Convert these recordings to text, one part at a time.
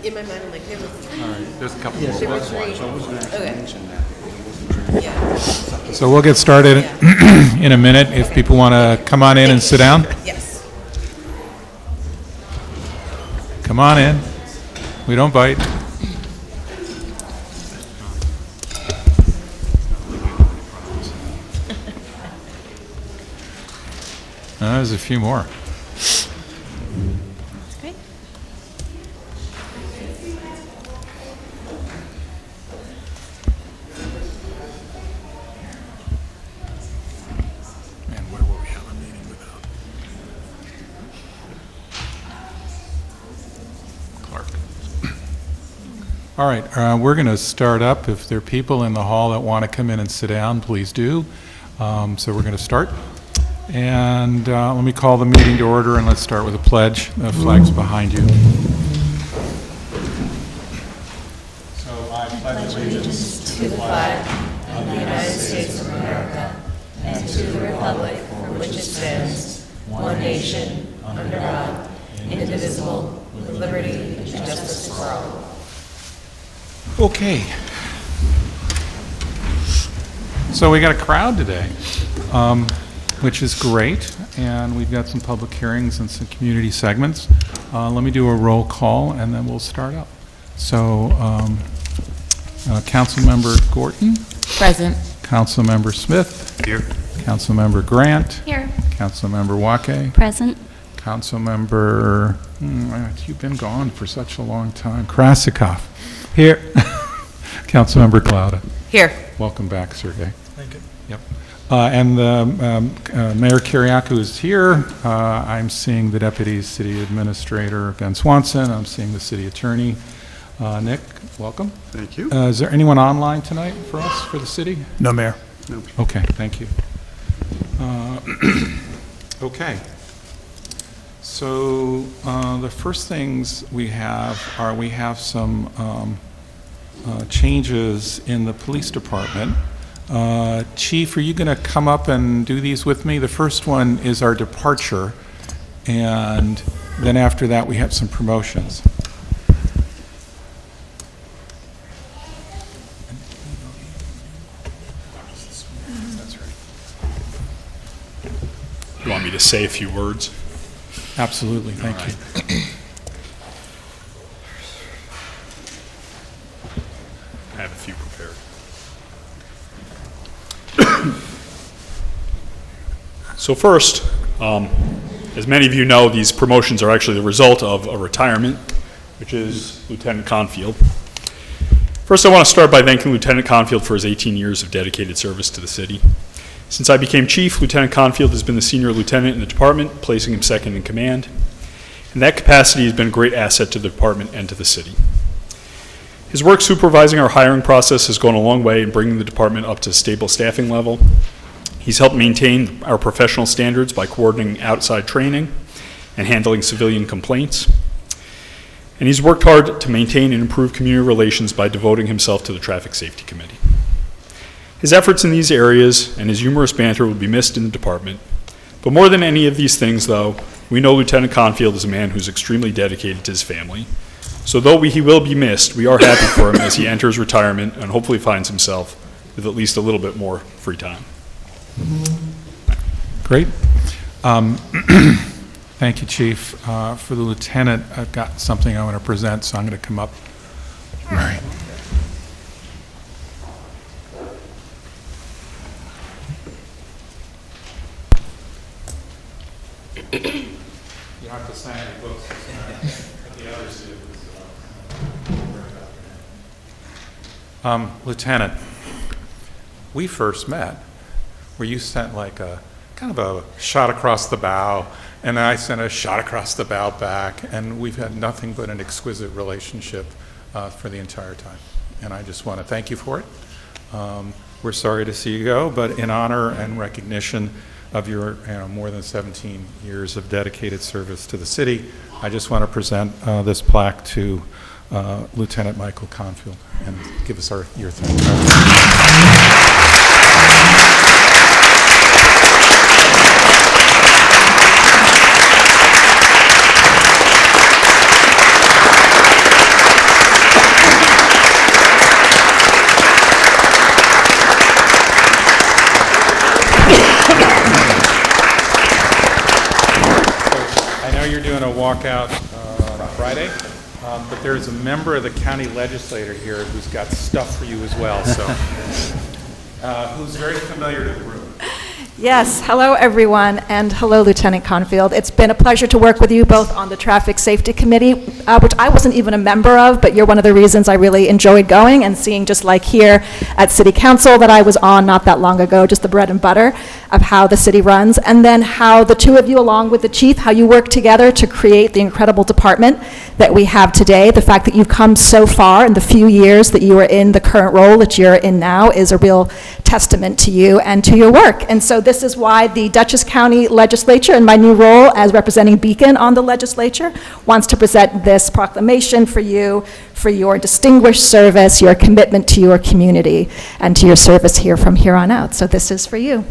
in my mind, I'm like, there were three. All right, there's a couple There more. were three. So I wasn't actually Okay. mentioned that. Yeah. So we'll get started in a minute if people want to come on in and sit down. Yes. Come on in. We don't bite. There's a few more. Okay. Man, where will we have a meeting without Clark? All right, we're going to start up. If there are people in the hall that want to come in and sit down, please do. So we're going to start. And let me call the meeting to order, and let's start with a pledge. The flag's behind you. So I pledge allegiance To the flag of the United States of America and to the republic for which it stands, one nation, under God, indivisible, with liberty and justice for all. Okay. So we got a crowd today, which is great, and we've got some public hearings and some community segments. Let me do a roll call, and then we'll start up. So, Councilmember Gorton, Present. Councilmember Smith. Here. Councilmember Grant. Here. Councilmember Wake. Present. Councilmember, you've been gone for such a long time. Krasikoff. Here. Councilmember Klauda. Here. Welcome back, Sergey. Thank you. Yep. And Mayor Kyriakou is here. I'm seeing the Deputy City Administrator, Ben Swanson. I'm seeing the City Attorney. Nick, welcome. Thank you. Is there anyone online tonight for us, for the city? No, Mayor. No. Okay, thank you. Okay. So the first things we have some changes in the police department. Chief, are you going to come up and do these with me? The first one is our departure, and then after that we have some promotions. You want me to say a few words? Absolutely, thank you. I have a few prepared. So first, as many of you know, these promotions are actually the result of a retirement, which is Lieutenant Confield. First, I want to start by thanking Lieutenant Confield for his 18 years of dedicated service to the city. Since I became chief, Lieutenant Confield has been the senior lieutenant in the department, placing him second in command. And that capacity has been a great asset to the department and to the city. His work supervising our hiring process has gone a long way in bringing the department up to a stable staffing level. He's helped maintain our professional standards by coordinating outside training and handling civilian complaints. And he's worked hard to maintain and improve community relations by devoting himself to the Traffic Safety Committee. His efforts in these areas and his humorous banter will be missed in the department. But more than any of these things, though, we know Lieutenant Confield is a man who's extremely dedicated to his family. So though he will be missed, we are happy for him as he enters retirement and hopefully finds himself with at least a little bit more free time. Great. Thank you, Chief. For the lieutenant, I've got something I want to present, so I'm going to come up. All right. You have to sign the books. The others do. Lieutenant, we first met where you sent like a kind of a shot across the bow, and I sent a shot across the bow back, and we've had nothing but an exquisite relationship for the entire time. And I just want to thank you for it. We're sorry to see you go, but in honor and recognition of your more than 17 years of dedicated service to the city, I just want to present this plaque to Lieutenant Michael Confield and give us your thanks. walk out on Friday. But there's a member of the county legislature here who's got stuff for you as well, so who's very familiar to the room. Yes, hello everyone, and hello Lieutenant Confield. It's been a pleasure to work with you both on the Traffic Safety Committee, which I wasn't even a member of, but you're one of the reasons I really enjoyed going and seeing, just like here at City Council that I was on not that long ago, just the bread and butter of how the city runs, and then how the two of you along with the chief, how you work together to create the incredible department that we have today. The fact that you've come so far in the few years that you are in the current role that you're in now is a real testament to you and to your work. And so this is why the Dutchess County Legislature, in my new role as representing Beacon on the legislature, wants to present this proclamation for you for your distinguished service, your commitment to your community, and to your service here from here on out. So this is for you.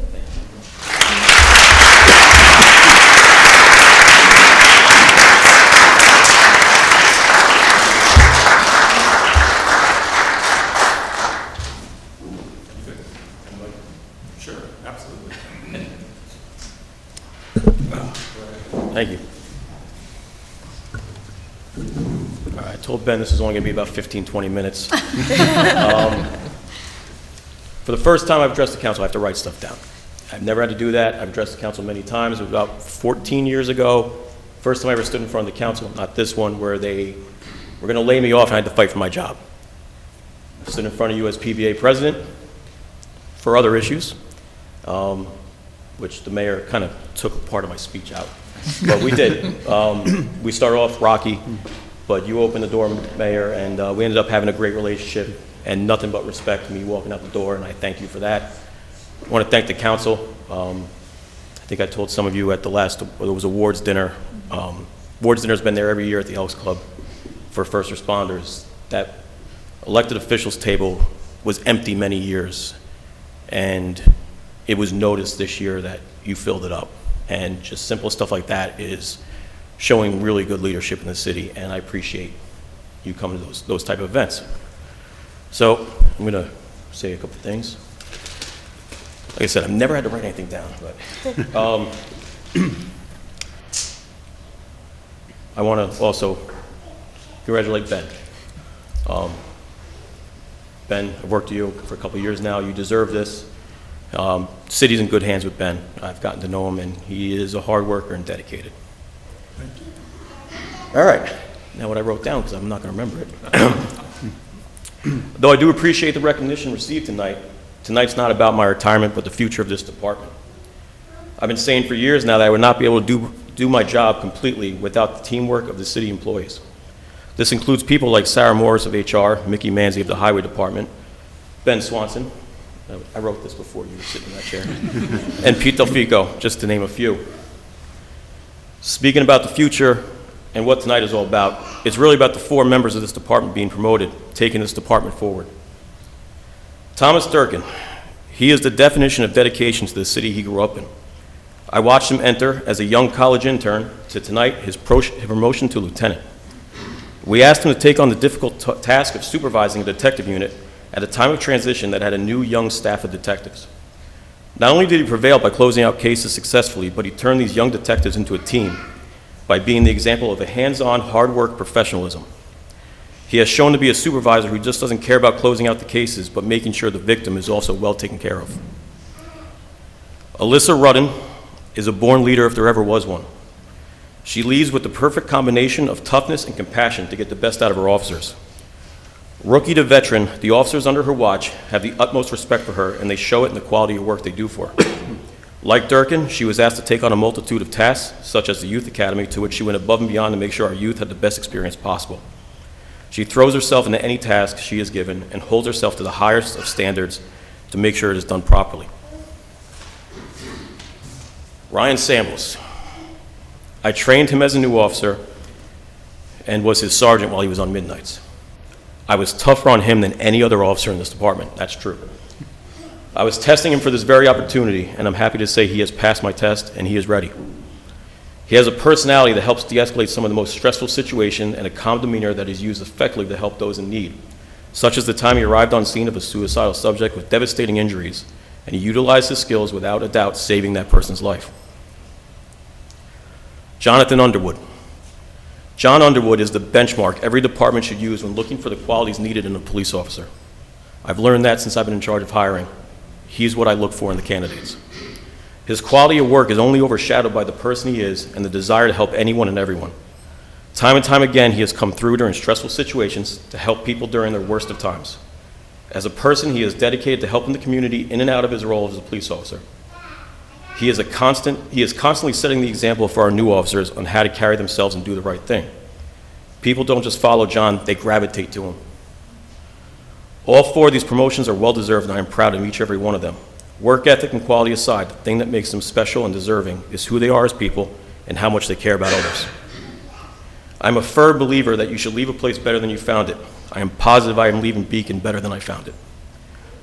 Sure, absolutely. Thank you. I told Ben this is only going to be about 15, 20 minutes. For the first time I've addressed the council, I have to write stuff down. I've never had to do that. I've addressed the council many times. It was about 14 years ago. First time I ever stood in front of the council, not this one, where they were going to lay me off and I had to fight for my job. I stood in front of you as PBA president for other issues, which the mayor kind of took a part of my speech out. But we did. We started off rocky, but you opened the door, Mayor, and we ended up having a great relationship and nothing but respect for me walking out the door, and I thank you for that. I want to thank the council. I think I told some of you at the last, there was awards dinner. Awards dinner's been there every year at the Elks Club for first responders. That elected officials table was empty many years, and it was noticed this year that you filled it up. And just simple stuff like that is showing really good leadership in the city, and I appreciate you coming to those type of events. So I'm going to say a couple things. Like I said, I've never had to write anything down, but I want to also congratulate Ben. Ben, I've worked with you for a couple of years now. You deserve this. City's in good hands with Ben. I've gotten to know him, and he is a hard worker and dedicated. Thank you. All right. Now what I wrote down, because I'm not going to remember it. Though I do appreciate the recognition received tonight, tonight's not about my retirement, but the future of this department. I've been saying for years now that I would not be able to do my job completely without the teamwork of the city employees. This includes people like Sarah Morris of HR, Mickey Manzi of the Highway Department, Ben Swanson, I wrote this before you were sitting in that chair, and Pete Delfico, just to name a few. Speaking about the future and what tonight is all about, it's really about the 4 members of this department being promoted, taking this department forward. Thomas Durkin, he is the definition of dedication to the city he grew up in. I watched him enter as a young college intern to tonight his promotion to lieutenant. We asked him to take on the difficult task of supervising a detective unit at a time of transition that had a new young staff of detectives. Not only did he prevail by closing out cases successfully, but he turned these young detectives into a team by being the example of a hands-on, hard work professionalism. He has shown to be a supervisor who just doesn't care about closing out the cases, but making sure the victim is also well taken care of. Alyssa Rudden is a born leader if there ever was one. She leads with the perfect combination of toughness and compassion to get the best out of her officers. Rookie to veteran, the officers under her watch have the utmost respect for her, and they show it in the quality of work they do for her. Like Durkin, she was asked to take on a multitude of tasks, such as the Youth Academy, to which she went above and beyond to make sure our youth had the best experience possible. She throws herself into any task she is given and holds herself to the highest of standards to make sure it is done properly. Ryan Samuels. I trained him as a new officer and was his sergeant while he was on midnights. I was tougher on him than any other officer in this department. That's true. I was testing him for this very opportunity, and I'm happy to say he has passed my test and he is ready. He has a personality that helps de-escalate some of the most stressful situations and a calm demeanor that is used effectively to help those in need, such as the time he arrived on scene of a suicidal subject with devastating injuries, and he utilized his skills without a doubt saving that person's life. Jonathan Underwood. John Underwood is the benchmark every department should use when looking for the qualities needed in a police officer. I've learned that since I've been in charge of hiring. He's what I look for in the candidates. His quality of work is only overshadowed by the person he is and the desire to help anyone and everyone. Time and time again, he has come through during stressful situations to help people during their worst of times. As a person, he is dedicated to helping the community in and out of his role as a police officer. He is constantly setting the example for our new officers on how to carry themselves and do the right thing. People don't just follow John, they gravitate to him. All 4 of these promotions are well-deserved, and I am proud of each and every one of them. Work ethic and quality aside, the thing that makes them special and deserving is who they are as people and how much they care about others. I'm a firm believer that you should leave a place better than you found it. I am positive I am leaving Beacon better than I found it.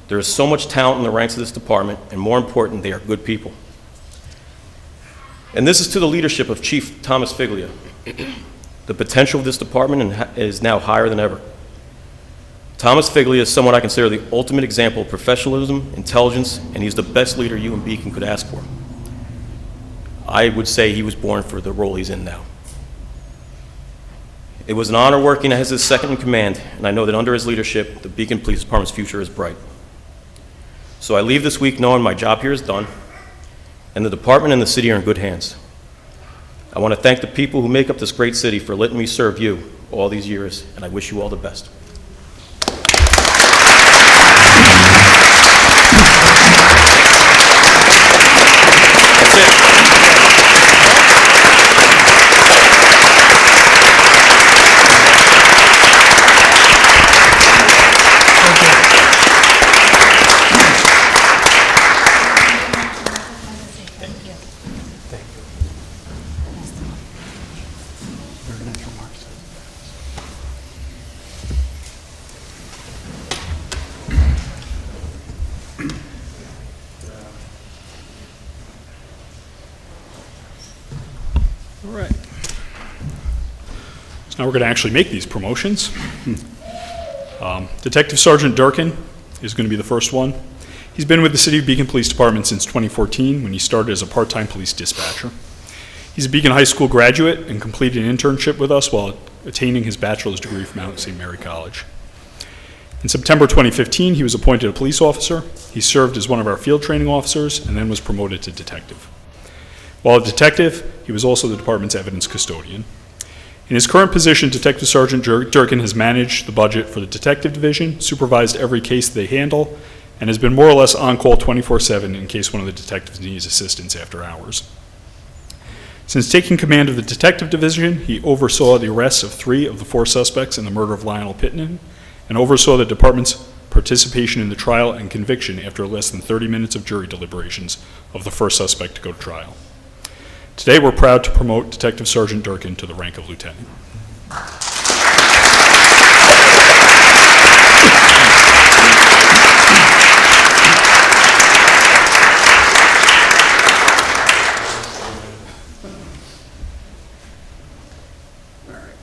There is so much talent in the ranks of this department, and more important, they are good people. And this is to the leadership of Chief Thomas Figlia. The potential of this department is now higher than ever. Thomas Figlia is someone I consider the ultimate example of professionalism, intelligence, and he's the best leader you and Beacon could ask for. I would say he was born for the role he's in now. It was an honor working as his second in command, and I know that under his leadership, the Beacon Police Department's future is bright. So I leave this week knowing my job here is done, and the department and the city are in good hands. I want to thank the people who make up this great city for letting me serve you all these years, and I wish you all the best. All right. So now we're going to actually make these promotions. Detective Sergeant Durkin is going to be the first one. He's been with the City of Beacon Police Department since 2014 when he started as a part-time police dispatcher. He's a Beacon High School graduate and completed an internship with us while attaining his bachelor's degree from Mount St. Mary College. In September 2015, he was appointed a police officer. He served as one of our field training officers and then was promoted to detective. While a detective, he was also the department's evidence custodian. In his current position, Detective Sergeant Durkin has managed the budget for the detective division, supervised every case they handle, and has been more or less on call 24/7 in case one of the detectives needs assistance after hours. Since taking command of the detective division, he oversaw the arrests of 3 of the 4 suspects in the murder of Lionel Pittman, and oversaw the department's participation in the trial and conviction after less than 30 minutes of jury deliberations of the first suspect to go to trial. Today, we're proud to promote Detective Sergeant Durkin to the rank of lieutenant.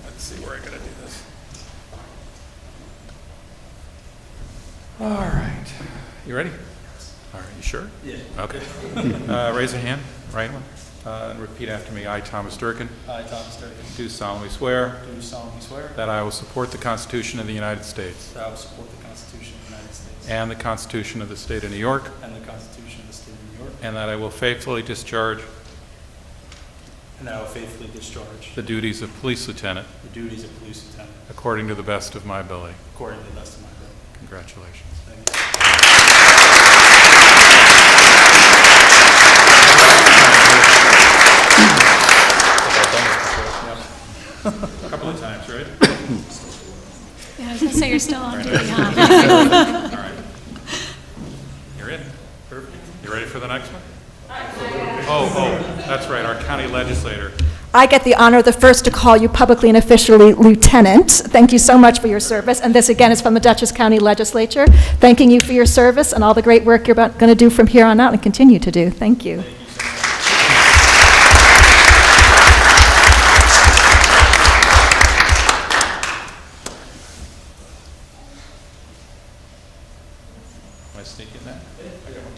Let's see where I gotta do this. All right. You ready? All right, you sure? Yeah. Okay. Raise a hand, right one. And repeat after me. I, Thomas Durkin, I, Thomas Durkin, do solemnly swear do solemnly swear that I will support the Constitution of the United States that I will support the Constitution of the United States and the Constitution of the State of New York, and the Constitution of the State of New York, and that I will faithfully discharge and that I will faithfully discharge the duties of police lieutenant the duties of police lieutenant according to the best of my ability. according to the best of my ability. Congratulations. Thank you. A couple of times, right? Yeah, I was going to say you're still on duty, huh? All right. You're in. Perfect. You ready for the next one? Oh, that's right, our county legislator. I get the honor, the first to call you publicly and officially lieutenant. Thank you so much for your service. And this, again, is from the Dutchess County Legislature, thanking you for your service and all the great work you're going to do from here on out and continue to do. Thank you. Am I sneaking that? I got one.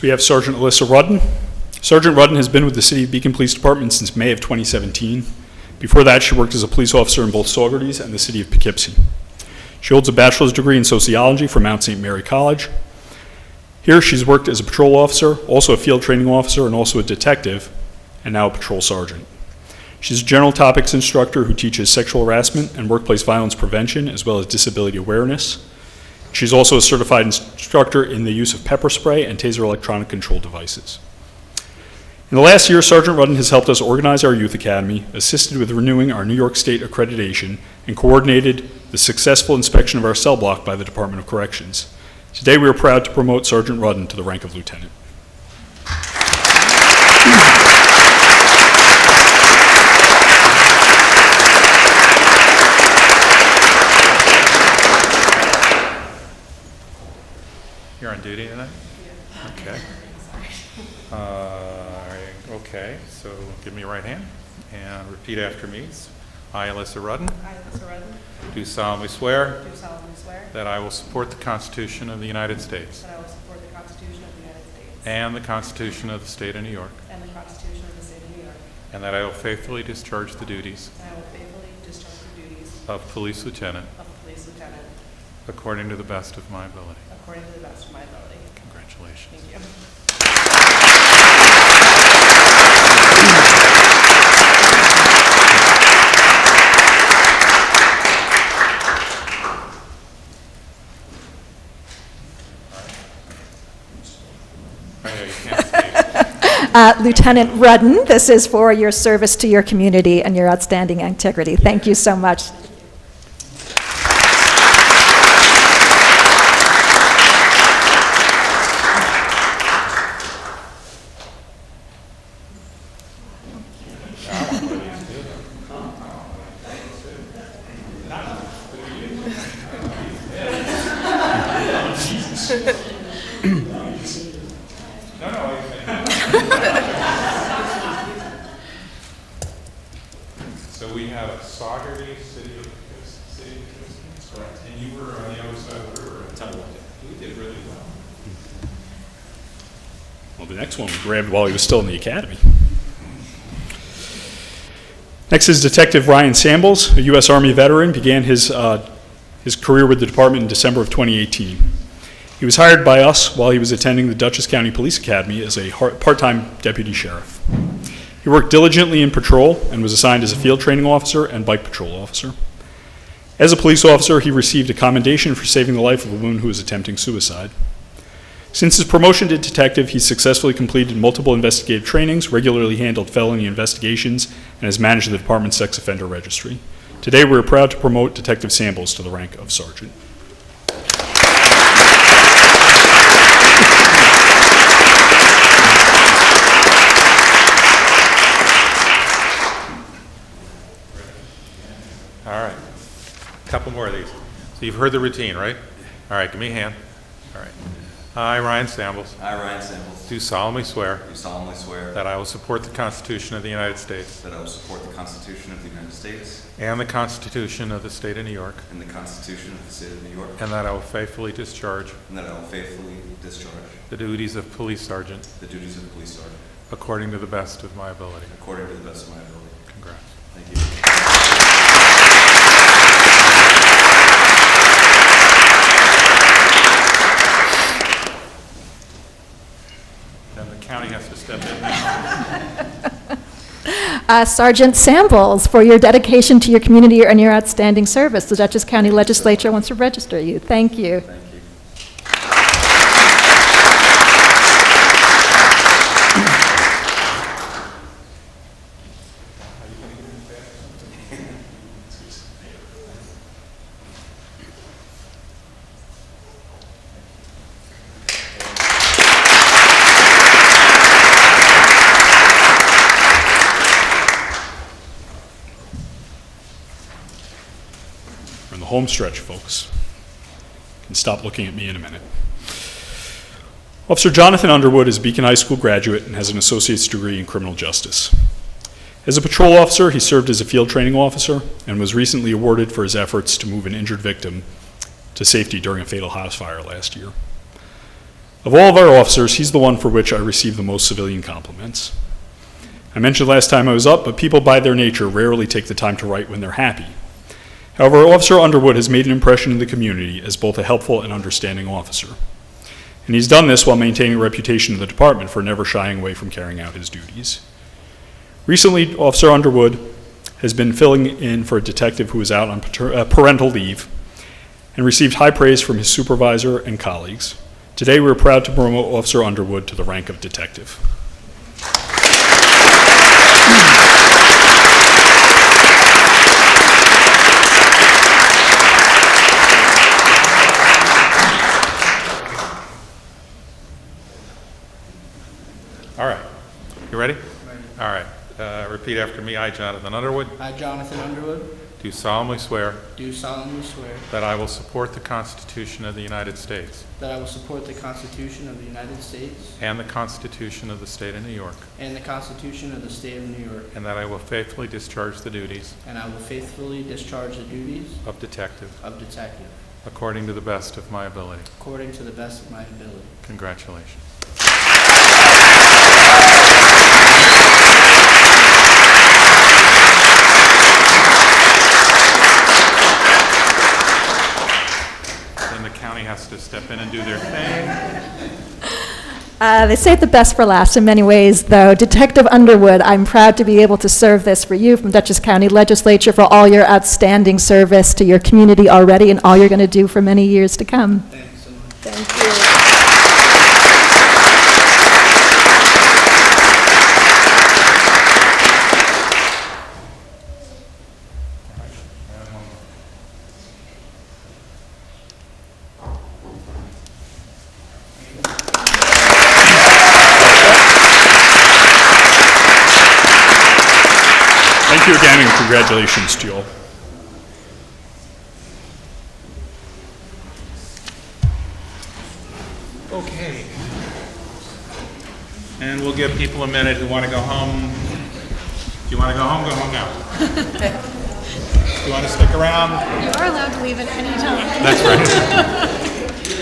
Next, we have Sergeant Alyssa Rudden. Sergeant Rudden has been with the City of Beacon Police Department since May of 2017. Before that, she worked as a police officer in both Saugerties and the City of Poughkeepsie. She holds a bachelor's degree in sociology from Mount St. Mary College. Here, she's worked as a patrol officer, also a field training officer, and also a detective, and now a patrol sergeant. She's a general topics instructor who teaches sexual harassment and workplace violence prevention, as well as disability awareness. She's also a certified instructor in the use of pepper spray and taser electronic control devices. In the last year, Sergeant Rudden has helped us organize our youth academy, assisted with renewing our New York State accreditation, and coordinated the successful inspection of our cell block by the Department of Corrections. Today, we are proud to promote Sergeant Rudden to the rank of lieutenant. You're on duty tonight? Okay. Okay, so give me your right hand and repeat after me. I, Alyssa Rudden, I, Alyssa Rudden, do solemnly swear do solemnly swear that I will support the Constitution of the United States that I will support the Constitution of the United States and the Constitution of the State of New York, and the Constitution of the State of New York, and that I will faithfully discharge the duties and I will faithfully discharge the duties of police lieutenant of police lieutenant according to the best of my ability. according to the best of my ability. Congratulations. Thank you. I know you can't stay. Lieutenant Rudden, this is for your service to your community and your outstanding integrity. Thank you so much. So we have Saugerty, City of Poughkeepsie, correct? And you were on the other side of the river. We did really well. Well, the next one we grabbed while he was still in the academy. Next is Detective Ryan Sambles, a U.S. Army veteran, began his career with the department in December of 2018. He was hired by us while he was attending the Dutchess County Police Academy as a part-time deputy sheriff. He worked diligently in patrol and was assigned as a field training officer and bike patrol officer. As a police officer, he received a commendation for saving the life of a woman who was attempting suicide. Since his promotion to detective, he successfully completed multiple investigative trainings, regularly handled felony investigations, and has managed the department's sex offender registry. Today, we are proud to promote Detective Sambles to the rank of sergeant. All right. A couple more of these. So you've heard the routine, right? All right, give me a hand. All right. I, Ryan Sambles, I, Ryan Sambles, do solemnly swear do solemnly swear that I will support the Constitution of the United States that I will support the Constitution of the United States and the Constitution of the State of New York, and the Constitution of the State of New York, and that I will faithfully discharge and that I will faithfully discharge the duties of police sergeant the duties of police sergeant according to the best of my ability. according to the best of my ability. Congrats. Thank you. And the county has to step in now. Sergeant Sambles, for your dedication to your community and your outstanding service, the Dutchess County Legislature wants to register you. Thank you. Thank you. We're in the home stretch, folks. You can stop looking at me in a minute. Officer Jonathan Underwood is a Beacon High School graduate and has an associate's degree in criminal justice. As a patrol officer, he served as a field training officer and was recently awarded for his efforts to move an injured victim to safety during a fatal house fire last year. Of all of our officers, he's the one for which I receive the most civilian compliments. I mentioned last time I was up, but people by their nature rarely take the time to write when they're happy. However, Officer Underwood has made an impression in the community as both a helpful and understanding officer. And he's done this while maintaining a reputation in the department for never shying away from carrying out his duties. Recently, Officer Underwood has been filling in for a detective who was out on parental leave and received high praise from his supervisor and colleagues. Today, we're proud to promote Officer Underwood to the rank of detective. All right. You ready? All right. Repeat after me. I, Jonathan Underwood, I, Jonathan Underwood, do solemnly swear do solemnly swear that I will support the Constitution of the United States that I will support the Constitution of the United States and the Constitution of the State of New York, and the Constitution of the State of New York, and that I will faithfully discharge the duties and I will faithfully discharge the duties of detective of detective according to the best of my ability. according to the best of my ability. Congratulations. Then the county has to step in and do their thing. They saved the best for last in many ways, though. Detective Underwood, I'm proud to be able to serve this for you from Dutchess County Legislature for all your outstanding service to your community already and all you're going to do for many years to come. Thanks so much. Thank you. Thank you again, and congratulations to you all. Okay. And we'll give people a minute who want to go home. If you want to go home now. If you want to stick around, You are allowed to leave at any time. that's right.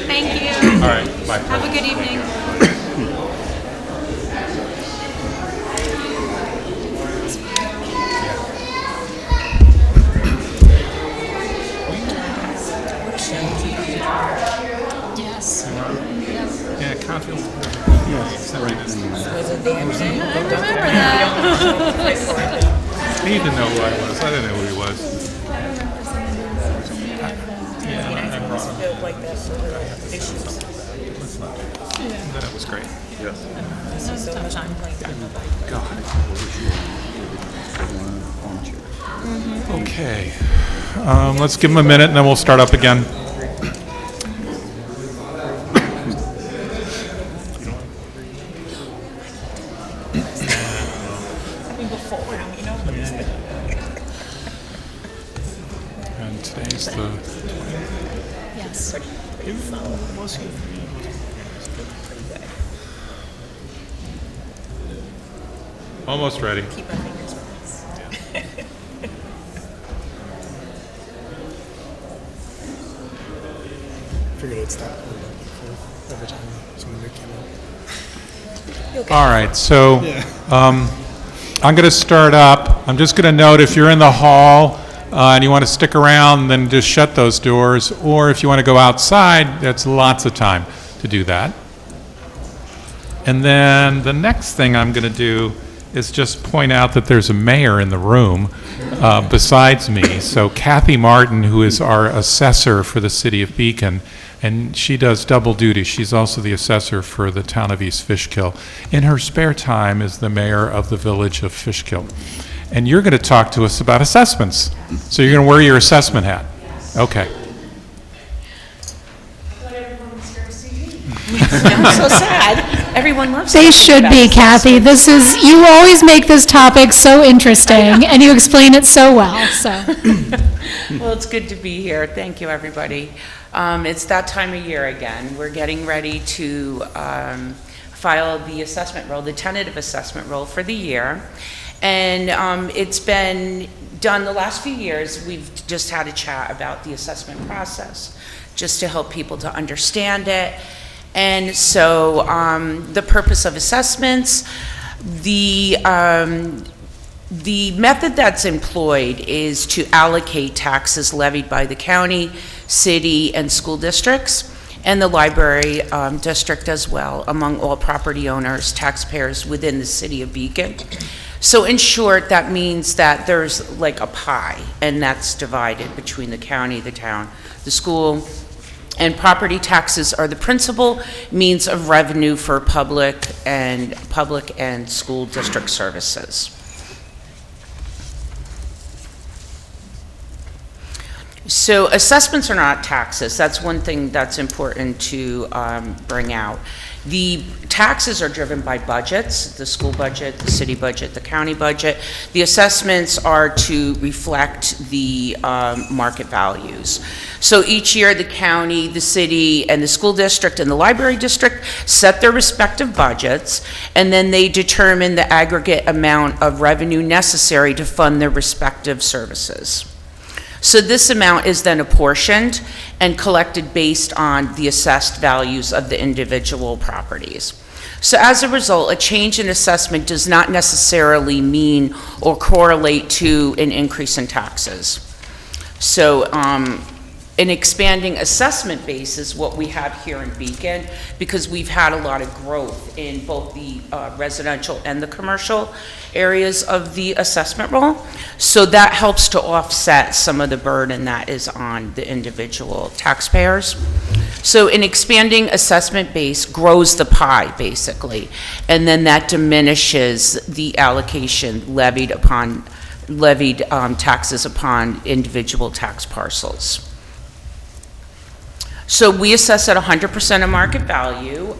Thank you. All right, bye. Have a good evening. Yes. Yeah, Confield. Yes. I remember that. He didn't know who I was. I didn't know who he was. That was great. Okay. Let's give him a minute and then we'll start up again. And today's the... Yes. Almost ready. Figured it'd stop every time someone new came up. All right, so I'm going to start up. I'm just going to note if you're in the hall and you want to stick around, then just shut those doors. Or if you want to go outside, that's lots of time to do that. And then the next thing I'm going to do is just point out that there's a mayor in the room besides me. So Kathy Martin, who is our assessor for the city of Beacon, and she does double duty. She's also the assessor for the town of East Fishkill. In her spare time is the mayor of the village of Fishkill. And you're going to talk to us about assessments. So you're going to wear your assessment hat. Okay. I'm so sad. Everyone loves They talking should about be, this. Kathy. This is, you always make this topic so interesting, and you explain it so well, so. Well, it's good to be here. Thank you, everybody. It's that time of year again. We're getting ready to file the assessment roll, the tentative assessment roll for the year. And it's been done the last few years. We've just had a chat about the assessment process, just to help people to understand it. And so the purpose of assessments, the method that's employed is to allocate taxes levied by the county, city, and school districts, and the library district as well, among all property owners, taxpayers within the city of Beacon. So in short, that means that there's like a pie, and that's divided between the county, the town, the school, and property taxes are the principal means of revenue for public and school district services. So assessments are not taxes. That's one thing that's important to bring out. The taxes are driven by budgets, the school budget, the city budget, the county budget. The assessments are to reflect the market values. So each year the county, the city, and the school district and the library district set their respective budgets, and then they determine the aggregate amount of revenue necessary to fund their respective services. So this amount is then apportioned and collected based on the assessed values of the individual properties. So as a result, a change in assessment does not necessarily mean or correlate to an increase in taxes. So an expanding assessment base is what we have here in Beacon, because we've had a lot of growth in both the residential and the commercial areas of the assessment roll. So that helps to offset some of the burden that is on the individual taxpayers. So an expanding assessment base grows the pie, basically, and then that diminishes the allocation levied taxes upon individual tax parcels. So we assess at 100% of market value.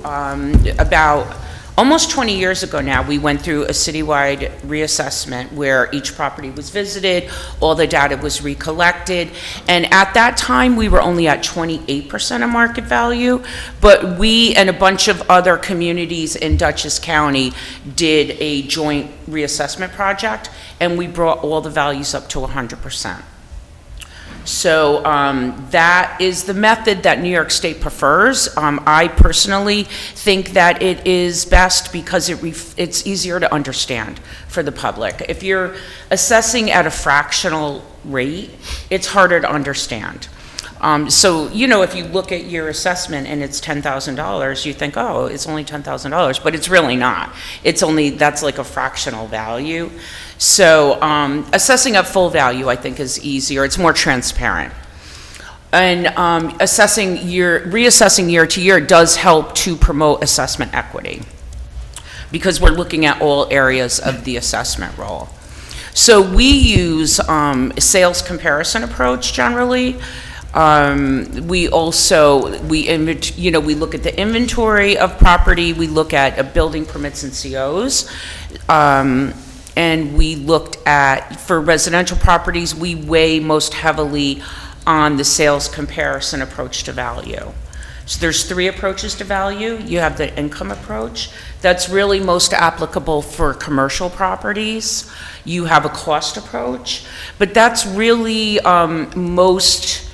About almost 20 years ago now, we went through a citywide reassessment where each property was visited, all the data was recollected, and at that time we were only at 28% of market value, but we and a bunch of other communities in Dutchess County did a joint reassessment project, and we brought all the values up to 100%. So that is the method that New York State prefers. I personally think that it is best because it's easier to understand for the public. If you're assessing at a fractional rate, it's harder to understand. So, you know, if you look at your assessment and it's $10,000, you think, oh, it's only $10,000, but it's really not. It's only, that's like a fractional value. So assessing at full value, I think, is easier. It's more transparent. And reassessing year to year does help to promote assessment equity, because we're looking at all areas of the assessment roll. So we use a sales comparison approach generally. We also, we look at the inventory of property, we look at building permits and COs, and we looked at, for residential properties, we weigh most heavily on the sales comparison approach to value. So there's 3 approaches to value. You have the income approach. That's really most applicable for commercial properties. You have a cost approach, but that's really most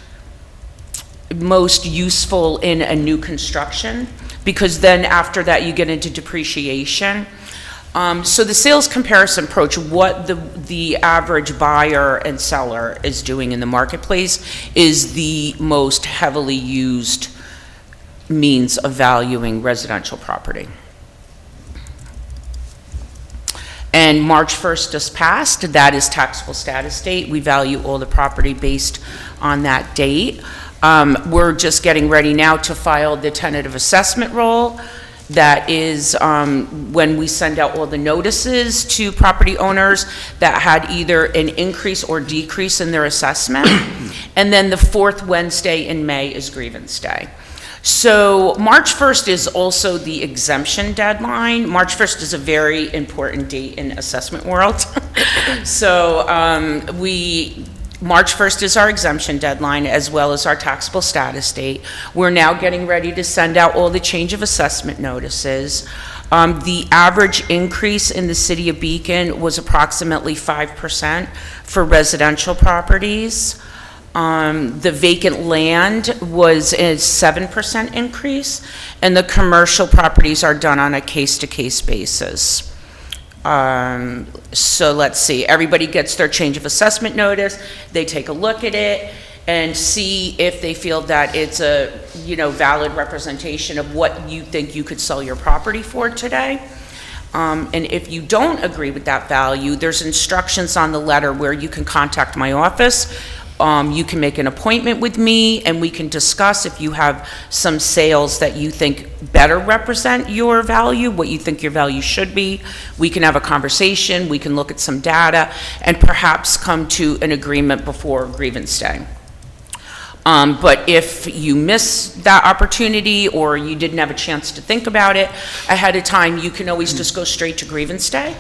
useful in a new construction, because then after that you get into depreciation. So the sales comparison approach, what the average buyer and seller is doing in the marketplace, is the most heavily used means of valuing residential property. And March 1st just passed. That is taxable status date. We value all the property based on that date. We're just getting ready now to file the tentative assessment roll. That is when we send out all the notices to property owners that had either an increase or decrease in their assessment. And then the 4th Wednesday in May is grievance day. So March 1st is also the exemption deadline. March 1st is a very important date in assessment world. So March 1st is our exemption deadline, as well as our taxable status date. We're now getting ready to send out all the change of assessment notices. The average increase in the city of Beacon was approximately 5% for residential properties. The vacant land was a 7% increase, and the commercial properties are done on a case-to-case basis. So let's see, everybody gets their change of assessment notice, they take a look at it and see if they feel that it's a, valid representation of what you think you could sell your property for today. And if you don't agree with that value, there's instructions on the letter where you can contact my office. You can make an appointment with me, and we can discuss if you have some sales that you think better represent your value, what you think your value should be. We can have a conversation, we can look at some data, and perhaps come to an agreement before grievance day. But if you miss that opportunity, or you didn't have a chance to think about it ahead of time, you can always just go straight to grievance day,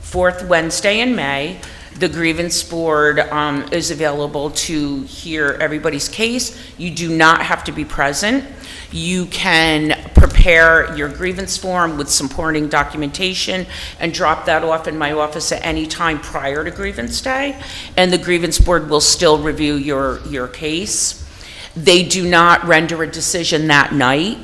4th Wednesday in May. The grievance board is available to hear everybody's case. You do not have to be present. You can prepare your grievance form with supporting documentation and drop that off in my office at any time prior to grievance day, and the grievance board will still review your case. They do not render a decision that night.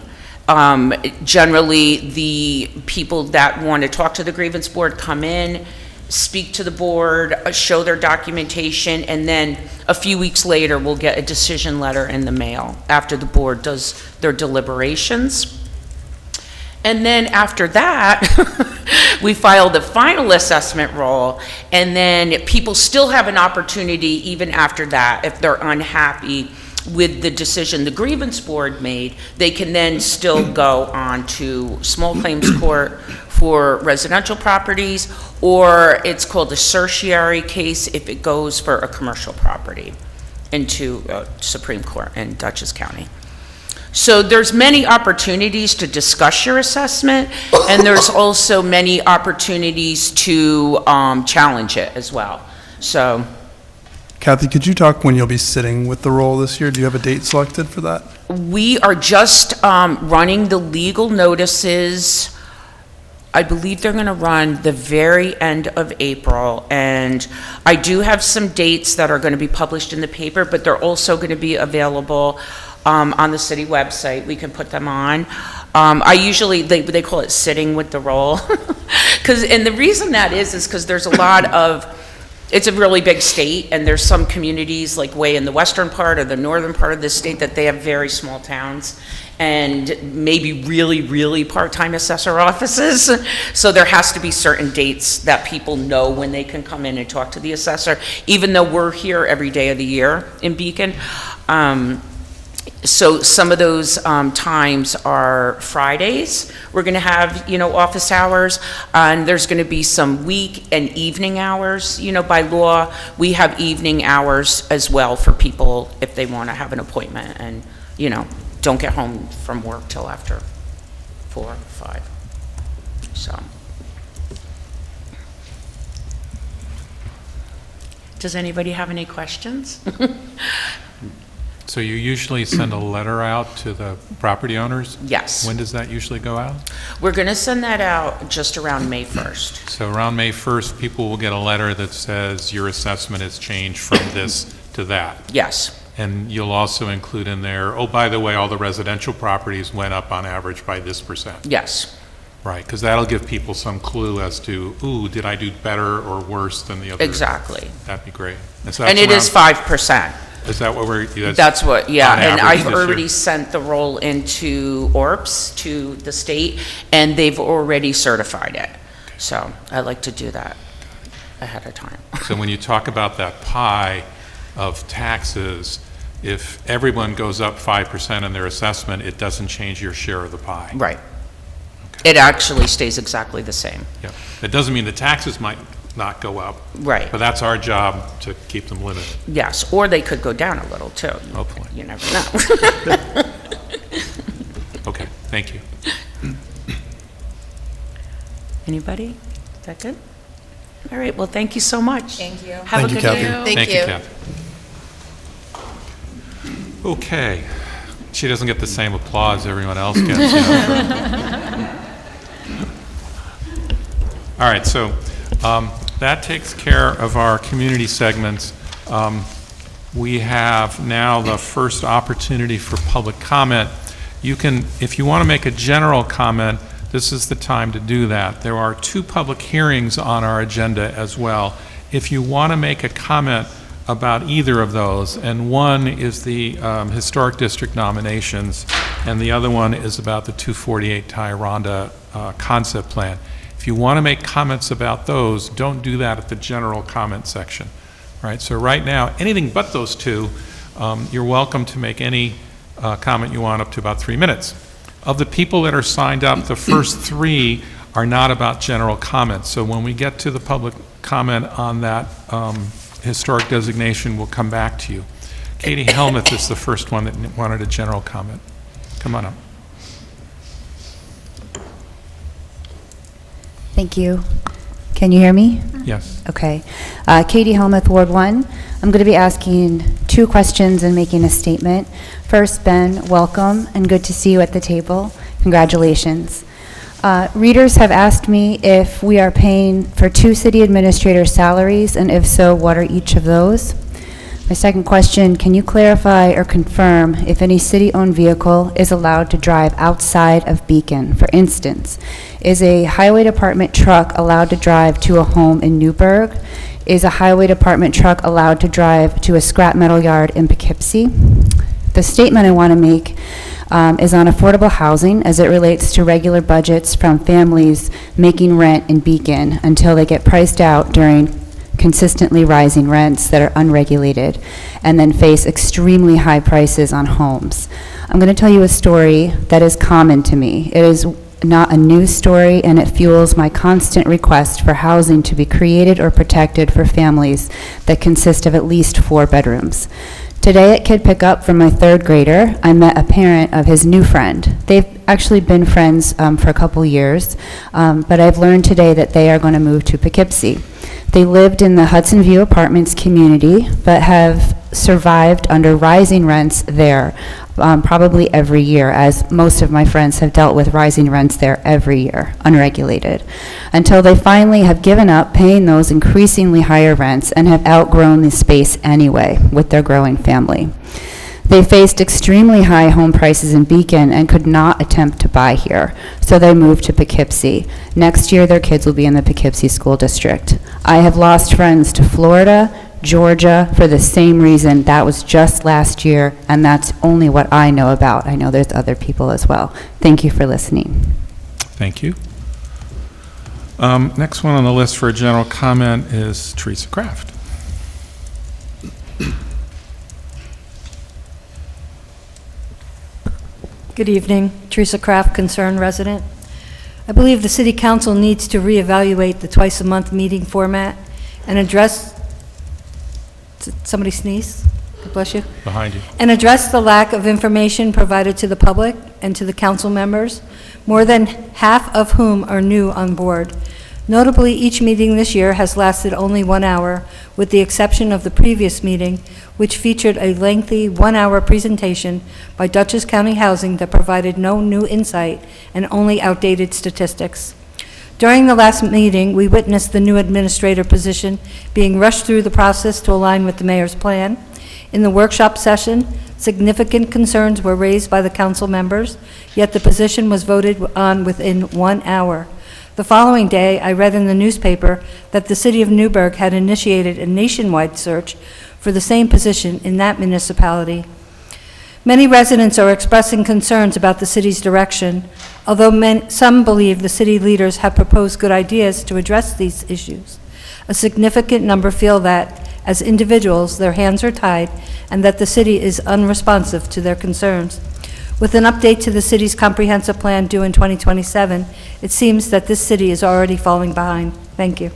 Generally, the people that want to talk to the grievance board come in, speak to the board, show their documentation, and then a few weeks later, we'll get a decision letter in the mail after the board does their deliberations. And then after that, we file the final assessment roll, and then people still have an opportunity even after that, if they're unhappy with the decision the grievance board made, they can then still go on to small claims court for residential properties, or it's called a certiorari case if it goes for a commercial property into Supreme Court in Dutchess County. So there's many opportunities to discuss your assessment, and there's also many opportunities to challenge it as well. So, Kathy, could you talk when you'll be sitting with the roll this year? Do you have a date selected for that? we are just running the legal notices. I believe they're going to run the very end of April, and I do have some dates that are going to be published in the paper, but they're also going to be available on the city website. We can put them on. I usually, they call it sitting with the roll. And the reason that is because there's a lot of, it's a really big state, and there's some communities like way in the western part or the northern part of the state that they have very small towns and maybe really, really part-time assessor offices. So there has to be certain dates that people know when they can come in and talk to the assessor, even though we're here every day of the year in Beacon. So some of those times are Fridays. We're going to have, office hours, and there's going to be some week and evening hours. By law, we have evening hours as well for people if they want to have an appointment and, don't get home from work till after 4 or 5. So. Does anybody have any questions? So you usually send a letter out to the property owners? Yes. When does that usually go out? We're going to send that out just around May 1st. So around May 1st, people will get a letter that says your assessment has changed from this to that. Yes. And you'll also include in there, oh, by the way, all the residential properties went up on average by this %. Yes. Right, because that'll give people some clue as to, ooh, did I do better or worse than the other? Exactly. That'd be great. And it is 5%. Is that what we're? That's what, yeah, and I've already year. sent the roll into ORPS, to the state, and they've already certified it. So I like to do that ahead of time. So when you talk about that pie of taxes, if everyone goes up 5% in their assessment, it doesn't change your share of the pie. Right. Okay. It actually stays exactly the same. Yeah. It doesn't mean the taxes might not go up. Right. But that's our job to keep them limited. Yes, or they could go down a little too. Hopefully. You never know. Okay, thank you. Anybody? Is that good? All right, well, thank you so much. Thank you. Have Thank a you, good Kathy. day. Thank you, Kathy. Okay. She doesn't get the same applause everyone else gets. All right, so that takes care of our community segments. we have now the first opportunity for public comment. You can, if you want to make a general comment, this is the time to do that. There are 2 public hearings on our agenda as well. If you want to make a comment about either of those, and one is the Historic District nominations, and the other one is about the 248 Tyranda concept plan. If you want to make comments about those, don't do that at the general comment section. Right? So right now, anything but those 2, you're welcome to make any comment you want up to about 3 minutes. Of the people that are signed up, the first 3 are not about general comments. So when we get to the public comment on that historic designation, we'll come back to you. Katie Helmuth is the first one that wanted a general comment. Come on up. Thank you. Can you hear me? Yes. Okay. Katie Helmuth, Ward 1. I'm going to be asking 2 questions and making a statement. First, Ben, welcome, and good to see you at the table. Congratulations. Readers have asked me if we are paying for 2 city administrator salaries, and if so, what are each of those? My second question, can you clarify or confirm if any city-owned vehicle is allowed to drive outside of Beacon? For instance, is a highway department truck allowed to drive to a home in Newburgh? Is a highway department truck allowed to drive to a scrap metal yard in Poughkeepsie? The statement I want to make is on affordable housing as it relates to regular budgets from families making rent in Beacon until they get priced out during consistently rising rents that are unregulated and then face extremely high prices on homes. I'm going to tell you a story that is common to me. It is not a news story, and it fuels my constant request for housing to be created or protected for families that consist of at least 4 bedrooms. Today at Kid Pickup for my 3rd grader, I met a parent of his new friend. They've actually been friends for a couple years, but I've learned today that they are going to move to Poughkeepsie. They lived in the Hudson View Apartments community, but have survived under rising rents there probably every year, as most of my friends have dealt with rising rents there every year, unregulated, until they finally have given up paying those increasingly higher rents and have outgrown the space anyway with their growing family. They faced extremely high home prices in Beacon and could not attempt to buy here, so they moved to Poughkeepsie. Next year, their kids will be in the Poughkeepsie School District. I have lost friends to Florida, Georgia, for the same reason. That was just last year, and that's only what I know about. I know there's other people as well. Thank you for listening. Thank you. Next one on the list for a general comment is Teresa Kraft. Good evening. Teresa Kraft, concerned resident. I believe the City Council needs to reevaluate the twice-a-month meeting format and address, somebody sneeze? God bless you. Behind you. And address the lack of information provided to the public and to the council members, more than half of whom are new on board. Notably, each meeting this year has lasted only 1 hour, with the exception of the previous meeting, which featured a lengthy 1-hour presentation by Dutchess County Housing that provided no new insight and only outdated statistics. During the last meeting, we witnessed the new administrator position being rushed through the process to align with the mayor's plan. In the workshop session, significant concerns were raised by the council members, yet the position was voted on within 1 hour. The following day, I read in the newspaper that the city of Newburgh had initiated a nationwide search for the same position in that municipality. Many residents are expressing concerns about the city's direction, although some believe the city leaders have proposed good ideas to address these issues. A significant number feel that, as individuals, their hands are tied and that the city is unresponsive to their concerns. With an update to the city's comprehensive plan due in 2027, it seems that this city is already falling behind. Thank you.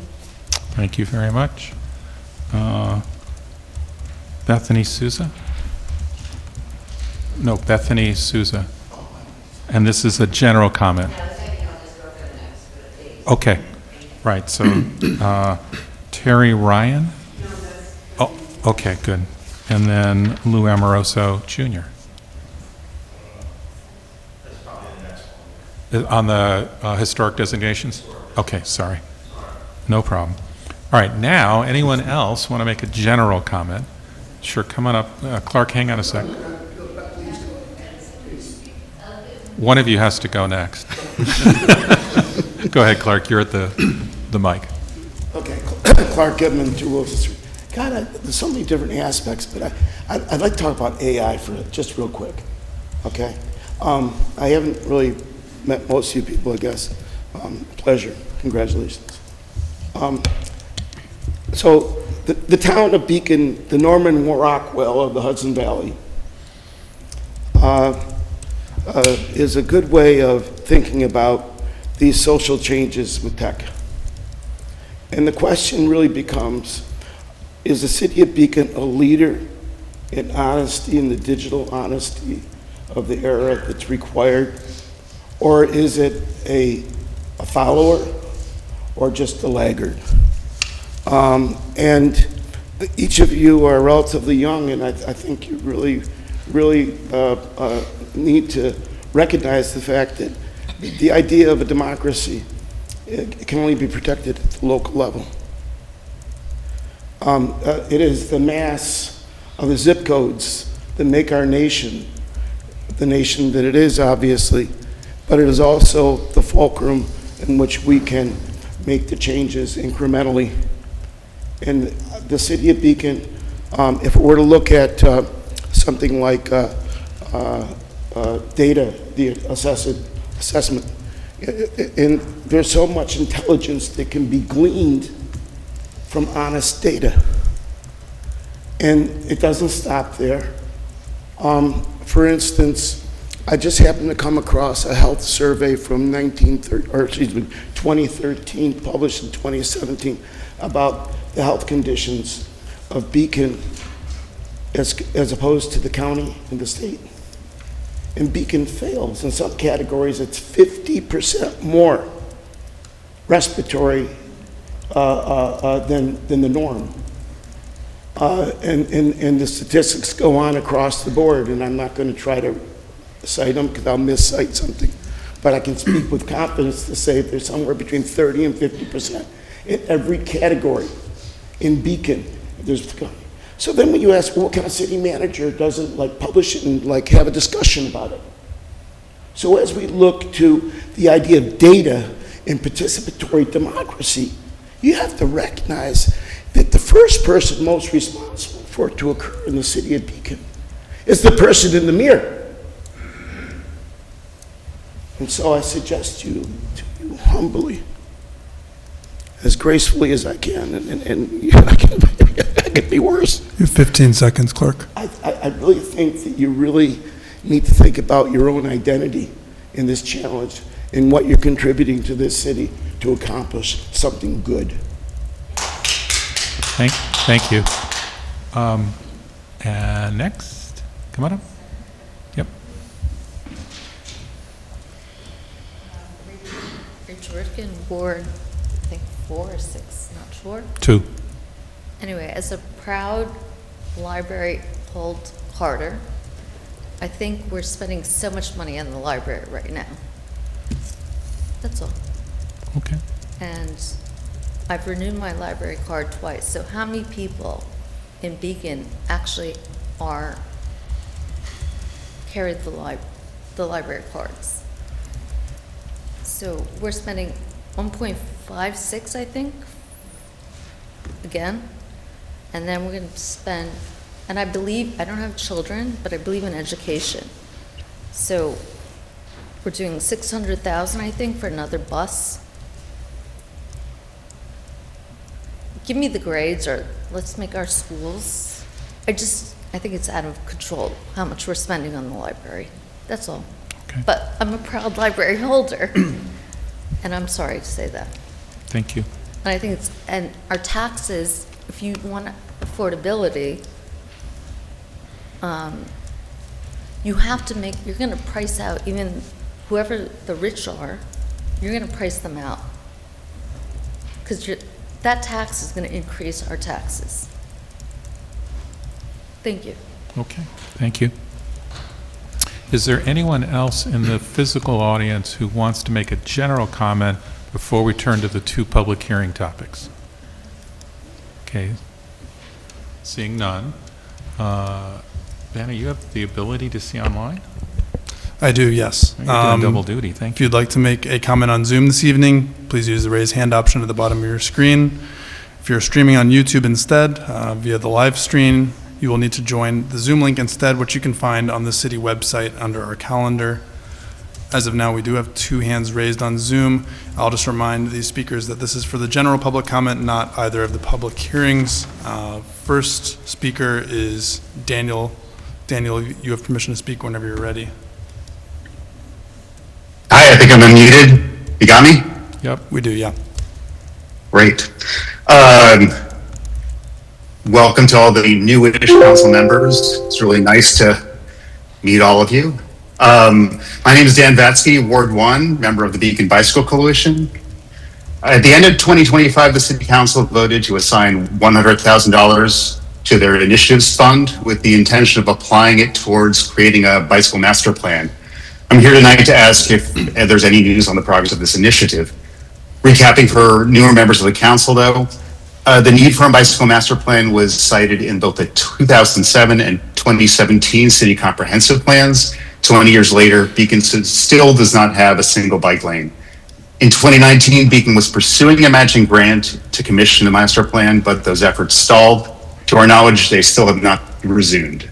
Thank you very much. Bethany Souza? No, Bethany Souza. And this is a general comment. Okay, right, so Terry Ryan? Oh, okay, good. And then Lou Amoroso Jr. On the historic designations? Okay, sorry. No problem. All right, now, anyone else want to make a general comment? Sure, come on up. Clark, hang on a sec. One of you has to go next. Go ahead, Clark, you're at the mic. Okay, Clark Goodman, 2 Wilson Street. God, there's so many different aspects, but I'd like to talk about AI for just real quick, okay? I haven't really met most of you people, I guess. Pleasure, congratulations. So the town of Beacon, the Norman Rockwell of the Hudson Valley, is a good way of thinking about these social changes with tech. And the question really becomes, is the city of Beacon a leader in honesty, in the digital honesty of the era that's required? Or is it a follower or just a laggard? And each of you are relatively young, and I think you really need to recognize the fact that the idea of a democracy, it can only be protected at the local level. It is the mass of the zip codes that make our nation the nation that it is, obviously, but it is also the fulcrum in which we can make the changes incrementally. And the city of Beacon, if we were to look at something like data, the assessment, and there's so much intelligence that can be gleaned from honest data. And it doesn't stop there. For instance, I just happened to come across a health survey from 2013, published in 2017, about the health conditions of Beacon as opposed to the county and the state. And Beacon fails. In some categories, it's 50% more respiratory than the norm. And the statistics go on across the board, and I'm not going to try to cite them because I'll miscite something. But I can speak with confidence to say there's somewhere between 30 and 50% in every category in Beacon. So then when you ask, well, what kind of city manager doesn't publish it and have a discussion about it? So as we look to the idea of data and participatory democracy, you have to recognize that the first person most responsible for it to occur in the city of Beacon is the person in the mirror. And so I suggest to you humbly, as gracefully as I can, and I can be worse. You have 15 seconds, Clerk. I really think that you really need to think about your own identity in this challenge and what you're contributing to this city to accomplish something good. Thank you. And next, come on up. Yep. Rachel Rifkin, Ward, I think 4 or 6, not sure. 2. Anyway, as a proud library hold Carter, I think we're spending so much money on the library right now. That's all. Okay. And I've renewed my library card twice. So how many people in Beacon actually carry the library cards? So we're spending 1.56, I think, again. And then we're going to spend, and I believe, I don't have children, but I believe in education. So we're doing $600,000, I think, for another bus. Give me the grades, or let's make our schools. I think it's out of control how much we're spending on the library. That's all. Okay. But I'm a proud library holder, and I'm sorry to say that. Thank you. And I think and our taxes, if you want affordability, you have to you're going to price out even whoever the rich are, you're going to price them out. Because that tax is going to increase our taxes. Thank you. Okay, thank you. Is there anyone else in the physical audience who wants to make a general comment before we turn to the 2 public hearing topics? Okay, seeing none. Vanna, you have the ability to see online? I do, yes. You're doing double duty, thank If you. you'd like to make a comment on Zoom this evening, please use the raise hand option at the bottom of your screen. If you're streaming on YouTube instead, via the live stream, you will need to join the Zoom link instead, which you can find on the city website under our calendar. As of now, we do have 2 hands raised on Zoom. I'll just remind these speakers that this is for the general public comment, not either of the public hearings. First speaker is Daniel. Daniel, you have permission to speak whenever you're ready. Hi, I think I'm unmuted. You got me? Yep, we do, yeah. Great. Welcome to all the newish council members. It's really nice to meet all of you. My name is Dan Vatsky, Ward 1, member of the Beacon Bicycle Coalition. At the end of 2025, the City Council voted to assign $100,000 to their initiatives fund with the intention of applying it towards creating a bicycle master plan. I'm here tonight to ask if there's any news on the progress of this initiative. Recapping for newer members of the council, though, the need for a bicycle master plan was cited in both the 2007 and 2017 city comprehensive plans. 20 years later, Beacon still does not have a single bike lane. In 2019, Beacon was pursuing a matching grant to commission a master plan, but those efforts stalled. To our knowledge, they still have not resumed.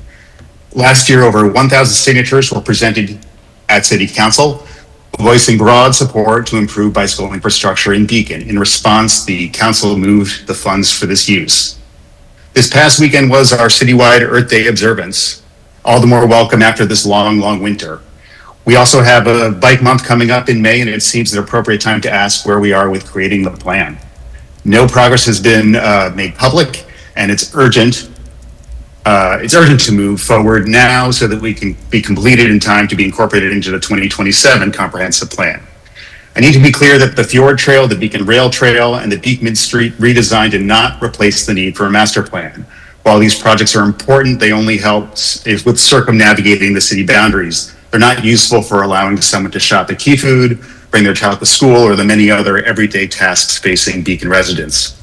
Last year, over 1,000 signatures were presented at City Council, voicing broad support to improve bicycle infrastructure in Beacon. In response, the council moved the funds for this use. This past weekend was our citywide Earth Day observance, all the more welcome after this long, long winter. We also have a bike month coming up in May, and it seems an appropriate time to ask where we are with creating the plan. No progress has been made public, and it's urgent. It's urgent to move forward now so that we can be completed in time to be incorporated into the 2027 comprehensive plan. I need to be clear that the Fjord Trail, the Beacon Rail Trail, and the Beekman Street redesign did not replace the need for a master plan. While these projects are important, they only help with circumnavigating the city boundaries. They're not useful for allowing someone to shop at Key Food, bring their child to school, or the many other everyday tasks facing Beacon residents.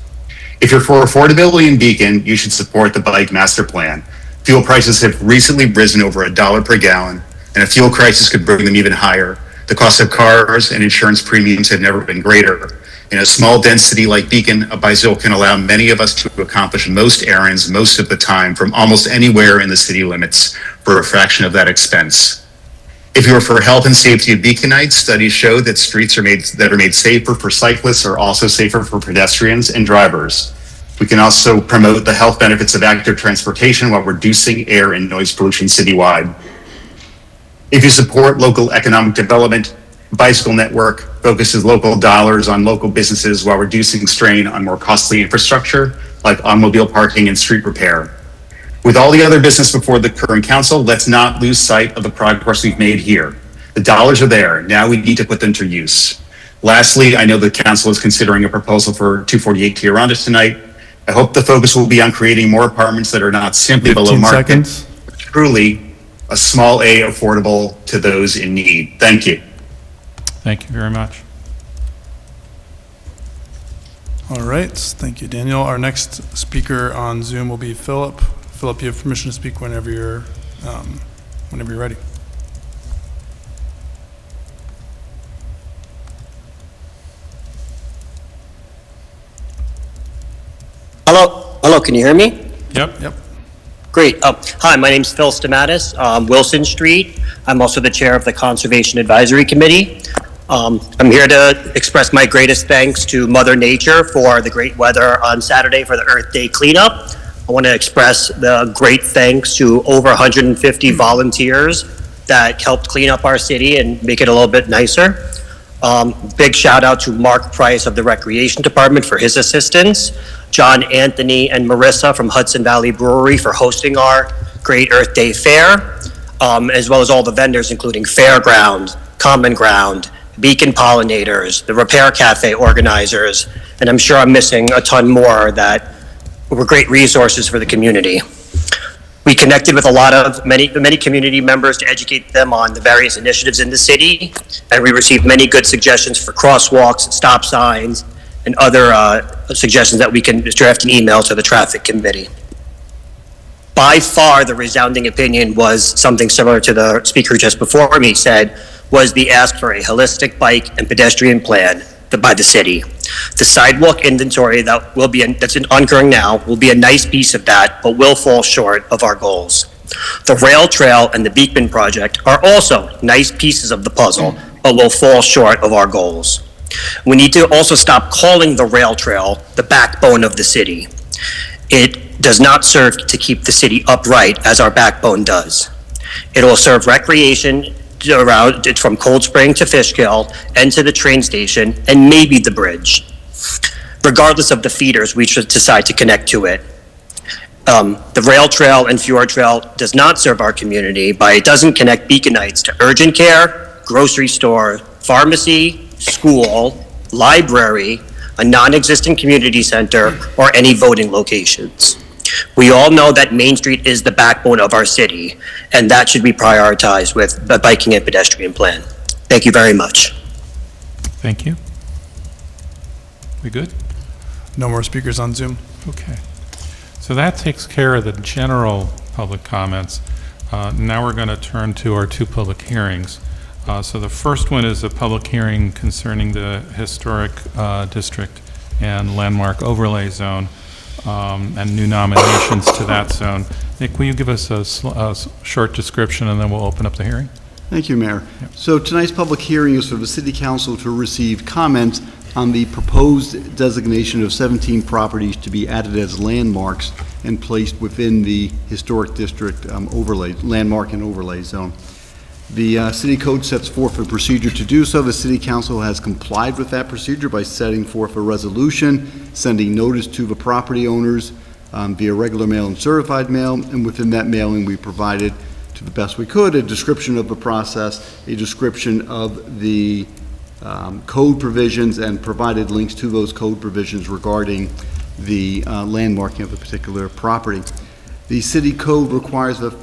If you're for affordability in Beacon, you should support the bike master plan. Fuel prices have recently risen over $1 per gallon, and a fuel crisis could bring them even higher. The cost of cars and insurance premiums have never been greater. In a small, dense city like Beacon, a bicycle can allow many of us to accomplish most errands most of the time from almost anywhere in the city limits for a fraction of that expense. If you are for health and safety of Beaconites, studies show that streets that are made safer for cyclists are also safer for pedestrians and drivers. We can also promote the health benefits of active transportation while reducing air and noise pollution citywide. If you support local economic development, Bicycle Network focuses local dollars on local businesses while reducing strain on more costly infrastructure like automobile parking and street repair. With all the other business before the current council, let's not lose sight of the progress we've made here. The dollars are there. Now we need to put them to use. Lastly, I know the council is considering a proposal for 248 Tiaronda tonight. I hope the focus will be on creating more apartments that are not simply below market, seconds. but truly a small A affordable to those in need. Thank you. Thank you very much. All right, thank you, Daniel. Our next speaker on Zoom will be Philip. Philip, you have permission to speak whenever you're ready. Hello, can you hear me? Yep. Great. Hi, my name's Phil Stamatis, Wilson Street. I'm also the chair of the Conservation Advisory Committee. I'm here to express my greatest thanks to Mother Nature for the great weather on Saturday for the Earth Day cleanup. I want to express the great thanks to over 150 volunteers that helped clean up our city and make it a little bit nicer. Big shout out to Mark Price of the Recreation Department for his assistance, John Anthony and Marissa from Hudson Valley Brewery for hosting our great Earth Day Fair, as well as all the vendors including Fairground, Common Ground, Beacon Pollinators, the Repair Cafe organizers, and I'm sure I'm missing a ton more that were great resources for the community. We connected with many community members to educate them on the various initiatives in the city, and we received many good suggestions for crosswalks, stop signs, and other suggestions that we can draft an email to the traffic committee. By far, the resounding opinion was something similar to the speaker just before me said, was the ask for a holistic bike and pedestrian plan by the city. The sidewalk inventory that's ongoing now will be a nice piece of that, but will fall short of our goals. The rail trail and the Beekman project are also nice pieces of the puzzle, but will fall short of our goals. We need to also stop calling the rail trail the backbone of the city. It does not serve to keep the city upright as our backbone does. It will serve recreation around from Cold Spring to Fishkill and to the train station and maybe the bridge. Regardless of the feeders, we should decide to connect to it. The rail trail and fjord trail does not serve our community by it doesn't connect Beaconites to urgent care, grocery store, pharmacy, school, library, a non-existent community center, or any voting locations. We all know that Main Street is the backbone of our city, and that should be prioritized with the biking and pedestrian plan. Thank you very much. Thank you. We good? No more speakers on Zoom. Okay. So that takes care of the general public comments. Now we're going to turn to our two public hearings. So the first one is a public hearing concerning the historic district and landmark overlay zone and new nominations to that zone. Nick, will you give us a short description and then we'll open up the hearing? Thank you, Mayor. So tonight's public hearing is for the City Council to receive comments on the proposed designation of 17 properties to be added as landmarks and placed within the historic district landmark and overlay zone. The City Code sets forth a procedure to do so. The City Council has complied with that procedure by setting forth a resolution, sending notice to the property owners via regular mail and certified mail, and within that mailing we provided, to the best we could, a description of the process, a description of the code provisions, and provided links to those code provisions regarding the landmarking of the particular property. The City Code requires that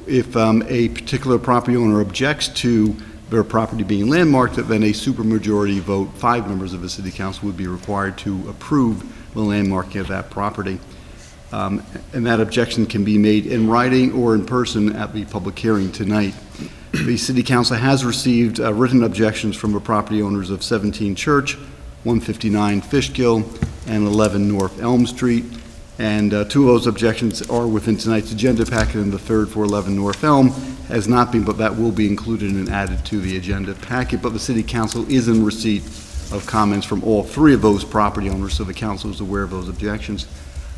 if a particular property owner objects to their property being landmarked, then a supermajority vote, 5 members of the City Council, would be required to approve the landmarking of that property. And that objection can be made in writing or in person at the public hearing tonight. The City Council has received written objections from the property owners of 17 Church, 159 Fishkill, and 11 North Elm Street. And 2 of those objections are within tonight's agenda packet, and the third for 11 North Elm has not been, but that will be included and added to the agenda packet. But the City Council is in receipt of comments from all 3 of those property owners, so the Council is aware of those objections.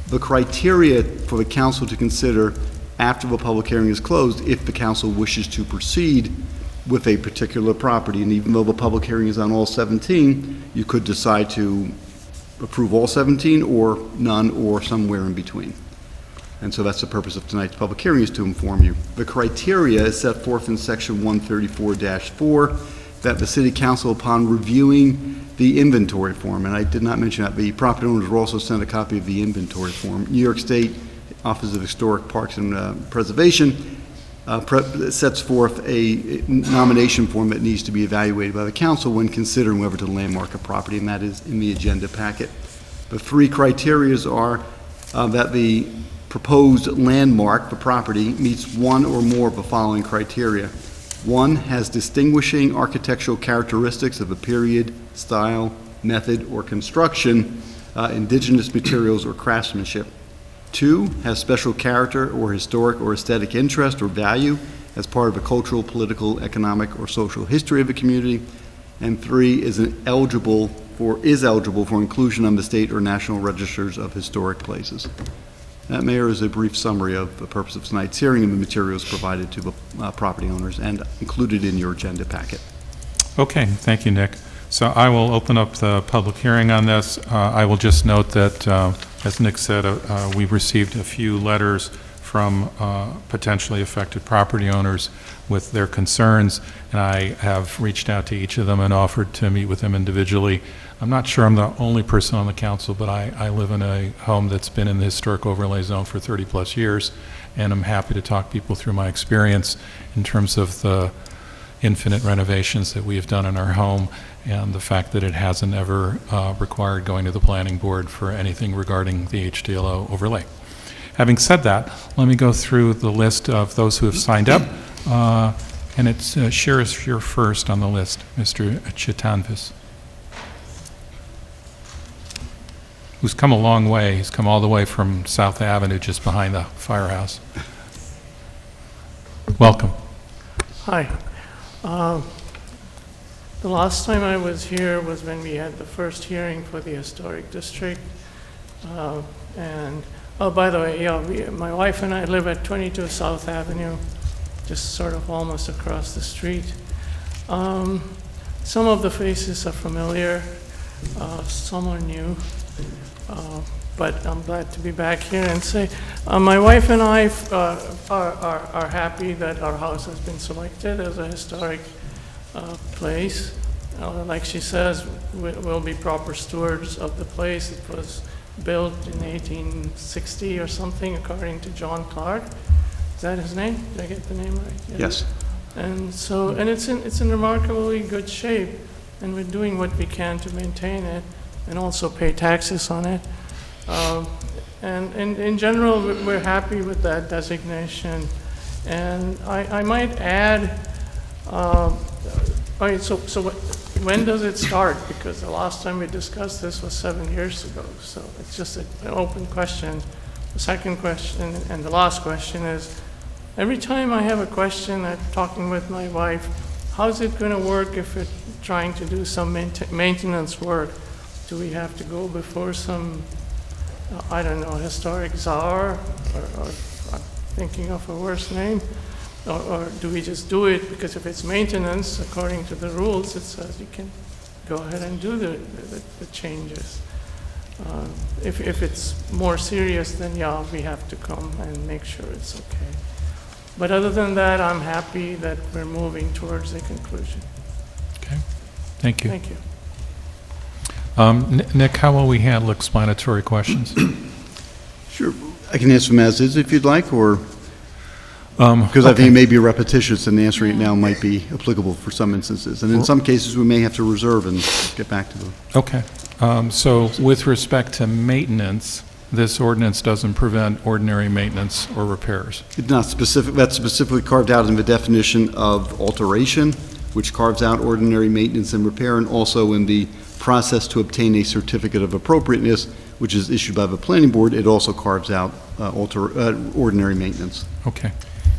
The criteria for the Council to consider after the public hearing is closed, if the Council wishes to proceed with a particular property, and even though the public hearing is on all 17, you could decide to approve all 17 or none or somewhere in between. And so that's the purpose of tonight's public hearing, is to inform you. The criteria is set forth in section 134-4 that the City Council, upon reviewing the inventory form, and I did not mention that, the property owners were also sent a copy of the inventory form. New York State Office of Historic Parks and Preservation sets forth a nomination form that needs to be evaluated by the Council when considering whether to landmark a property, and that is in the agenda packet. The 3 criteria are that the proposed landmark, the property, meets one or more of the following criteria. 1, has distinguishing architectural characteristics of a period, style, method, or construction, indigenous materials, or craftsmanship. 2, has special character or historic or aesthetic interest or value as part of the cultural, political, economic, or social history of the community. And 3, is eligible for inclusion on the state or national registers of historic places. That, Mayor, is a brief summary of the purpose of tonight's hearing and the materials provided to the property owners and included in your agenda packet. Okay, thank you, Nick. So I will open up the public hearing on this. I will just note that, as Nick said, we've received a few letters from potentially affected property owners with their concerns, and I have reached out to each of them and offered to meet with them individually. I'm not sure I'm the only person on the council, but I live in a home that's been in the historic overlay zone for 30-plus years, and I'm happy to talk people through my experience in terms of the infinite renovations that we have done in our home and the fact that it hasn't ever required going to the planning board for anything regarding the HDLO overlay. Having said that, let me go through the list of those who have signed up. And it's Sheriff, you're first on the list, Mr. Chitanvis, who's come a long way. He's come all the way from South Avenue, just behind the firehouse. Welcome. Hi. The last time I was here was when we had the first hearing for the historic district. And, oh, by the way, yeah, my wife and I live at 22 South Avenue, just sort of almost across the street. Some of the faces are familiar, some are new, but I'm glad to be back here and say, my wife and I are happy that our house has been selected as a historic place. Like she says, we'll be proper stewards of the place. It was built in 1860 or something, according to John Clark. Is that his name? Did I get the name right? Yeah. Yes. And so, and it's in remarkably good shape, and we're doing what we can to maintain it and also pay taxes on it. And in general, we're happy with that designation. And I might add, all right, so when does it start? Because the last time we discussed this was 7 years ago, so it's just an open question. The second question and the last question is, every time I have a question, I'm talking with my wife, how's it going to work if we're trying to do some maintenance work? Do we have to go before some, I don't know, historic czar, or I'm thinking of a worse name? Or do we just do it? Because if it's maintenance, according to the rules, it says you can go ahead and do the changes. If it's more serious, then yeah, we have to come and make sure it's okay. But other than that, I'm happy that we're moving towards a conclusion. Okay, thank you. Thank you. Nick, how will we handle explanatory questions? Sure, I can answer them as is if you'd like, or, because I think it may be repetitious and answering it now might be applicable for some instances. And in some cases, we may have to reserve and get back to them. Okay. So with respect to maintenance, this ordinance doesn't prevent ordinary maintenance or repairs. It's not specific, that's specifically carved out in the definition of alteration, which carves out ordinary maintenance and repair, and also in the process to obtain a certificate of appropriateness, which is issued by the planning board, it also carves out ordinary maintenance. Okay.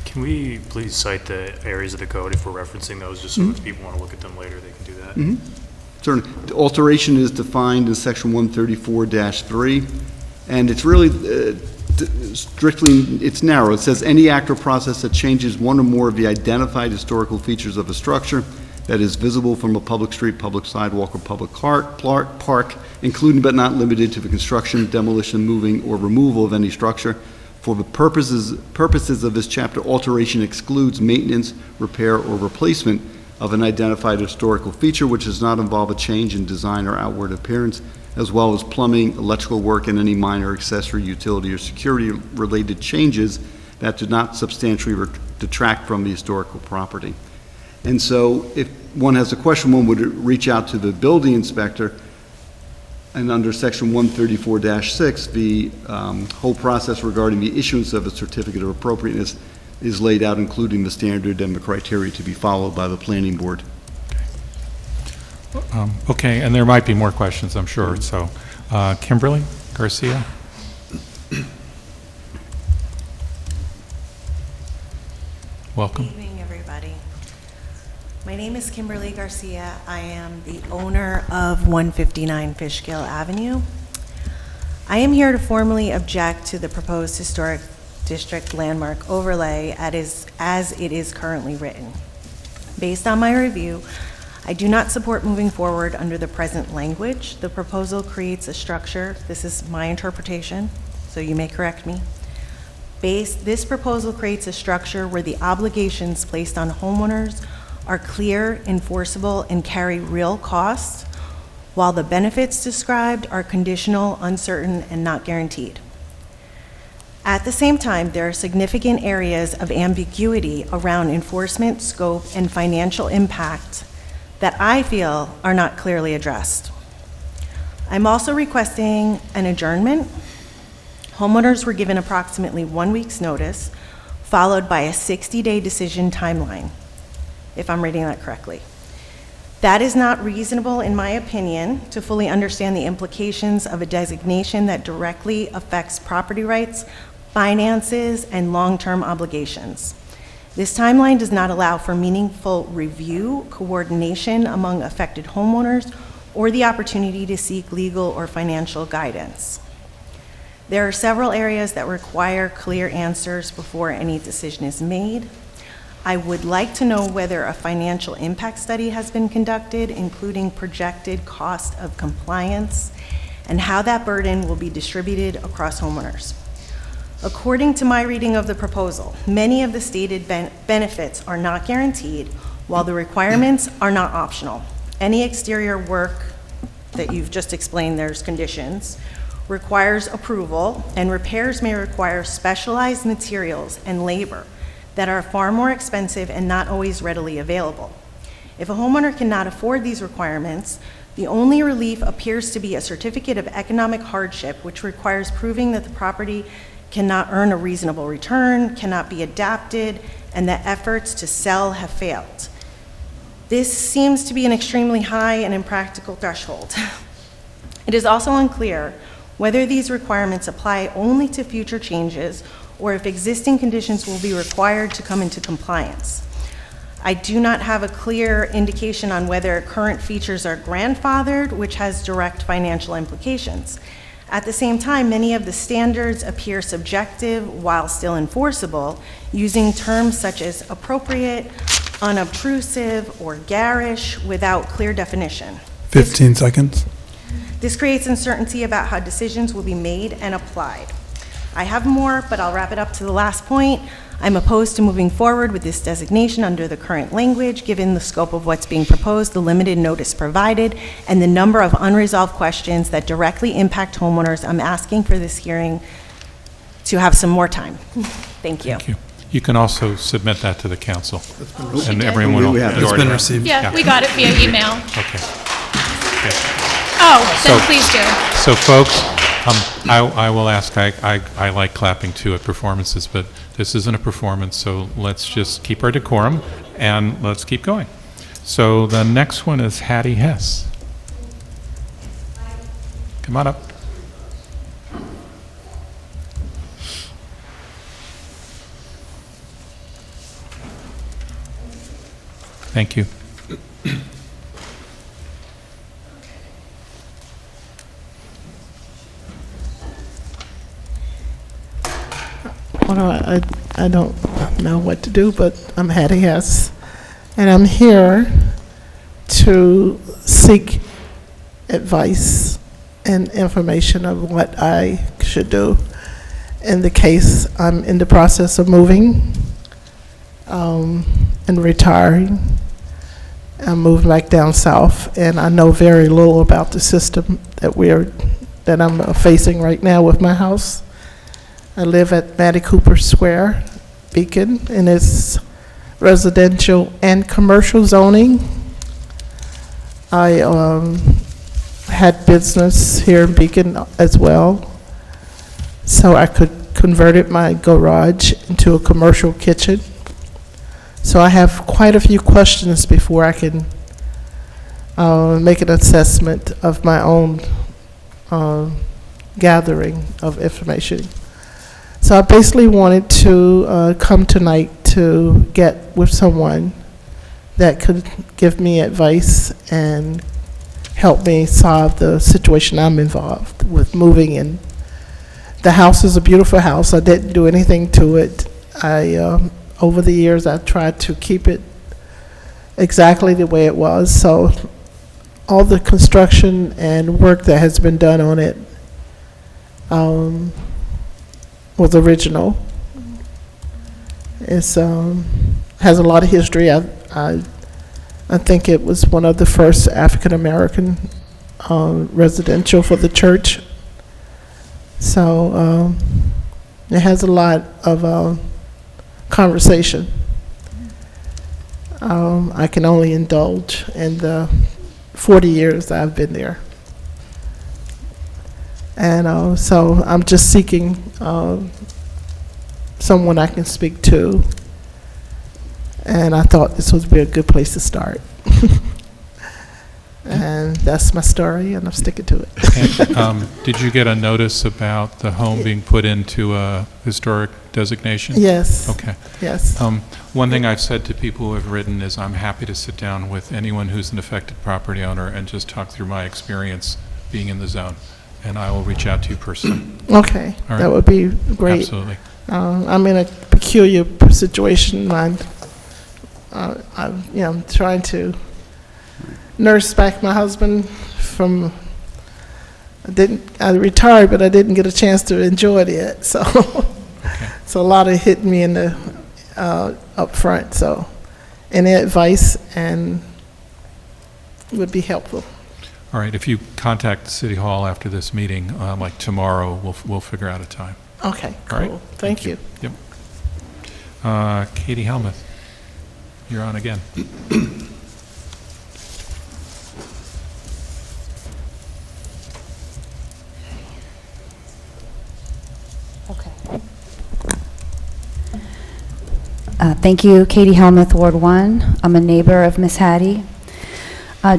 Can we please cite the areas of the code if we're referencing those, just so if people want to look at them later, they can do that? Certainly. The alteration is defined in section 134-3, and it's really strictly, it's narrow. It says any act or process that changes one or more of the identified historical features of a structure that is visible from a public street, public sidewalk, or public park, including but not limited to the construction, demolition, moving, or removal of any structure. For the purposes of this chapter, alteration excludes maintenance, repair, or replacement of an identified historical feature which does not involve a change in design or outward appearance, as well as plumbing, electrical work, and any minor accessory utility or security-related changes that do not substantially detract from the historical property. And so if one has a question, one would reach out to the building inspector, and under section 134-6, the whole process regarding the issuance of a certificate of appropriateness is laid out, including the standard and the criteria to be followed by the planning board. Okay, and there might be more questions, I'm sure. So, Kimberly Garcia. Welcome. Good evening, everybody. My name is Kimberly Garcia. I am the owner of 159 Fishkill Avenue. I am here to formally object to the proposed historic district landmark overlay as it is currently written. Based on my review, I do not support moving forward under the present language. The proposal creates a structure, this is my interpretation, so you may correct me. This proposal creates a structure where the obligations placed on homeowners are clear, enforceable, and carry real costs, while the benefits described are conditional, uncertain, and not guaranteed. At the same time, there are significant areas of ambiguity around enforcement, scope, and financial impact that I feel are not clearly addressed. I'm also requesting an adjournment Homeowners were given approximately 1 week's notice, followed by a 60-day decision timeline, if I'm reading that correctly. That is not reasonable, in my opinion, to fully understand the implications of a designation that directly affects property rights, finances, and long-term obligations. This timeline does not allow for meaningful review, coordination among affected homeowners, or the opportunity to seek legal or financial guidance. There are several areas that require clear answers before any decision is made. I would like to know whether a financial impact study has been conducted, including projected cost of compliance, and how that burden will be distributed across homeowners. According to my reading of the proposal, many of the stated benefits are not guaranteed, while the requirements are not optional. Any exterior work that you've just explained, there's conditions, requires approval, and repairs may require specialized materials and labor that are far more expensive and not always readily available. If a homeowner cannot afford these requirements, the only relief appears to be a certificate of economic hardship, which requires proving that the property cannot earn a reasonable return, cannot be adapted, and that efforts to sell have failed. This seems to be an extremely high and impractical threshold. It is also unclear whether these requirements apply only to future changes or if existing conditions will be required to come into compliance. I do not have a clear indication on whether current features are grandfathered, which has direct financial implications. At the same time, many of the standards appear subjective while still enforceable, using terms such as appropriate, unobtrusive, or garish without clear definition. 15 seconds. This creates uncertainty about how decisions will be made and applied. I have more, but I'll wrap it up to the last point. I'm opposed to moving forward with this designation under the current language, given the scope of what's being proposed, the limited notice provided, and the number of unresolved questions that directly impact homeowners. I'm asking for this hearing to have some more time. Thank you. Thank you. You can also submit that to the council. And did. everyone will. It's been received. Yeah, we got it via email. Okay. Oh, then So- please do. So folks, I will ask, I like clapping too at performances, but this isn't a performance, so let's just keep our decorum and let's keep going. So the next one is Hattie Hess. Come on up. Thank you. Well, I don't know what to do, but I'm Hattie Hess, and I'm here to seek advice and information of what I should do. In the case, I'm in the process of moving and retiring. I'm moving back down south, and I know very little about the system that I'm facing right now with my house. I live at Mattie Cooper Square, Beacon, and it's residential and commercial zoning. I had business here in Beacon as well, so I converted my garage into a commercial kitchen. So I have quite a few questions before I can make an assessment of my own gathering of information. So I basically wanted to come tonight to get with someone that could give me advice and help me solve the situation I'm involved with moving in. The house is a beautiful house. I didn't do anything to it. Over the years, I tried to keep it exactly the way it was. So all the construction and work that has been done on it was original. It's has a lot of history. I think it was one of the first African American residential for the church. So it has a lot of conversation. I can only indulge in the 40 years I've been there. And so I'm just seeking someone I can speak to. And I thought this would be a good place to start. And that's my story, and I'm sticking to it. And, did you get a notice about the home being put into a historic designation? Yes. Okay. Yes. One thing I've said to people who have written is I'm happy to sit down with anyone who's an affected property owner and just talk through my experience being in the zone, and I will reach out to you personally. Okay. All right. That would be great. Absolutely. I'm in a peculiar situation. I'm trying to nurse back my husband from. I retired, but I didn't get a chance to enjoy it yet. So, so a lot of hit me in the up front. So, any advice and would be helpful. All right. If you contact City Hall after this meeting, like tomorrow, we'll figure out a time. Okay. All right. Cool. Thank you. Yep. Katie Helmuth, you're on again. Thank you, Katie Helmuth, Ward 1. I'm a neighbor of Miss Hattie.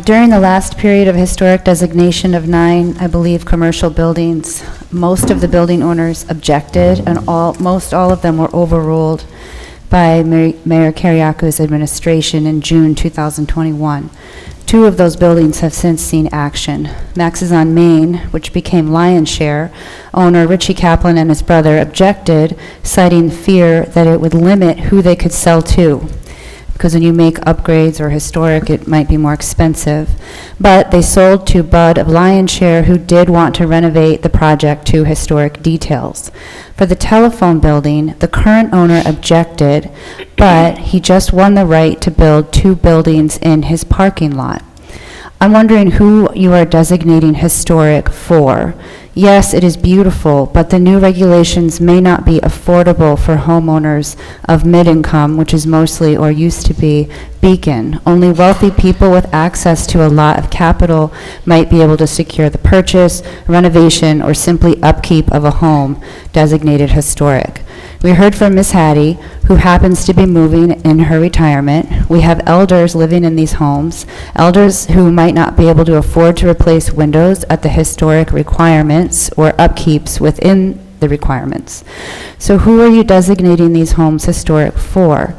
During the last period of historic designation of 9, I believe, commercial buildings, most of the building owners objected, and most all of them were overruled by Mayor Kyriako's administration in June 2021. 2 of those buildings have since seen action. Max's on Main, which became Lion's Share, owner Richie Kaplan and his brother objected, citing fear that it would limit who they could sell to, because when you make upgrades or historic, it might be more expensive. But they sold to Bud of Lion's Share, who did want to renovate the project to historic details. For the telephone building, the current owner objected, but he just won the right to build 2 buildings in his parking lot. I'm wondering who you are designating historic for. Yes, it is beautiful, but the new regulations may not be affordable for homeowners of mid-income, which is mostly, or used to be, Beacon. Only wealthy people with access to a lot of capital might be able to secure the purchase, renovation, or simply upkeep of a home designated historic. We heard from Miss Hattie, who happens to be moving in her retirement. We have elders living in these homes, elders who might not be able to afford to replace windows at the historic requirements or upkeeps within the requirements. So who are you designating these homes historic for?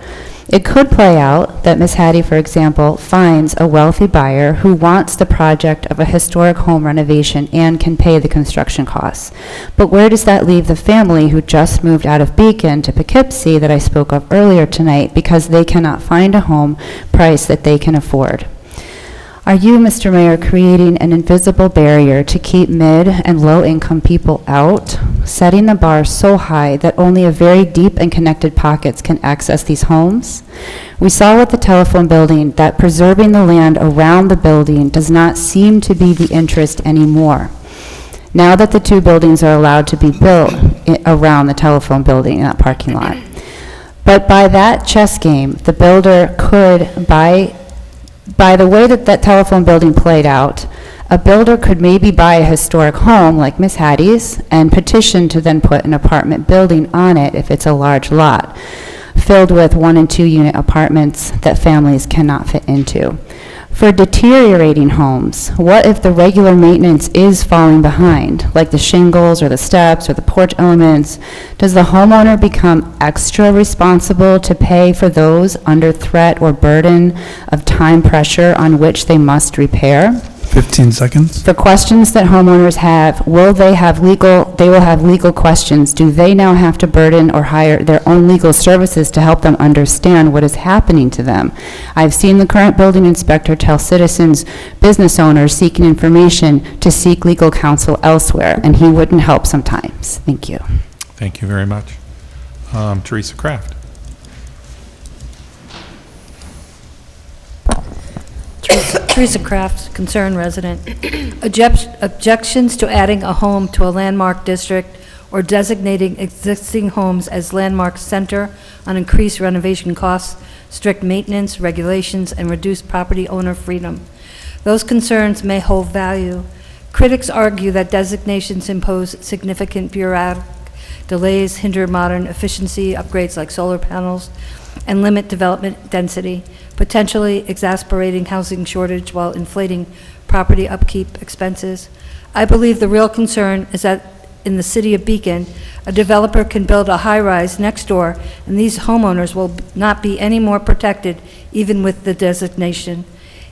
It could play out that Miss Hattie, for example, finds a wealthy buyer who wants the project of a historic home renovation and can pay the construction costs. But where does that leave the family who just moved out of Beacon to Poughkeepsie that I spoke of earlier tonight because they cannot find a home price that they can afford? Are you, Mr. Mayor, creating an invisible barrier to keep mid and low-income people out, setting the bar so high that only a very deep and connected pockets can access these homes? We saw with the telephone building that preserving the land around the building does not seem to be the interest anymore. Now that the 2 buildings are allowed to be built around the telephone building in that parking lot. But by that chess game, the builder could, by the way that telephone building played out, a builder could maybe buy a historic home like Miss Hattie's and petition to then put an apartment building on it if it's a large lot, filled with 1 and 2 unit apartments that families cannot fit into. For deteriorating homes, what if the regular maintenance is falling behind, like the shingles or the steps or the porch elements? Does the homeowner become extra responsible to pay for those under threat or burden of time pressure on which they must repair? 15 seconds. The questions that homeowners have, they will have legal questions. Do they now have to burden or hire their own legal services to help them understand what is happening to them? I've seen the current building inspector tell citizens, business owners seeking information to seek legal counsel elsewhere, and he wouldn't help sometimes. Thank you. Thank you very much. Teresa Kraft. Teresa Kraft, concerned resident. Objections to adding a home to a landmark district or designating existing homes as landmark center on increased renovation costs, strict maintenance, regulations, and reduced property owner freedom. Those concerns may hold value Critics argue that designations impose significant bureaucratic delays, hinder modern efficiency upgrades like solar panels, and limit development density, potentially exacerbating housing shortage while inflating property upkeep expenses. I believe the real concern is that in the city of Beacon, a developer can build a high-rise next door, and these homeowners will not be any more protected even with the designation.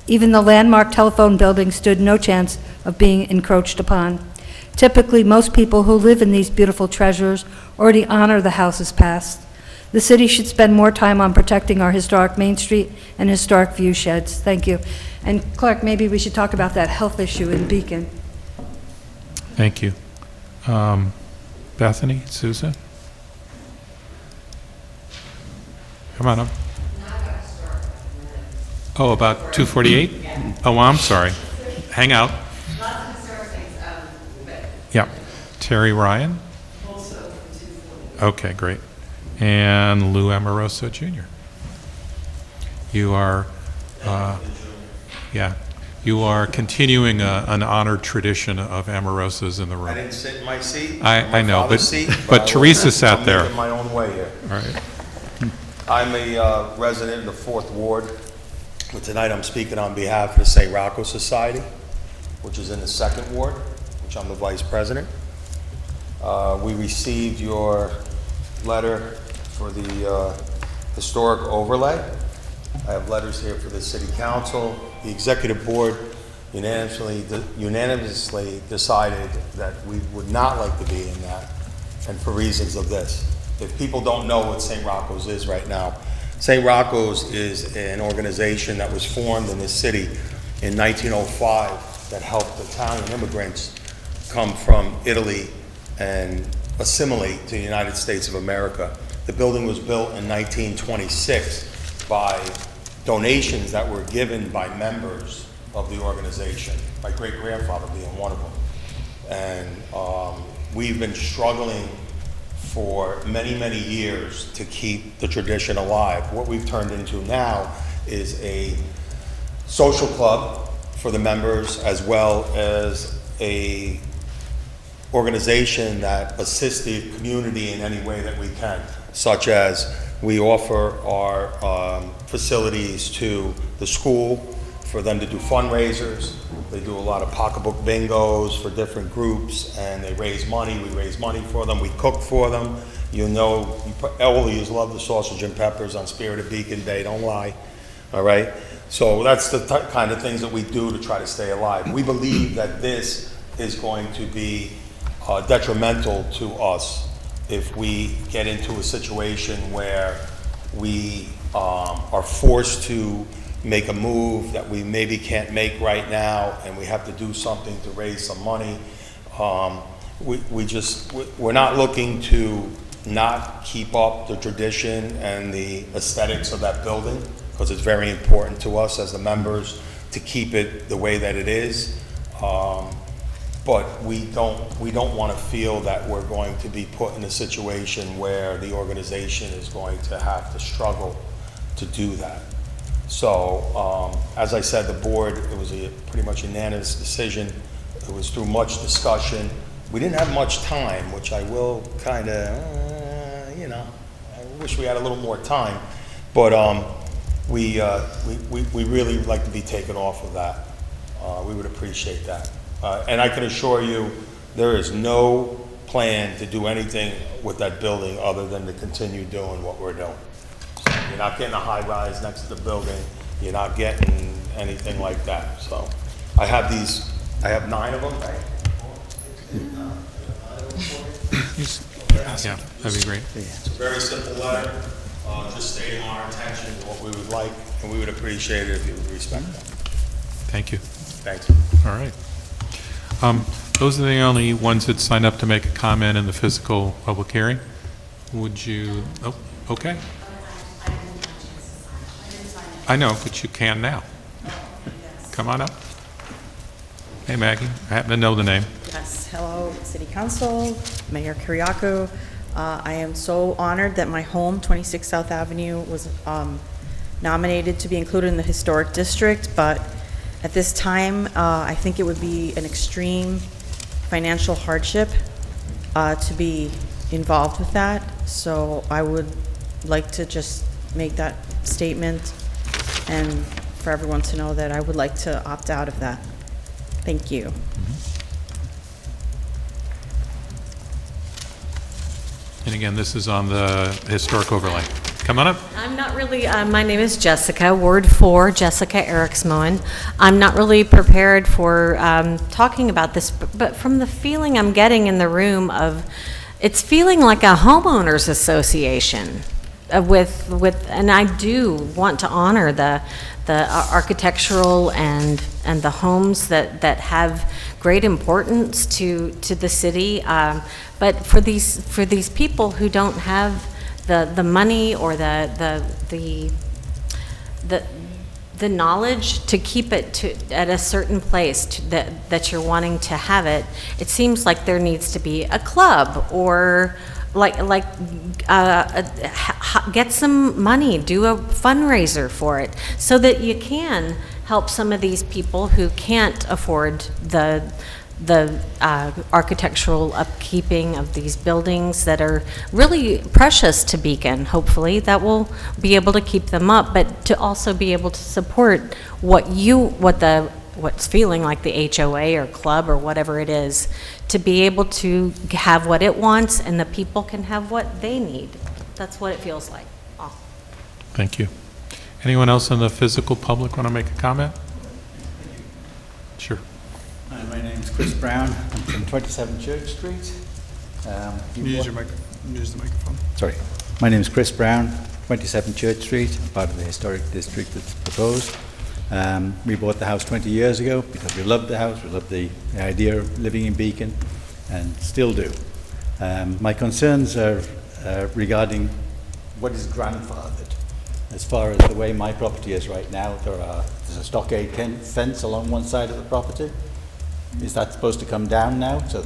Even the landmark telephone building stood no chance of being encroached upon. Typically, most people who live in these beautiful treasures already honor the houses past. The city should spend more time on protecting our historic Main Street and historic view sheds. Thank you. And Clark, maybe we should talk about that health issue in Beacon. Thank you. Bethany, Susan? Come on up. Oh, about 248? Oh, I'm sorry. Hang out. Yeah. Terry Ryan? Okay, great. And Lou Amoroso Jr. You are, you are continuing an honored tradition of Amorosos in the room. I didn't sit in my seat. I know, father's seat, but Teresa sat I'm there. making my own way here. All right. I'm a resident in the 4th Ward, but tonight I'm speaking on behalf of the St. Rocco Society, which is in the 2nd Ward, which I'm the vice president. We received your letter for the historic overlay. I have letters here for the City Council. The Executive Board unanimously decided that we would not like to be in that, and for reasons of this. If people don't know what St. Rocco's is right now, St. Rocco's is an organization that was formed in this city in 1905 that helped Italian immigrants come from Italy and assimilate to the United States of America. The building was built in 1926 by donations that were given by members of the organization, my great-grandfather being one of them. And we've been struggling for many, many years to keep the tradition alive. What we've turned into now is a social club for the members, as well as a organization that assists the community in any way that we can, such as we offer our facilities to the school for them to do fundraisers. They do a lot of pocketbook bingos for different groups, and they raise money. We raise money for them. We cook for them. You know, all of you love the sausage and peppers on Spirit of Beacon Day, don't lie, all right? So that's the kind of things that we do to try to stay alive. We believe that this is going to be detrimental to us if we get into a situation where we are forced to make a move that we maybe can't make right now, and we have to do something to raise some money. We're not looking to not keep up the tradition and the aesthetics of that building, because it's very important to us as the members to keep it the way that it is. But we don't want to feel that we're going to be put in a situation where the organization is going to have to struggle to do that. So, as I said, the board, it was a pretty much unanimous decision. It was through much discussion. We didn't have much time, which I will kind of, I wish we had a little more time. But we really would like to be taken off of that. We would appreciate that. And I can assure you, there is no plan to do anything with that building other than to continue doing what we're doing. You're not getting a high rise next to the building. You're not getting anything like that. So I have 9 of them, right? Yeah, that'd be great. It's a very simple letter, just stating our intention, what we would like, and we would appreciate it if you would respect that. Thank you. Thank you. All right. Those are the only ones that signed up to make a comment in the physical public hearing. Would you, oh, okay. I know, but you can now. Come on up. Hey, Maggie, I happen to know the name. Yes, hello, City Council, Mayor Kiriakou. I am so honored that my home, 26 South Avenue, was nominated to be included in the Historic District, but At this time, I think it would be an extreme financial hardship to be involved with that, so I would like to just make that statement and for everyone to know that I would like to opt out of that. Thank you. And again, this is on the historic overlay. Come on up. I'm not really, my name is Jessica, Ward 4, Jessica Eriksmoen. I'm not really prepared for talking about this, but from the feeling I'm getting in the room of, it's feeling like a homeowners association and I do want to honor the architectural and the homes that have great importance to the city. But for these people who don't have the money or the knowledge to keep it at a certain place that you're wanting to have it, it seems like there needs to be a club or get some money, do a fundraiser for it, so that you can help some of these people who can't afford the architectural upkeeping of these buildings that are really precious to Beacon. Hopefully that will be able to keep them up, but to also be able to support what's feeling like the HOA or club or whatever it is, to be able to have what it wants and the people can have what they need. That's what it feels like. Oh. Thank you. Anyone else in the physical public want to make a comment? Sure. Hi, my name is Chris Brown. I'm from 27 Church Street. Can you use the microphone? Sorry. My name is Chris Brown, 27 Church Street. I'm part of the historic district that's proposed. We bought the house 20 years ago because we loved the house, we loved the idea of living in Beacon, and still do. My concerns are regarding what is grandfathered. As far as the way my property is right now, there's a stockade fence along one side of the property. Is that supposed to come down now? So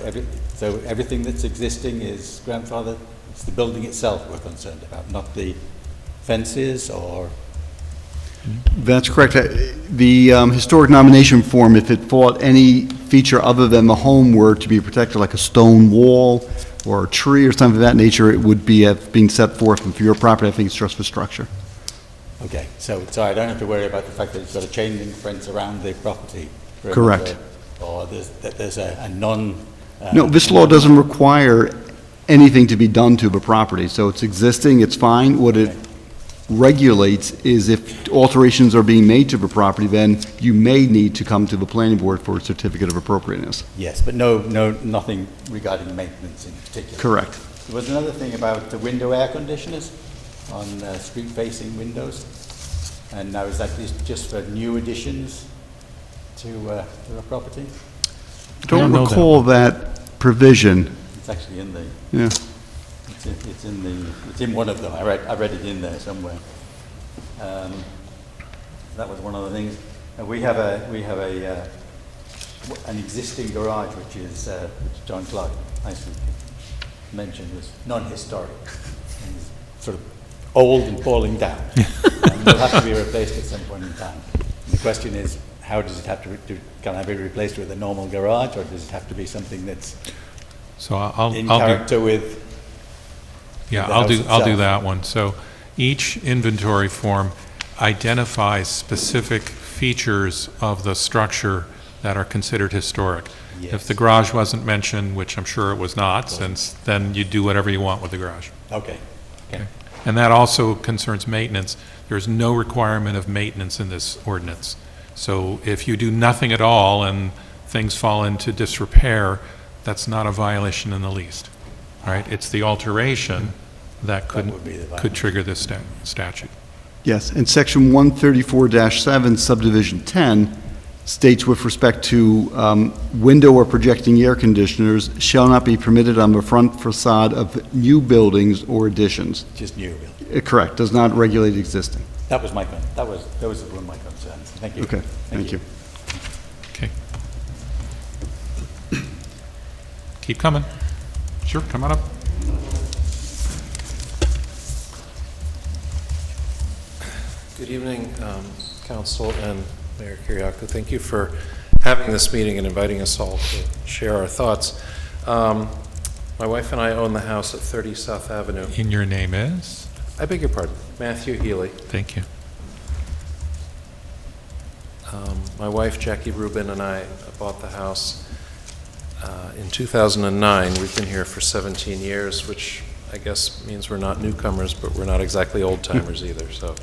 everything that's existing is grandfathered? It's the building itself we're concerned about, not the fences or... That's correct. The historic nomination form, if it thought any feature other than the home were to be protected, like a stone wall or a tree or something of that nature, it would be being set forth. And for your property, I think it's just for structure. Okay, so I don't have to worry about the fact that it's got a chain link fence around the property. Correct. Or there's a non... No, this law doesn't require anything to be done to the property. So it's existing, it's fine. What it regulates is if alterations are being made to the property, then you may need to come to the planning board for a certificate of appropriateness. Yes, but nothing regarding maintenance in particular. Correct. There was another thing about the window air conditioners on street-facing windows. And now is that just for new additions to the property? I don't recall that provision. It's actually in the... Yeah. It's in one of them. I read it in there somewhere. That was one of the things. We have an existing garage which John Clark nicely mentioned was non-historic, and sort of old and falling down. And will have to be replaced at some point in time. And the question is, how does it have to can it be replaced with a normal garage, or does it have to be something that's in character with? Yeah, I'll do that one. So each inventory form identifies specific features of the structure that are considered historic. Yes. If the garage wasn't mentioned, which I'm sure it was not, since then you do whatever you want with the garage. Okay. Okay. And that also concerns maintenance. There's no requirement of maintenance in this ordinance. So if you do nothing at all and things fall into disrepair, that's not a violation in the least. Right? It's the alteration that could trigger this statute. Yes, and section 134-7, subdivision 10, states with respect to window or projecting air conditioners shall not be permitted on the front facade of new buildings or additions. Just new buildings. Correct, does not regulate existing. That was my those were my concerns. Thank you. Okay, thank you. Okay. Keep coming. Sure, come on up. Good evening, Council and Mayor Kiriakou. Thank you for having this meeting and inviting us all to share our thoughts. My wife and I own the house at 30 South Avenue. And your name is? I beg your pardon, Matthew Healy. Thank you. My wife, Jackie Rubin, and I bought the house in 2009. We've been here for 17 years, which I guess means we're not newcomers, but we're not exactly old-timers either, so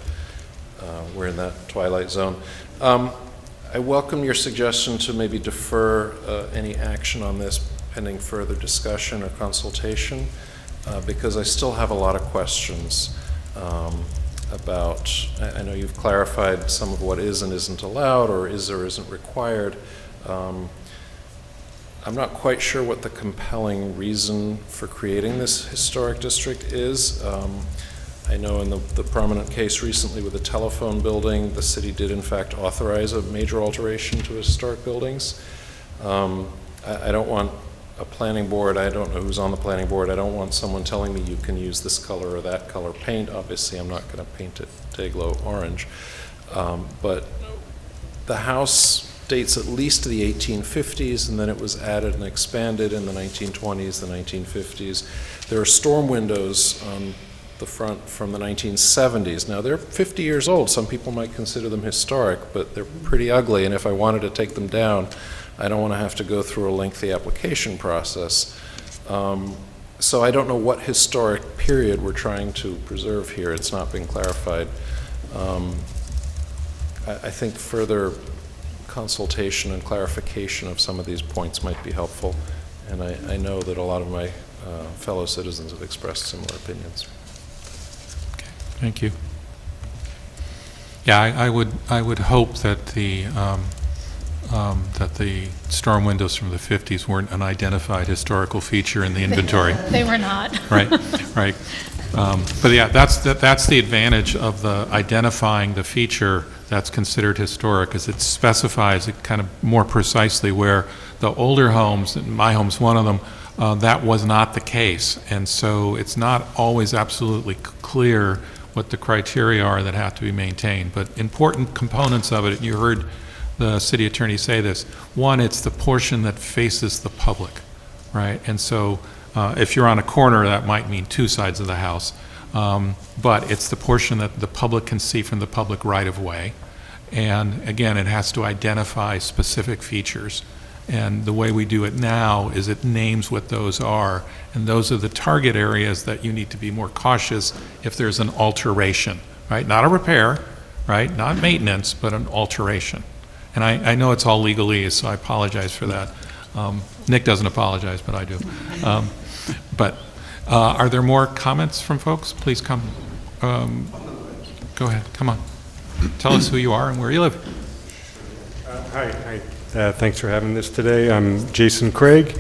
we're in that twilight zone. I welcome your suggestion to maybe defer any action on this pending further discussion or consultation, because I still have a lot of questions about, I know you've clarified some of what is and isn't allowed, or is or isn't required. I'm not quite sure what the compelling reason for creating this historic district is. I know in the prominent case recently with the telephone building, the city did in fact authorize a major alteration to historic buildings. I don't want a planning board, I don't know who's on the planning board, I don't want someone telling me you can use this color or that color paint. Obviously, I'm not going to paint it Day-Glo orange. But the house dates at least to the 1850s, and then it was added and expanded in the 1920s, the 1950s. There are storm windows on the front from the 1970s. Now, they're 50 years old. Some people might consider them historic, but they're pretty ugly, and if I wanted to take them down, I don't want to have to go through a lengthy application process. So I don't know what historic period we're trying to preserve here. It's not been clarified. I think further consultation and clarification of some of these points might be helpful, and I know that a lot of my fellow citizens have expressed similar opinions. Okay, thank you. Yeah, I would hope that the storm windows from the 50s weren't an identified historical feature in the inventory. They were not. Right, right. But yeah, that's the advantage of the identifying the feature that's considered historic, is it specifies it kind of more precisely, where the older homes, and my home's one of them, that was not the case. And so it's not always absolutely clear what the criteria are that have to be maintained. But important components of it, you heard the city attorney say this. One, it's the portion that faces the public, right? And so if you're on a corner, that might mean two sides of the house. But it's the portion that the public can see from the public right-of-way. And again, it has to identify specific features. And the way we do it now is it names what those are. And those are the target areas that you need to be more cautious if there's an alteration, right? Not a repair, right? Not maintenance, but an alteration. And I know it's all legalese, so I apologize for that. Nick doesn't apologize, but I do. But are there more comments from folks? Please come. Go ahead, come on. Tell us who you are and where you live. Hi. Thanks for having this today. I'm Jason Craig.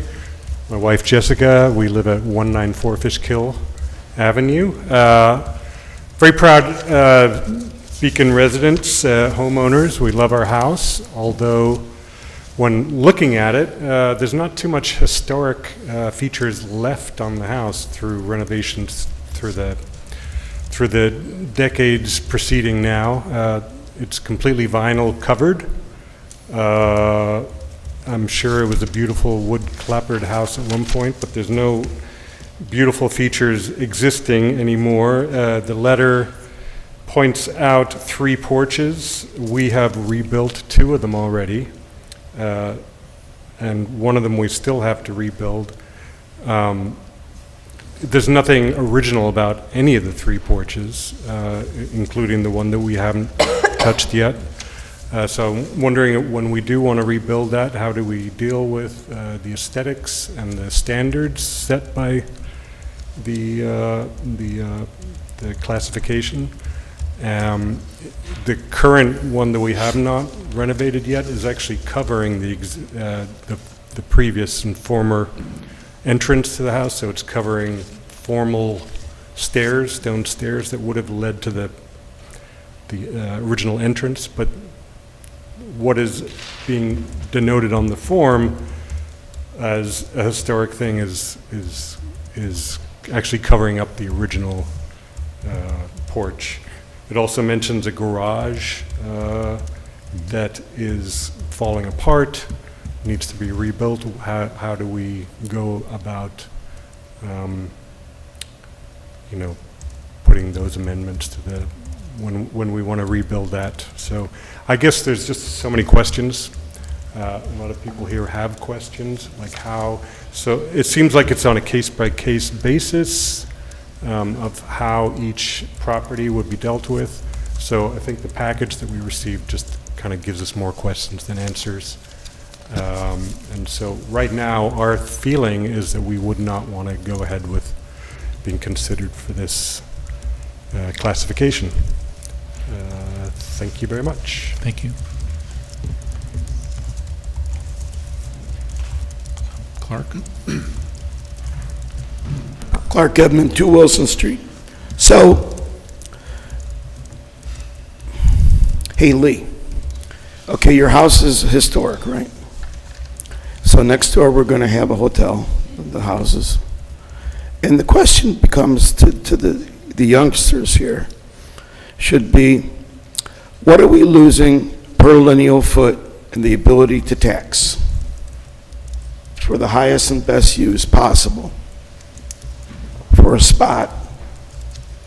My wife Jessica. We live at 194 Fishkill Avenue. Very proud Beacon residents, homeowners. We love our house, although when looking at it, there's not too much historic features left on the house through renovations through the decades preceding now. It's completely vinyl covered. I'm sure it was a beautiful wood clapboard house at one point, but there's no beautiful features existing anymore. The letter points out 3 porches. We have rebuilt 2 of them already, and one of them we still have to rebuild. There's nothing original about any of the 3 porches, including the one that we haven't touched yet. So I'm wondering, when we do want to rebuild that, how do we deal with the aesthetics and the standards set by the classification? The current one that we have not renovated yet is actually covering the previous and former entrance to the house, so it's covering formal stairs, stone stairs that would have led to the original entrance. But what is being denoted on the form as a historic thing is actually covering up the original porch. It also mentions a garage that is falling apart, needs to be rebuilt? How do we go about, you know, putting those amendments to the, when we want to rebuild that? So I guess there's just so many questions. A lot of people here have questions, like how, so it seems like it's on a case-by-case basis of how each property would be dealt with. So I think the package that we received just kind of gives us more questions than answers. And so right now, our feeling is that we would not want to go ahead with being considered for this classification. Thank you very much. Thank you. Clark? Clark Edmond, 2 Wilson Street. So, hey Lee, okay, your house is historic, right? So next door we're going to have a hotel, the houses. And the question becomes to the youngsters here should be, what are we losing per lineal foot in the ability to tax for the highest and best use possible for a spot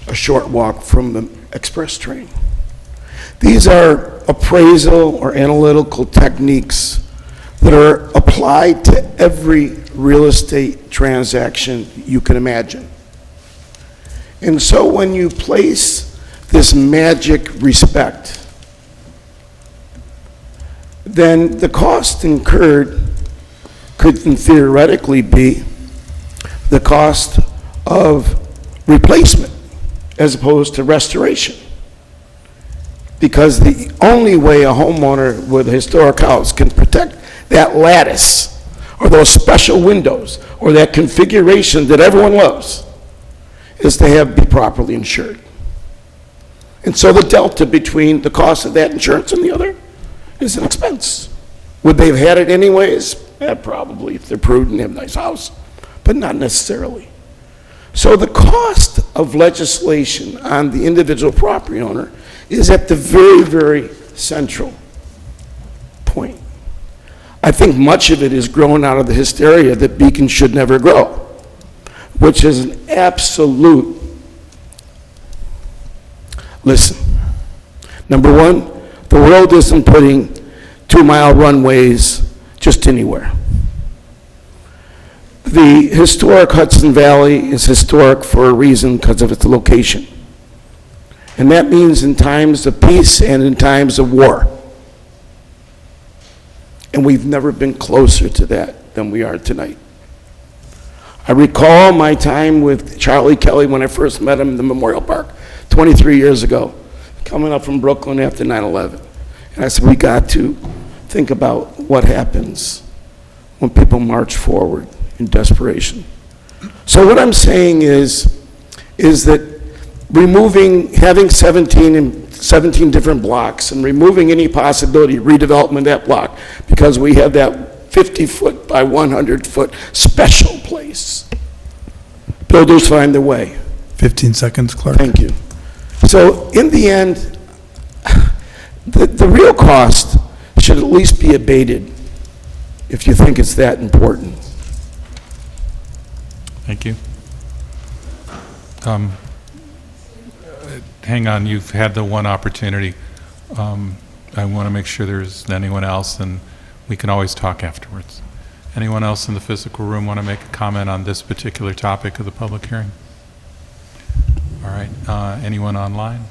a short walk from the express train? These are appraisal or analytical techniques that are applied to every real estate transaction you can imagine. And so when you place this magic respect, then the cost incurred could theoretically be the cost of replacement as opposed to restoration. Because the only way a homeowner with a historic house can protect that lattice or those special windows or that configuration that everyone loves is to be properly insured. And so the delta between the cost of that insurance and the other is an expense. Would they have had it anyways? Probably, if they're prudent, have a nice house, but not necessarily. So the cost of legislation on the individual property owner is at the very, very central point. I think much of it is grown out of the hysteria that Beacon should never grow, which is an absolute, listen, number one, the world isn't putting 2-mile runways just anywhere. The historic Hudson Valley is historic for a reason because of its location. And that means in times of peace and in times of war. And we've never been closer to that than we are tonight. I recall my time with Charlie Kelly when I first met him in the Memorial Park 23 years ago, coming up from Brooklyn after 9/11. And I said, we got to think about what happens when people march forward in desperation. So what I'm saying is that having 17 different blocks and removing any possibility of redevelopment of that block because we have that 50-foot by 100-foot special place. Builders find their way. 15 seconds, Clark. Thank you. So in the end, the real cost should at least be abated if you think it's that important. Thank you. Hang on, you've had the one opportunity. I want to make sure there's anyone else, and we can always talk afterwards. Anyone else in the physical room want to make a comment on this particular topic of the public hearing? All right, anyone online?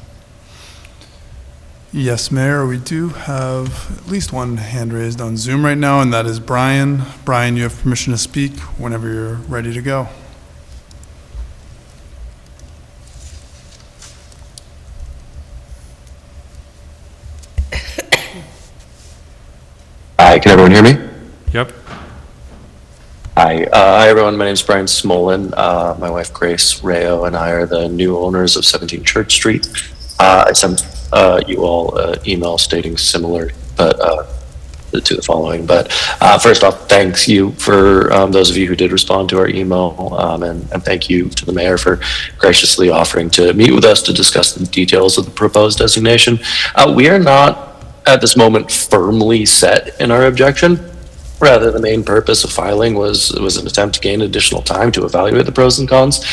Yes, Mayor, we do have at least one hand raised on Zoom right now, and that is Brian. Brian, you have permission to speak whenever you're ready to go. Hi, can everyone hear me? Yep. Hi, everyone. My name is Brian Smolin. My wife Grace Rayo and I are the new owners of 17 Church Street. I sent you all an email stating similar, but to the following. But first off, thanks you for those of you who did respond to our email, and thank you to the mayor for graciously offering to meet with us to discuss the details of the proposed designation. We are not at this moment firmly set in our objection. Rather, the main purpose of filing was an attempt to gain additional time to evaluate the pros and cons.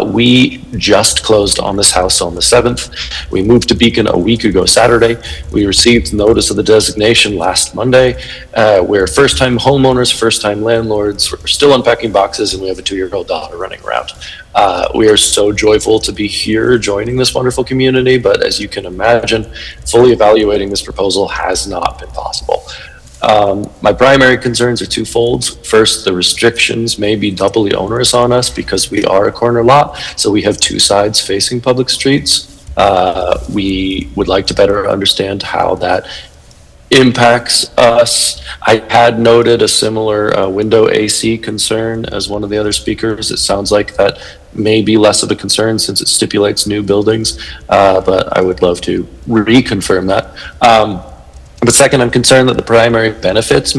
We just closed on this house on the 7th. We moved to Beacon a week ago Saturday. We received notice of the designation last Monday. We're first-time homeowners, first-time landlords. We're still unpacking boxes, and we have a 2-year-old daughter running around. We are so joyful to be here joining this wonderful community, but as you can imagine, fully evaluating this proposal has not been possible. My primary concerns are twofold. First, the restrictions may be doubly onerous on us because we are a corner lot, so we have two sides facing public streets. We would like to better understand how that impacts us. I had noted a similar window AC concern as one of the other speakers. It sounds like that may be less of a concern since it stipulates new buildings, but I would love to reconfirm that. But second, I'm concerned that the primary benefits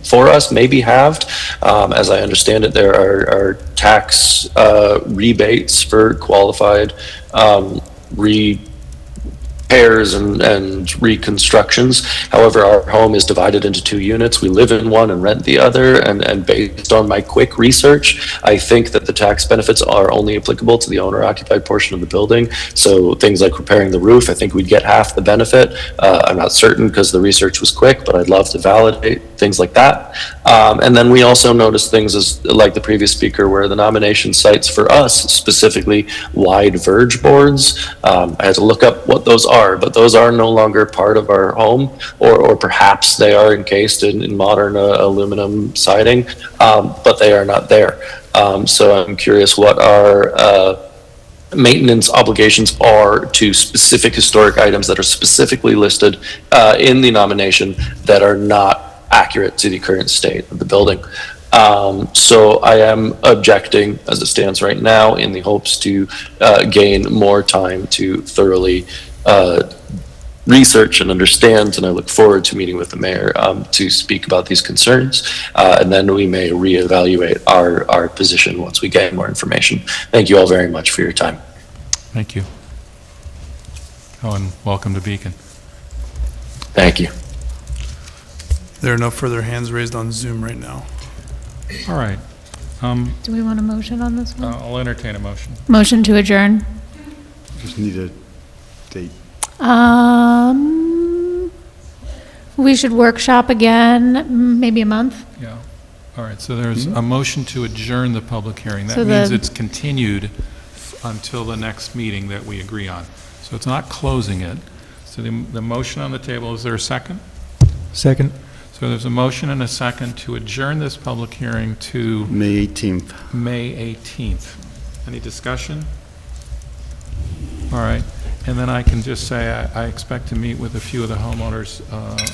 for us may be halved. As I understand it, there are tax rebates for qualified repairs and reconstructions. However, our home is divided into 2 units. We live in one and rent the other. And based on my quick research, I think that the tax benefits are only applicable to the owner-occupied portion of the building. So things like repairing the roof, I think we'd get half the benefit. I'm not certain because the research was quick, but I'd love to validate things like that. And then we also noticed things as like the previous speaker, where the nomination cites for us specifically wide verge boards. I had to look up what those are, but those are no longer part of our home, or perhaps they are encased in modern aluminum siding, but they are not there. So I'm curious what our maintenance obligations are to specific historic items that are specifically listed in the nomination that are not accurate to the current state of the building. So I am objecting as it stands right now in the hopes to gain more time to thoroughly research and understand, and I look forward to meeting with the mayor to speak about these concerns, and then we may reevaluate our position once we get more information. Thank you all very much for your time. Thank you. Oh, and welcome to Beacon. Thank you. There are no further hands raised on Zoom right now. All right. Do we want a motion on this one? I'll entertain a motion. Motion to adjourn. Just need a date. We should workshop again, maybe a month. Yeah. All right, so there's a motion to adjourn the public hearing. That So means the- it's continued until the next meeting that we agree on. So it's not closing it. So the motion on the table, is there a second? Second. So there's a motion and a second to adjourn this public hearing to May 18th. May 18th. Any discussion? All right. And then I can just say I expect to meet with a few of the homeowners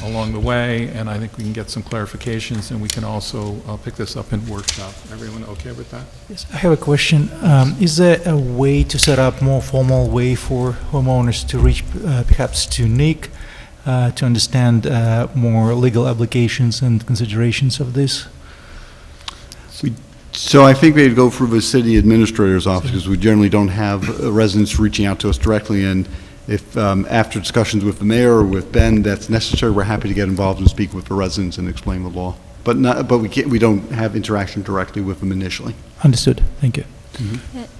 along the way, and I think we can get some clarifications, and we can also pick this up in workshop. Everyone okay with that? Yes, I have a question. Is there a way to set up more formal way for homeowners to reach perhaps to Nick to understand more legal obligations and considerations of this? So I think they'd go through the city administrator's office, because we generally don't have residents reaching out to us directly, and if after discussions with the mayor or with Ben that's necessary, we're happy to get involved and speak with the residents and explain the law. But we don't have interaction directly with them initially. Understood. Thank you.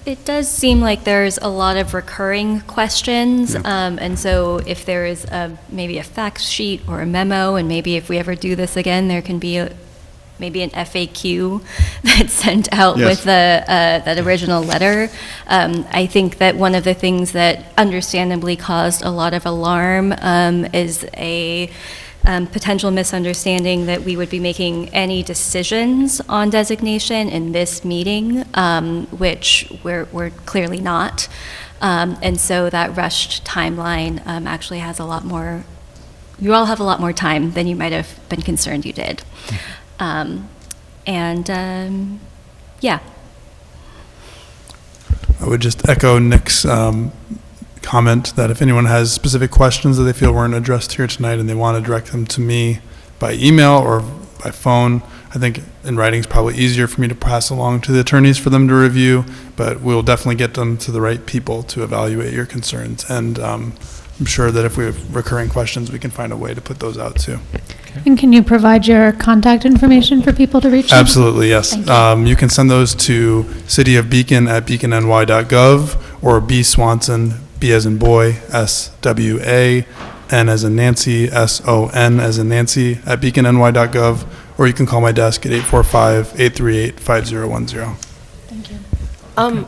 It does seem like there's a lot of recurring questions, and so if there is maybe a fact sheet or a memo, and maybe if we ever do this again, there can be maybe an FAQ that's sent out with that original letter. I think that one of the things that understandably caused a lot of alarm is a potential misunderstanding that we would be making any decisions on designation in this meeting, which we're clearly not. And so that rushed timeline actually has a lot more, you all have a lot more time than you might have been concerned you did. Yeah. I would just echo Nick's comment that if anyone has specific questions that they feel weren't addressed here tonight and they want to direct them to me by email or by phone, I think in writing is probably easier for me to pass along to the attorneys for them to review, but we'll definitely get them to the right people to evaluate your concerns. And I'm sure that if we have recurring questions, we can find a way to put those out too. And can you provide your contact information for people to reach you? Absolutely, yes. Thank you. You can send those to cityofbeacon@beaconny.gov or B Swanson, B as in boy, S-W-A, N as in Nancy, S-O-N as in Nancy, @beaconny.gov, or you can call my desk at 845-838-5010.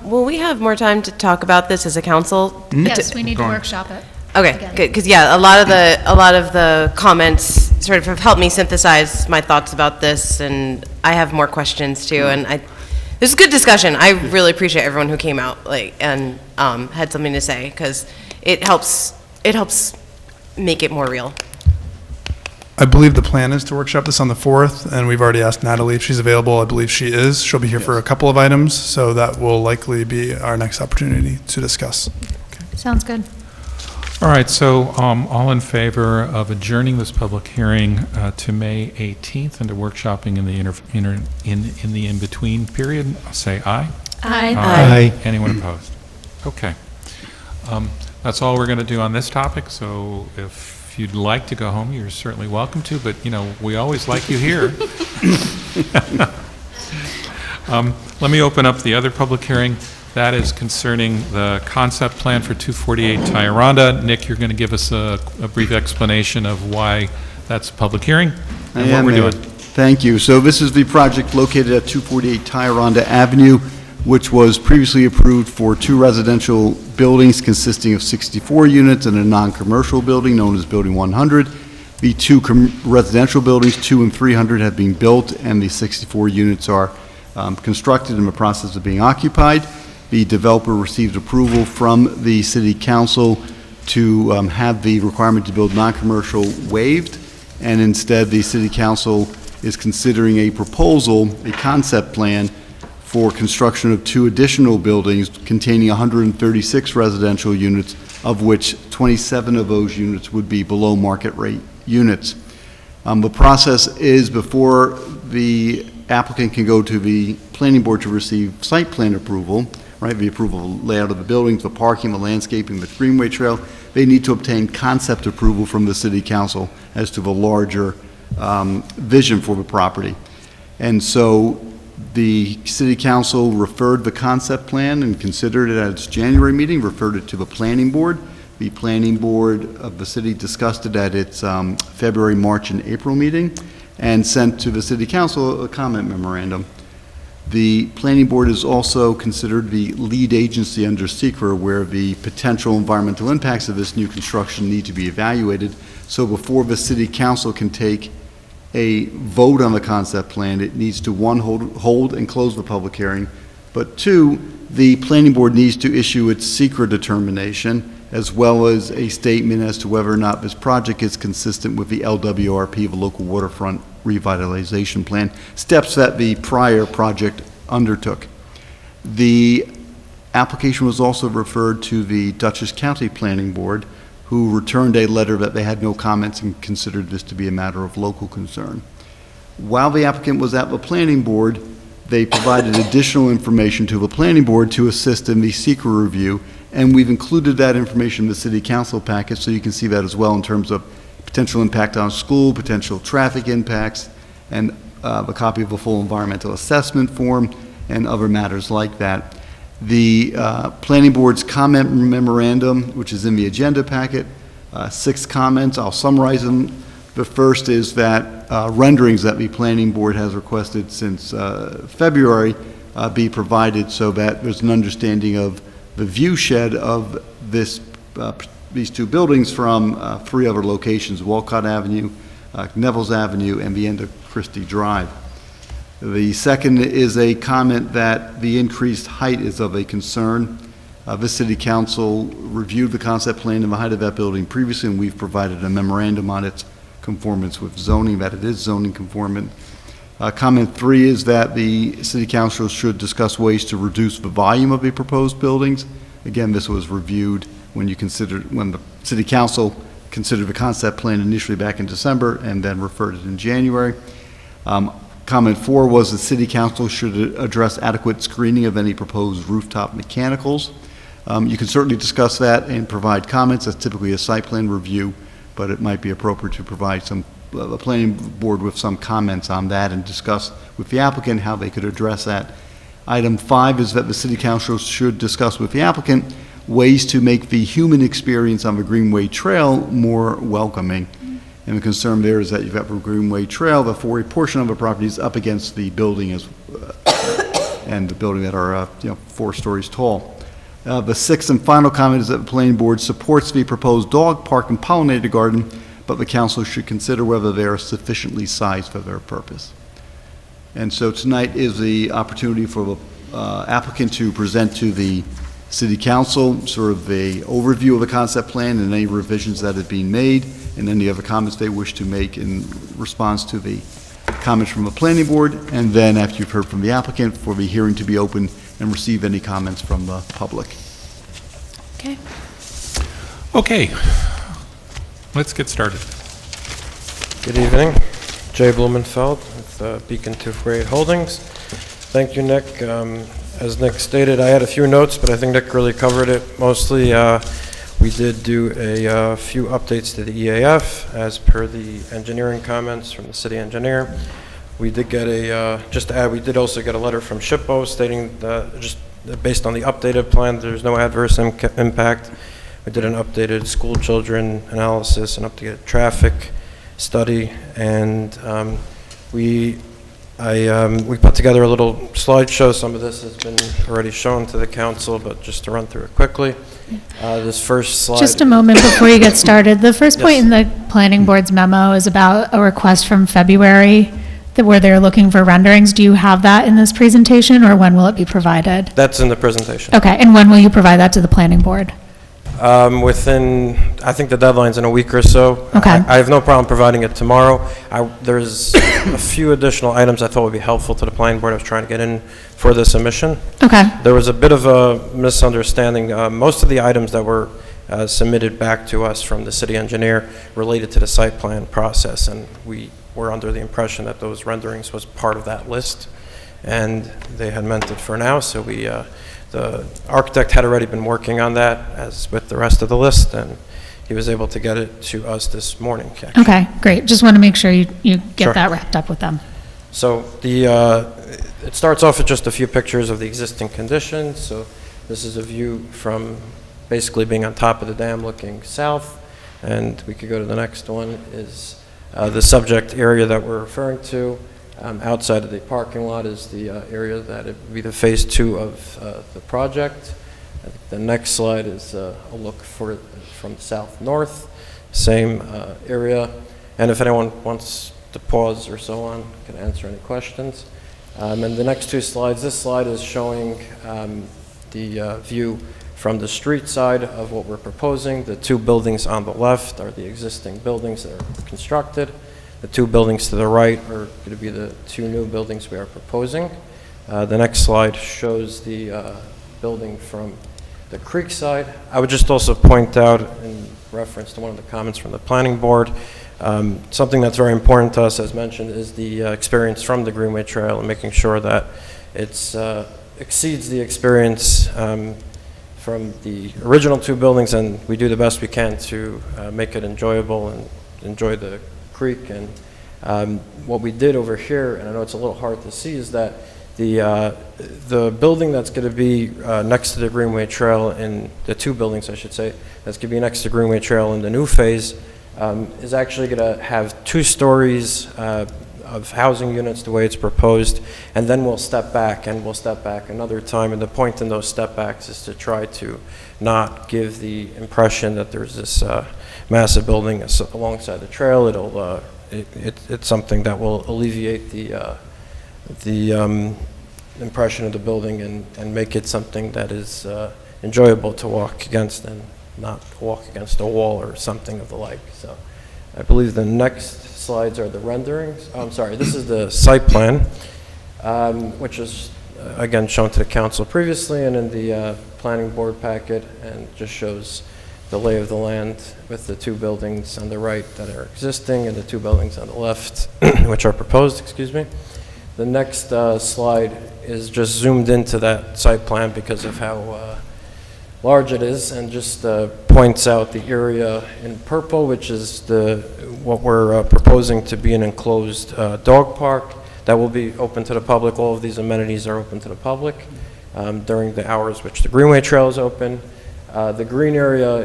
Will we have more time to talk about this as a council? Yes, we need to workshop it. Okay, good, because yeah, a lot of the comments sort of have helped me synthesize my thoughts about this, and I have more questions too. And this is a good discussion. I really appreciate everyone who came out and had something to say, because it helps make it more real. I believe the plan is to workshop this on the 4th, and we've already asked Natalie if she's available. I believe she is. She'll be here for a couple of items, so that will likely be our next opportunity to discuss. Sounds good. All right, so all in favor of adjourning this public hearing to May 18th and to workshopping in the in-between period, say aye. Aye. Aye. Anyone opposed? Okay. That's all we're going to do on this topic, so if you'd like to go home, you're certainly welcome to, but, we always like you here. Let me open up the other public hearing. That is concerning the concept plan for 248 Tyranda. Nick, you're going to give us a brief explanation of why that's a public hearing and what we're doing. Thank you. So this is the project located at 248 Tyranda Avenue, which was previously approved for 2 residential buildings consisting of 64 units and a non-commercial building known as Building 100. The 2 residential buildings, 2 and 300, have been built, and the 64 units are constructed in the process of being occupied. The developer received approval from the city council to have the requirement to build non-commercial waived, and instead the city council is considering a proposal, a concept plan, for construction of 2 additional buildings containing 136 residential units, of which 27 of those units would be below market rate units. The process is, before the applicant can go to the planning board to receive site plan approval, right, the approval of the layout of the buildings, the parking, the landscaping, the greenway trail, they need to obtain concept approval from the city council as to the larger vision for the property. And so the city council referred the concept plan and considered it at its January meeting, referred it to the planning board. The planning board of the city discussed it at its February, March, and April meeting, and sent to the city council a comment memorandum. The planning board is also considered the lead agency under SECRA, where the potential environmental impacts of this new construction need to be evaluated. So before the city council can take a vote on the concept plan, it needs to, 1, hold and close the public hearing, but 2, the planning board needs to issue its SECRA determination, as well as a statement as to whether or not this project is consistent with the LWRP, the Local Waterfront Revitalization Plan, steps that the prior project undertook. The application was also referred to the Dutchess County Planning Board, who returned a letter that they had no comments and considered this to be a matter of local concern. While the applicant was at the planning board, they provided additional information to the planning board to assist in the SECRA review, and we've included that information in the city council package, so you can see that as well in terms of potential impact on school, potential traffic impacts, and a copy of a full environmental assessment form, and other matters like that. The planning board's comment memorandum, which is in the agenda packet, 6 comments, I'll summarize them. The first is that renderings that the planning board has requested since February be provided, so that there's an understanding of the view shed of these 2 buildings from 3 other locations: Walcott Avenue, Neville's Avenue, and the end of Christie Drive. The second is a comment that the increased height is of a concern. The city council reviewed the concept plan and the height of that building previously, and we've provided a memorandum on its conformance with zoning, that it is zoning conformant. Comment 3 is that the city council should discuss ways to reduce the volume of the proposed buildings. Again, this was reviewed when the city council considered the concept plan initially back in December and then referred it in January. Comment 4 was the city council should address adequate screening of any proposed rooftop mechanicals. You can certainly discuss that and provide comments. That's typically a site plan review, but it might be appropriate to provide a planning board with some comments on that and discuss with the applicant how they could address that. Item 5 is that the city council should discuss with the applicant ways to make the human experience on the Greenway Trail more welcoming. And the concern there is that you've got the Greenway Trail, the for a portion of the property is up against the building and the building that are 4 stories tall. The 6th and final comment is that the planning board supports the proposed dog park and pollinator garden, but the council should consider whether they are sufficiently sized for their purpose. And so tonight is the opportunity for the applicant to present to the City Council sort of the overview of the concept plan and any revisions that have been made, and any other comments they wish to make in response to the comments from the planning board, and then after you've heard from the applicant, for the hearing to be open and receive any comments from the public. Okay. Okay, let's get started. Good evening. Jay Blumenfeld with Beacon 248 Holdings. Thank you, Nick. As Nick stated, I had a few notes, but I think Nick really covered it mostly. We did do a few updates to the EAF as per the engineering comments from the city engineer. We did get just to add, we did also get a letter from SHPO stating that just based on the updated plan, there's no adverse impact. We did an updated school children analysis, an updated traffic study, and we put together a little slideshow. Some of this has been already shown to the council, but just to run through it quickly. This first slide. Just a moment before you get started. The first point Yes. in the planning board's memo is about a request from February where they're looking for renderings. Do you have that in this presentation, or when will it be provided? That's in the presentation. Okay, and when will you provide that to the planning board? Within, I think the deadline's in a week or so. Okay. I have no problem providing it tomorrow. There's a few additional items I thought would be helpful to the planning board I was trying to get in for the submission. Okay. There was a bit of a misunderstanding. Most of the items that were submitted back to us from the city engineer related to the site plan process, and we were under the impression that those renderings was part of that list, and they had meant it for now, so the architect had already been working on that, as with the rest of the list, and he was able to get it to us this morning, actually. Okay, great. Just want to make sure you get Sure. that wrapped up with them. So it starts off with just a few pictures of the existing conditions. So this is a view from basically being on top of the dam looking south, and we could go to the next one, is the subject area that we're referring to. Outside of the parking lot is the area that it would be the phase 2 of the project. The next slide is a look from south-north, same area. And if anyone wants to pause or so on, can answer any questions. And the next 2 slides, this slide is showing the view from the street side of what we're proposing. The 2 buildings on the left are the existing buildings that are constructed. The 2 buildings to the right are going to be the 2 new buildings we are proposing. The next slide shows the building from the creek side. I would just also point out, in reference to one of the comments from the planning board, something that's very important to us, as mentioned, is the experience from the Greenway Trail and making sure that it exceeds the experience from the original 2 buildings, and we do the best we can to make it enjoyable and enjoy the creek. And what we did over here, and I know it's a little hard to see, is that the building that's going to be next to the Greenway Trail, in the 2 buildings I should say, that's going to be next to Greenway Trail in the new phase, is actually going to have 2 stories of housing units the way it's proposed, and then we'll step back, and we'll step back another time, and the point in those step backs is to try to not give the impression that there's this massive building alongside the trail. It's something that will alleviate the impression of the building and make it something that is enjoyable to walk against and not walk against a wall or something of the like. So I believe the next slides are the renderings. Oh, I'm sorry, this is the site plan, which is again shown to the council previously and in the planning board packet, and just shows the lay of the land with the 2 buildings on the right that are existing and the 2 buildings on the left which are proposed, excuse me. The next slide is just zoomed into that site plan because of how large it is, and just points out the area in purple, which is what we're proposing to be an enclosed dog park that will be open to the public. All of these amenities are open to the public during the hours which the Greenway Trail is open. The green area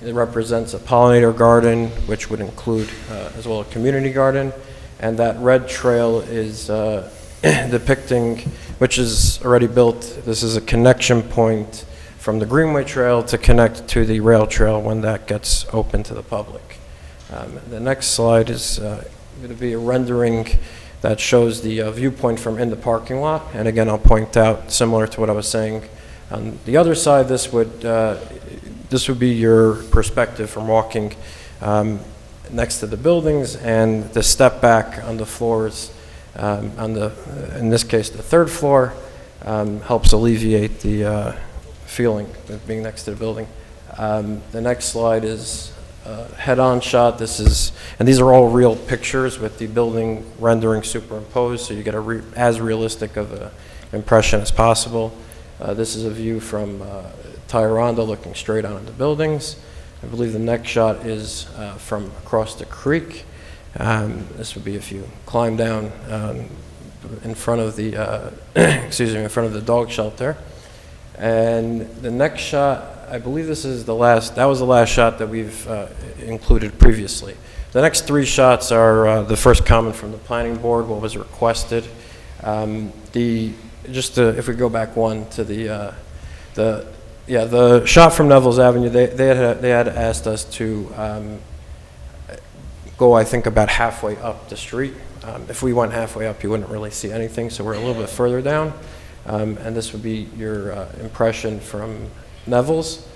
it represents a pollinator garden, which would include as well a community garden, and that red trail is depicting, which is already built. This is a connection point from the Greenway Trail to connect to the rail trail when that gets open to the public. The next slide is going to be a rendering that shows the viewpoint from in the parking lot. And again, I'll point out, similar to what I was saying, on the other side, this would be your perspective from walking next to the buildings, and the step back on the floors, in this case, the third floor, helps alleviate the feeling of being next to the building. The next slide is a head-on shot. And these are all real pictures with the building rendering superimposed, so you get as realistic of an impression as possible. This is a view from Tyranda looking straight on the buildings. I believe the next shot is from across the creek. This would be if you climb down in front of the, in front of the dog shelter. And the next shot, I believe that was the last shot that we've included previously. The next three shots are the first comment from the planning board, what was requested. If we go back one to the shot from Neville's Avenue, they had asked us to go, I think, about halfway up the street. If we went halfway up, you wouldn't really see anything, so we're a little bit further down. And this would be your impression from Neville's.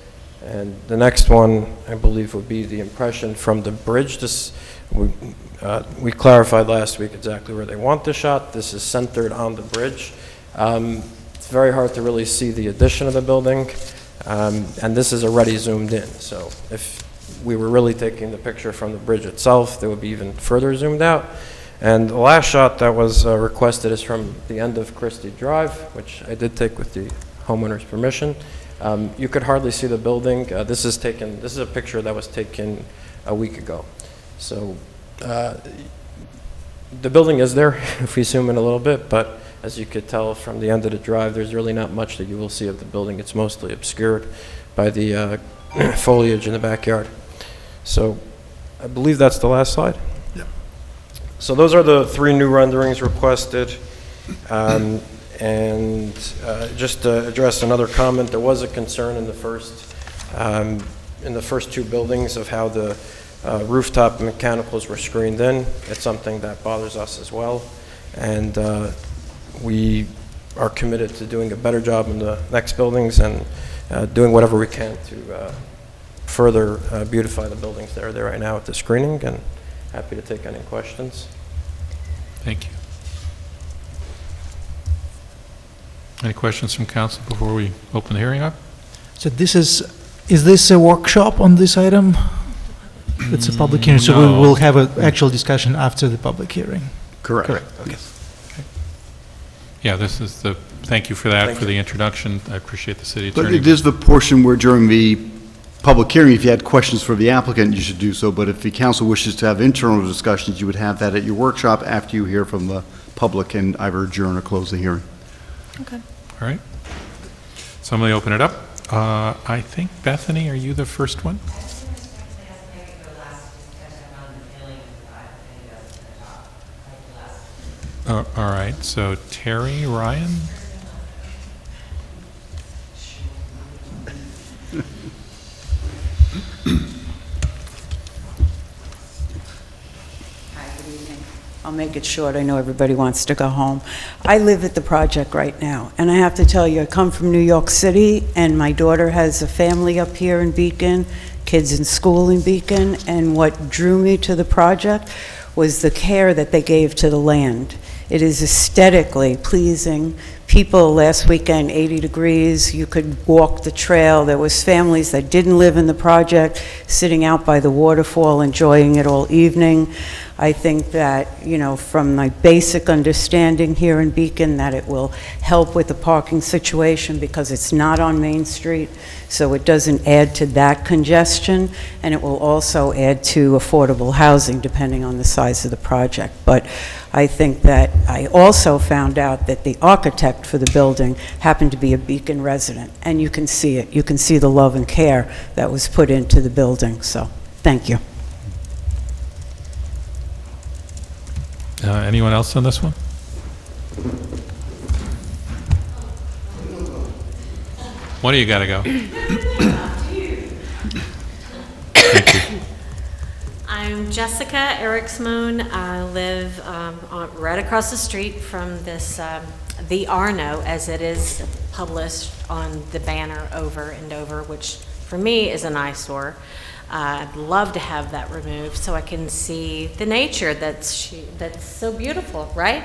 And the next one, I believe, would be the impression from the bridge. We clarified last week exactly where they want the shot. This is centered on the bridge. It's very hard to really see the addition of the building, and this is already zoomed in. So if we were really taking the picture from the bridge itself, they would be even further zoomed out. And the last shot that was requested is from the end of Christie Drive, which I did take with the homeowner's permission. You could hardly see the building. This is a picture that was taken a week ago. So the building is there if we zoom in a little bit, but as you could tell from the end of the drive, there's really not much that you will see of the building. It's mostly obscured by the foliage in the backyard. So I believe that's the last slide. Yeah. So those are the three new renderings requested. And just to address another comment, there was a concern in the first two buildings of how the rooftop mechanicals were screened in. It's something that bothers us as well, and we are committed to doing a better job in the next buildings and doing whatever we can to further beautify the buildings that are there right now at the screening, and happy to take any questions. Thank you. Any questions from council before we open the hearing up? So is this a workshop on this item? It's a public hearing, so No. we will have an actual discussion after the public hearing. Correct. Okay. Yeah, thank you for that, Thank for you. the introduction. I appreciate the city But attorney. it is the portion where during the public hearing, if you had questions for the applicant, you should do so, but if the council wishes to have internal discussions, you would have that at your workshop after you hear from the public and either adjourn or close the hearing. Okay. All right. Somebody open it up. I think, Bethany, are you the first one? All right, so Terry, Ryan? Hi, good evening. I'll make it short. I know everybody wants to go home. I live at the project right now, and I have to tell you, I come from New York City, and my daughter has a family up here in Beacon, kids in school in Beacon, and what drew me to the project was the care that they gave to the land. It is aesthetically pleasing, people last weekend, 80 degrees, you could walk the trail. There was families that didn't live in the project sitting out by the waterfall, enjoying it all evening. I think that, you know, from my basic understanding here in Beacon, that it will help with the parking situation because it's not on Main Street, so it doesn't add to that congestion, and it will also add to affordable housing depending on the size of the project. But I think that I also found out that the architect for the building happened to be a Beacon resident, and you can see it. You can see the love and care that was put into the building, so thank you. Anyone else on this one? What do you got to go? Thank you. I'm Jessica Eriksmoen. I live right across the street from this, the Arno, as it is published on the banner over and over, which for me is an eyesore. I'd love to have that removed so I can see the nature that's so beautiful, right?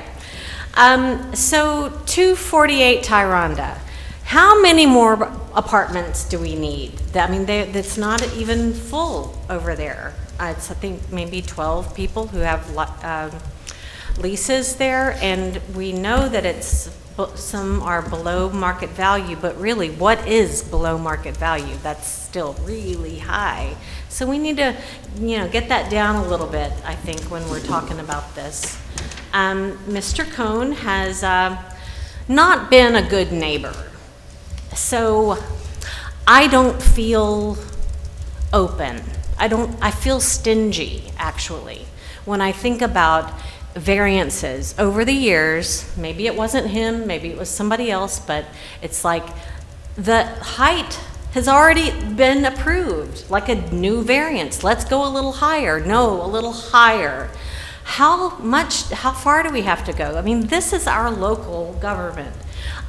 So 248 Tyranda. How many more apartments do we need? I mean, it's not even full over there. It's, I think, maybe 12 people who have leases there, and we know that some are below market value, but really, what is below market value? That's still really high. So we need to, you know, get that down a little bit, I think, when we're talking about this. Mr. Cohn has not been a good neighbor. So I don't feel open. I feel stingy, actually, when I think about variances over the years. Maybe it wasn't him, maybe it was somebody else, but it's like the height has already been approved, like a new variance. Let's go a little higher. No, a little higher. How far do we have to go? I mean, this is our local government.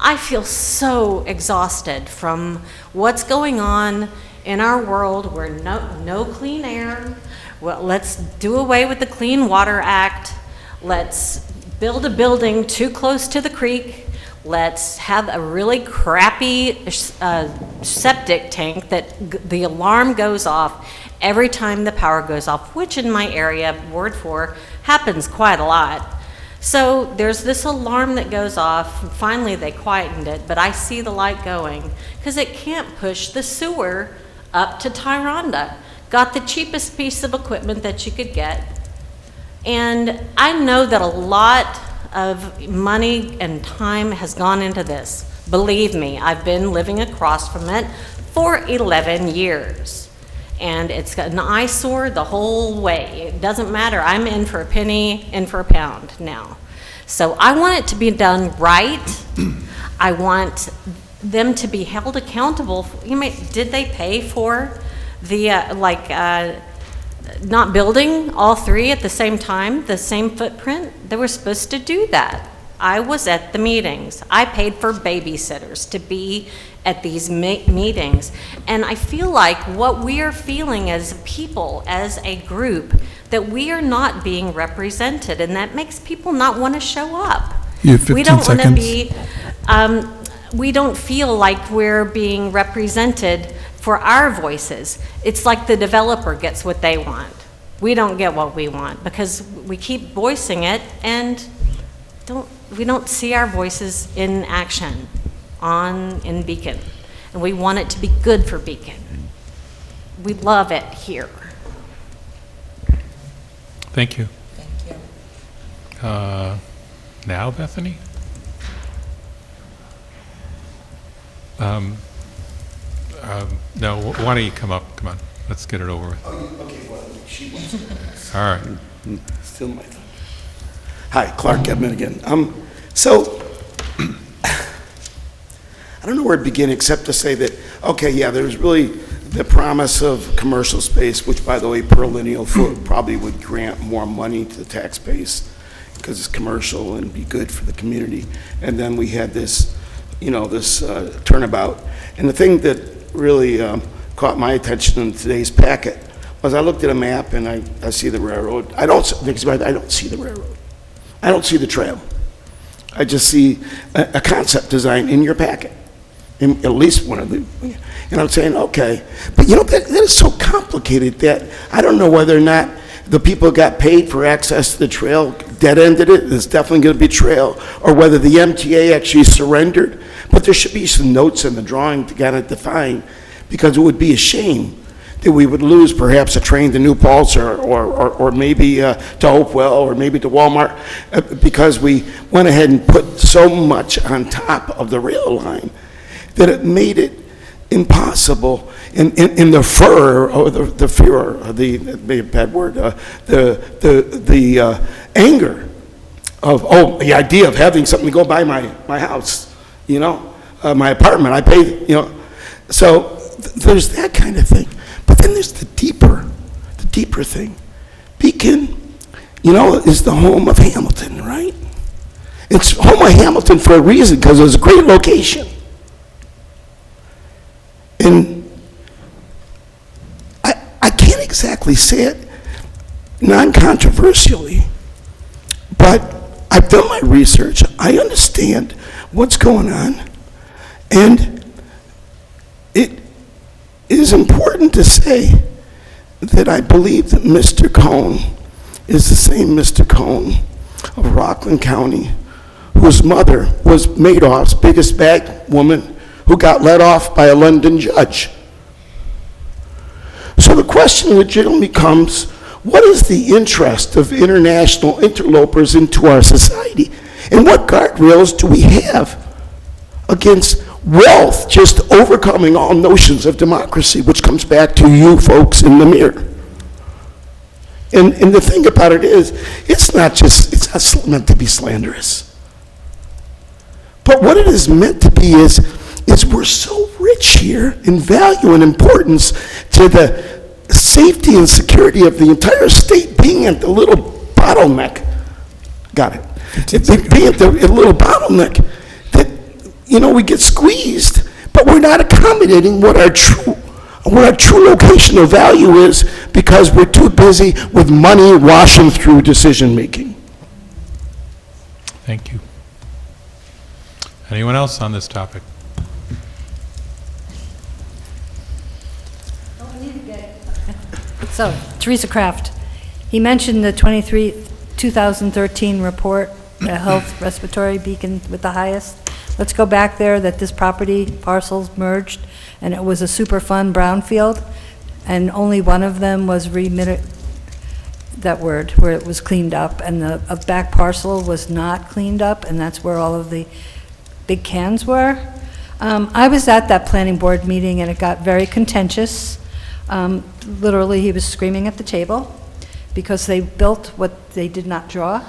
I feel so exhausted from what's going on in our world where no clean air. Well, let's do away with the Clean Water Act. Let's build a building too close to the creek. Let's have a really crappy septic tank that the alarm goes off every time the power goes off, which in my area, Ward 4, happens quite a lot. So there's this alarm that goes off. Finally, they quietened it, but I see the light going because it can't push the sewer up to Tyranda. Got the cheapest piece of equipment that you could get. And I know that a lot of money and time has gone into this. Believe me, I've been living across from it for 11 years. And it's an eyesore the whole way. It doesn't matter. I'm in for a penny, in for a pound now. So I want it to be done right. I want them to be held accountable. Did they pay for the, not building all three at the same time, the same footprint? They were supposed to do that. I was at the meetings. I paid for babysitters to be at these meetings. And I feel like what we are feeling as people, as a group, that we are not being represented, and that makes people not want to show up. You have 15 we don't want to seconds. be, we don't feel like we're being represented for our voices. It's like the developer gets what they want. We don't get what we want because we keep voicing it and we don't see our voices in action in Beacon. And we want it to be good for Beacon. We love it here. Thank you. Thank you. Now, Bethany? No, why don't you come up? Come on, let's get it over with. Okay, well, she wants All right. Still my thought. Hi, Clark Edmund again. So, I don't know where to begin except to say that, okay, yeah, there's really the promise of commercial space, which, by the way, per lineal foot probably would grant more money to the tax base because it's commercial and be good for the community. And then we had this, this turnabout. And the thing that really caught my attention in today's packet was I looked at a map and I see the railroad. I don't see the railroad. I don't see the trail. I just see a concept design in your packet, in at least one of the, and I'm saying, okay. But you know, that is so complicated that I don't know whether or not the people got paid for access to the trail, dead-ended it, it's definitely going to be trail, or whether the MTA actually surrendered. But there should be some notes in the drawing to kind of define, because it would be a shame that we would lose perhaps a train to New Paltz or maybe to Hopewell or maybe to Walmart because we went ahead and put so much on top of the rail line that it made it impossible in the furor, or the furor, maybe a bad word, the anger of, the idea of having something go by my house, you know, my apartment, I pay, you know. So there's that kind of thing. But then there's the deeper thing. Beacon, you know, is the home of Hamilton, right? It's home of Hamilton for a reason, because it was a great location. And I can't exactly say it non-controversially, but I've done my research. I understand what's going on, and it is important to say that I believe that Mr. Cohn is the same Mr. Cohn of Rockland County, whose mother was Madoff's biggest bag woman, who got let off by a London judge. So the question legitimately becomes, what is the interest of international interlopers into our society? And what guardrails do we have against wealth just overcoming all notions of democracy, which comes back to you folks in the mirror? And the thing about it is, it's not meant to be slanderous. But what it is meant to be is we're so rich here in value and importance to the safety and security of the entire state being at the little bottleneck. Got it. Being at the little bottleneck that, you know, we get squeezed, but we're not accommodating what our true location of value is because we're too busy with money washing through decision making. Thank you. Anyone else on this topic? So, Teresa Kraft, he mentioned the 2013 report, the health respiratory beacon with the highest. Let's go back there, that this property parcels merged, and it was a Superfund brownfield, and only one of them was that word, where it was cleaned up, and the back parcel was not cleaned up, and that's where all of the big cans were. I was at that planning board meeting, and it got very contentious. Literally, he was screaming at the table because they built what they did not draw.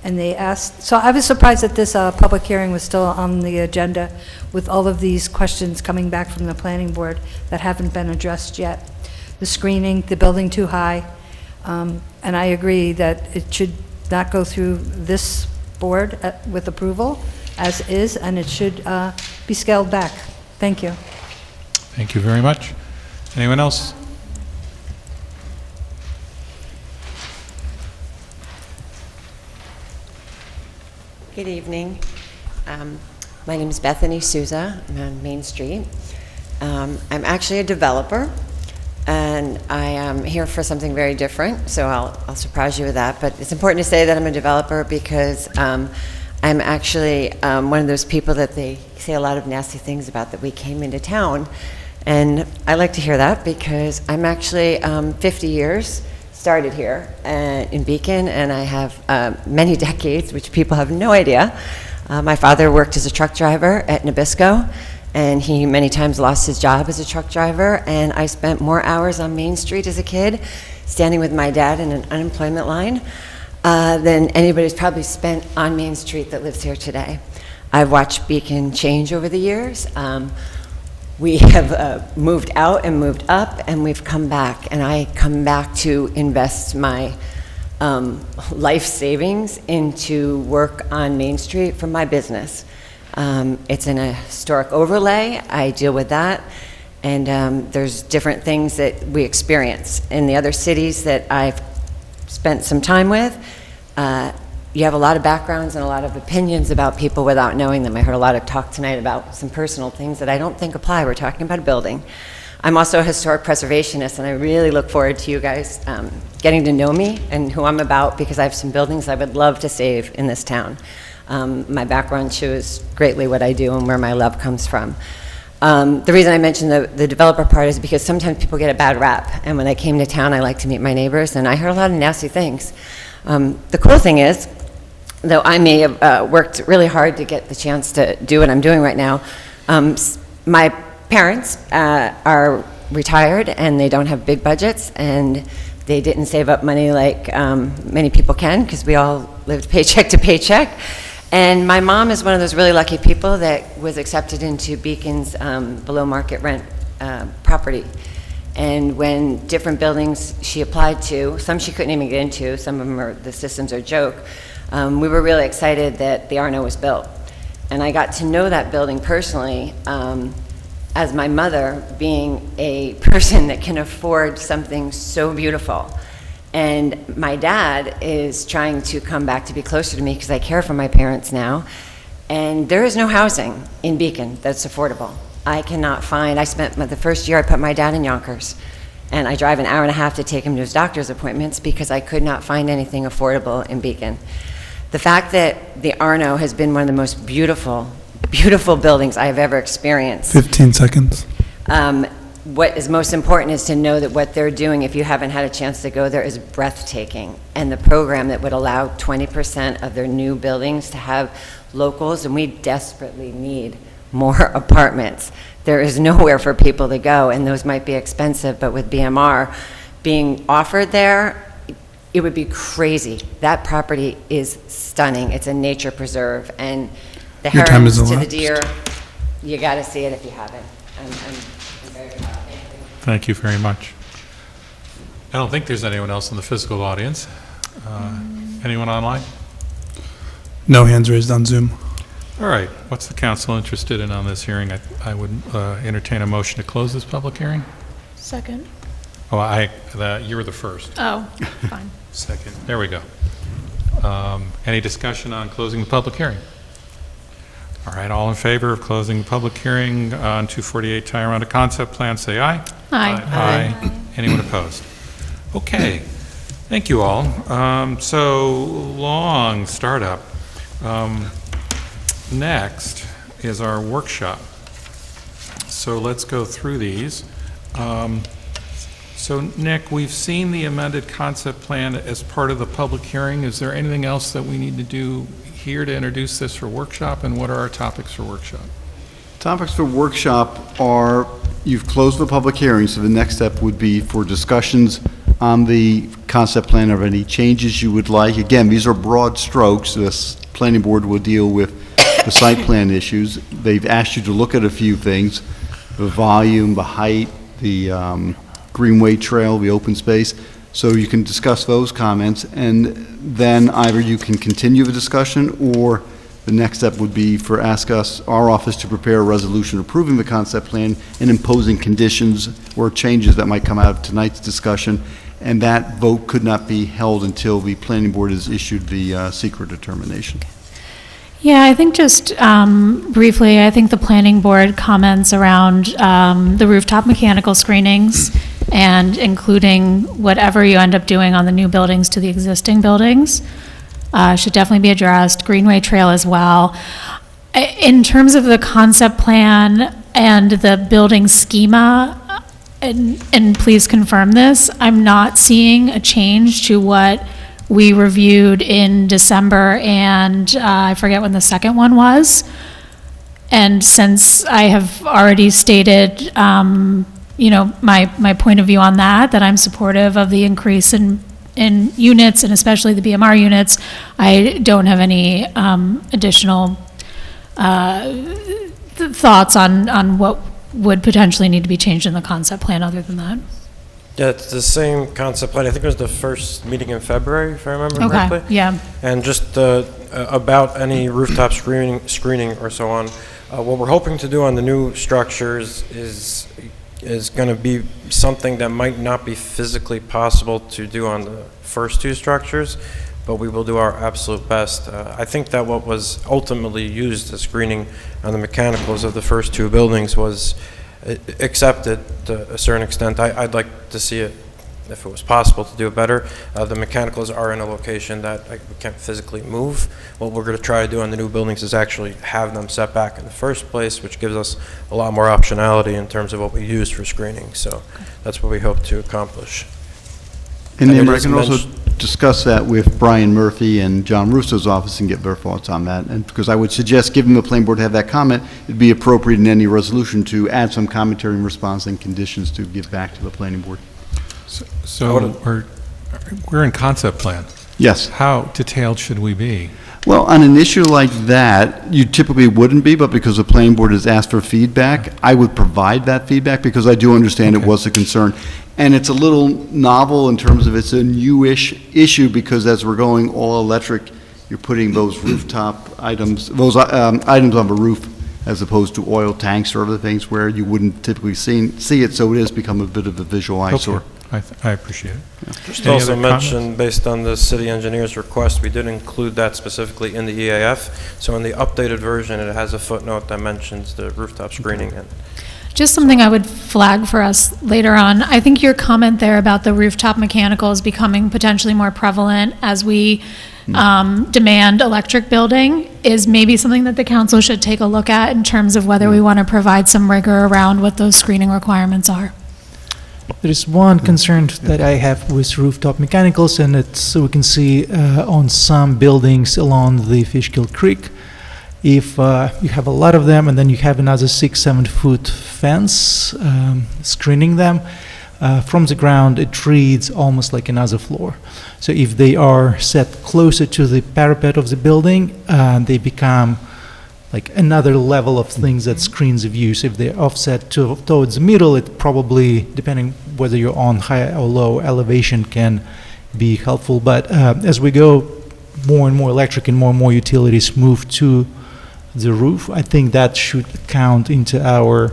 And they asked, so I was surprised that this public hearing was still on the agenda with all of these questions coming back from the planning board that haven't been addressed yet. The screening, the building too high, and I agree that it should not go through this board with approval as is, and it should be scaled back. Thank you. Thank you very much. Anyone else? Good evening. My name is Bethany Souza. I'm on Main Street. I'm actually a developer, and I am here for something very different, so I'll surprise you with that. But it's important to say that I'm a developer because I'm actually one of those people that they say a lot of nasty things about, that we came into town. And I like to hear that because I'm actually 50 years, started here in Beacon, and I have many decades, which people have no idea. My father worked as a truck driver at Nabisco, and he many times lost his job as a truck driver, and I spent more hours on Main Street as a kid, standing with my dad in an unemployment line, than anybody's probably spent on Main Street that lives here today. I've watched Beacon change over the years. We have moved out and moved up, and we've come back, and I come back to invest my life savings into work on Main Street for my business. It's in a historic overlay. I deal with that, and there's different things that we experience in the other cities that I've spent some time with. you have a lot of backgrounds and a lot of opinions about people without knowing them. I heard a lot of talk tonight about some personal things that I don't think apply. We're talking about a building. I'm also a historic preservationist, and I really look forward to you guys getting to know me and who I'm about, because I have some buildings I would love to save in this town. My background shows greatly what I do and where my love comes from. The reason I mentioned the developer part is because sometimes people get a bad rap, and when I came to town, I like to meet my neighbors, and I heard a lot of nasty things. The cool thing is, though I may have worked really hard to get the chance to do what I'm doing right now, my parents are retired and they don't have big budgets, and they didn't save up money like many people can, because we all lived paycheck to paycheck. And my mom is one of those really lucky people that was accepted into Beacon's below market rent property. And when different buildings she applied to, some she couldn't even get into, some of them the systems are a joke, we were really excited that the Arno was built. And I got to know that building personally as my mother being a person that can afford something so beautiful. And my dad is trying to come back to be closer to me because I care for my parents now. And there is no housing in Beacon that's affordable. I cannot find, I spent the first year I put my dad in Yonkers, and I drive an hour and a half to take him to his doctor's appointments because I could not find anything affordable in Beacon. The fact that the Arno has been one of the most beautiful, beautiful buildings I have ever experienced. 15 seconds. What is most important is to know that what they're doing, if you haven't had a chance to go there, is breathtaking. And the program that would allow 20% of their new buildings to have locals, and we desperately need more apartments. There is nowhere for people to go, and those might be expensive, but with BMR being offered there, it would be crazy. That property is stunning. It's a nature preserve, and the Your time herons has to the elapsed. deer, you got to see it if you haven't. I'm very proud. Thank you very much. I don't think there's anyone else in the physical audience. Anyone online? No hands raised on Zoom. All right, what's the council interested in on this hearing? I would entertain a motion to close this public hearing. Second. Oh, you were the first. Oh, fine. Second. There we go. Any discussion on closing the public hearing? All right, all in favor of closing the public hearing on 248 Tyrone concept plan, say aye. Aye. Aye. Anyone opposed? Okay, thank you all. So, long startup. Next is our workshop. So let's go through these. So Nick, we've seen the amended concept plan as part of the public hearing. Is there anything else that we need to do here to introduce this for workshop, and what are our topics for workshop? Topics for workshop are, you've closed the public hearing, so the next step would be for discussions on the concept plan of any changes you would like. Again, these are broad strokes. This planning board will deal with the site plan issues. They've asked you to look at a few things, the volume, the height, the Greenway Trail, the open space. So you can discuss those comments, and then either you can continue the discussion, or the next step would be for our office to prepare a resolution approving the concept plan and imposing conditions or changes that might come out of tonight's discussion, and that vote could not be held until the planning board has issued the secret determination. Yeah, I think just briefly, I think the planning board comments around the rooftop mechanical screenings and including whatever you end up doing on the new buildings to the existing buildings should definitely be addressed. Greenway Trail as well. In terms of the concept plan and the building schema, and please confirm this, I'm not seeing a change to what we reviewed in December, and I forget when the second one was. And since I have already stated, my point of view on that I'm supportive of the increase in units, and especially the BMR units, I don't have any additional thoughts on what would potentially need to be changed in the concept plan other than that. Yeah, it's the same concept plan. I think it was the first meeting in February, if I remember correctly. Yeah. And just about any rooftop screening or so on, what we're hoping to do on the new structures is going to be something that might not be physically possible to do on the first two structures. but we will do our absolute best. I think that what was ultimately used as screening on the mechanicals of the first two buildings was accepted to a certain extent. I'd like to see it, if it was possible, to do it better. The mechanicals are in a location that we can't physically move. What we're going to try to do on the new buildings is actually have them set back in the first place, which gives us a lot more optionality in terms of what we use for screening. So that's what we hope to accomplish. And then it I is can also mentioned- discuss that with Brian Murphy and John Russo's office and get their thoughts on that. And because I would suggest, given the planning board to have that comment, it'd be appropriate in any resolution to add some commentary in response and conditions to give back to the planning board. So we're in concept plan. Yes. How detailed should we be? Well, on an issue like that, you typically wouldn't be, but because the planning board has asked for feedback, I would provide that feedback because I do understand it was a concern. And it's a little novel in terms of it's a newish issue because as we're going all electric, you're putting those rooftop items, those items on the roof as opposed to oil tanks or other things where you wouldn't typically see it, so it has become a bit of a visual eyesore. I appreciate it. Just Any also other mention, comments? based on the city engineer's request, we did include that specifically in the EAF. So in the updated version, it has a footnote that mentions the rooftop screening. And Just something I would flag for us later on. I think your comment there about the rooftop mechanicals becoming potentially more prevalent as we demand electric building is maybe something that the council should take a look at in terms of whether we want to provide some rigor around what those screening requirements are. There is one concern that I have with rooftop mechanicals, and it's, we can see on some buildings along the Fishkill Creek, if you have a lot of them and then you have another 6-7 foot fence screening them, from the ground it reads almost like another floor. So if they are set closer to the parapet of the building, they become like another level of things that screens the view. So if they're offset towards the middle, it probably, depending whether you're on high or low elevation, can be helpful. But as we go more and more electric and more utilities move to the roof, I think that should count into our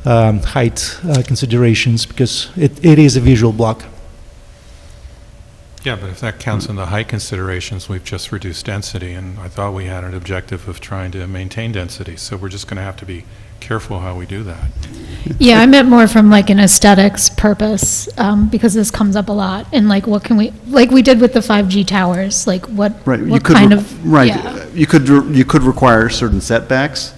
height considerations because it is a visual block. Yeah, but if that counts in the height considerations, we've just reduced density, and I thought we had an objective of trying to maintain density, so we're just going to have to be careful how we do that. Yeah, I meant more from like an aesthetics purpose, because this comes up a lot. And like, what can we, like we did with the 5G towers, like what kind of, Right, yeah. you could require certain setbacks,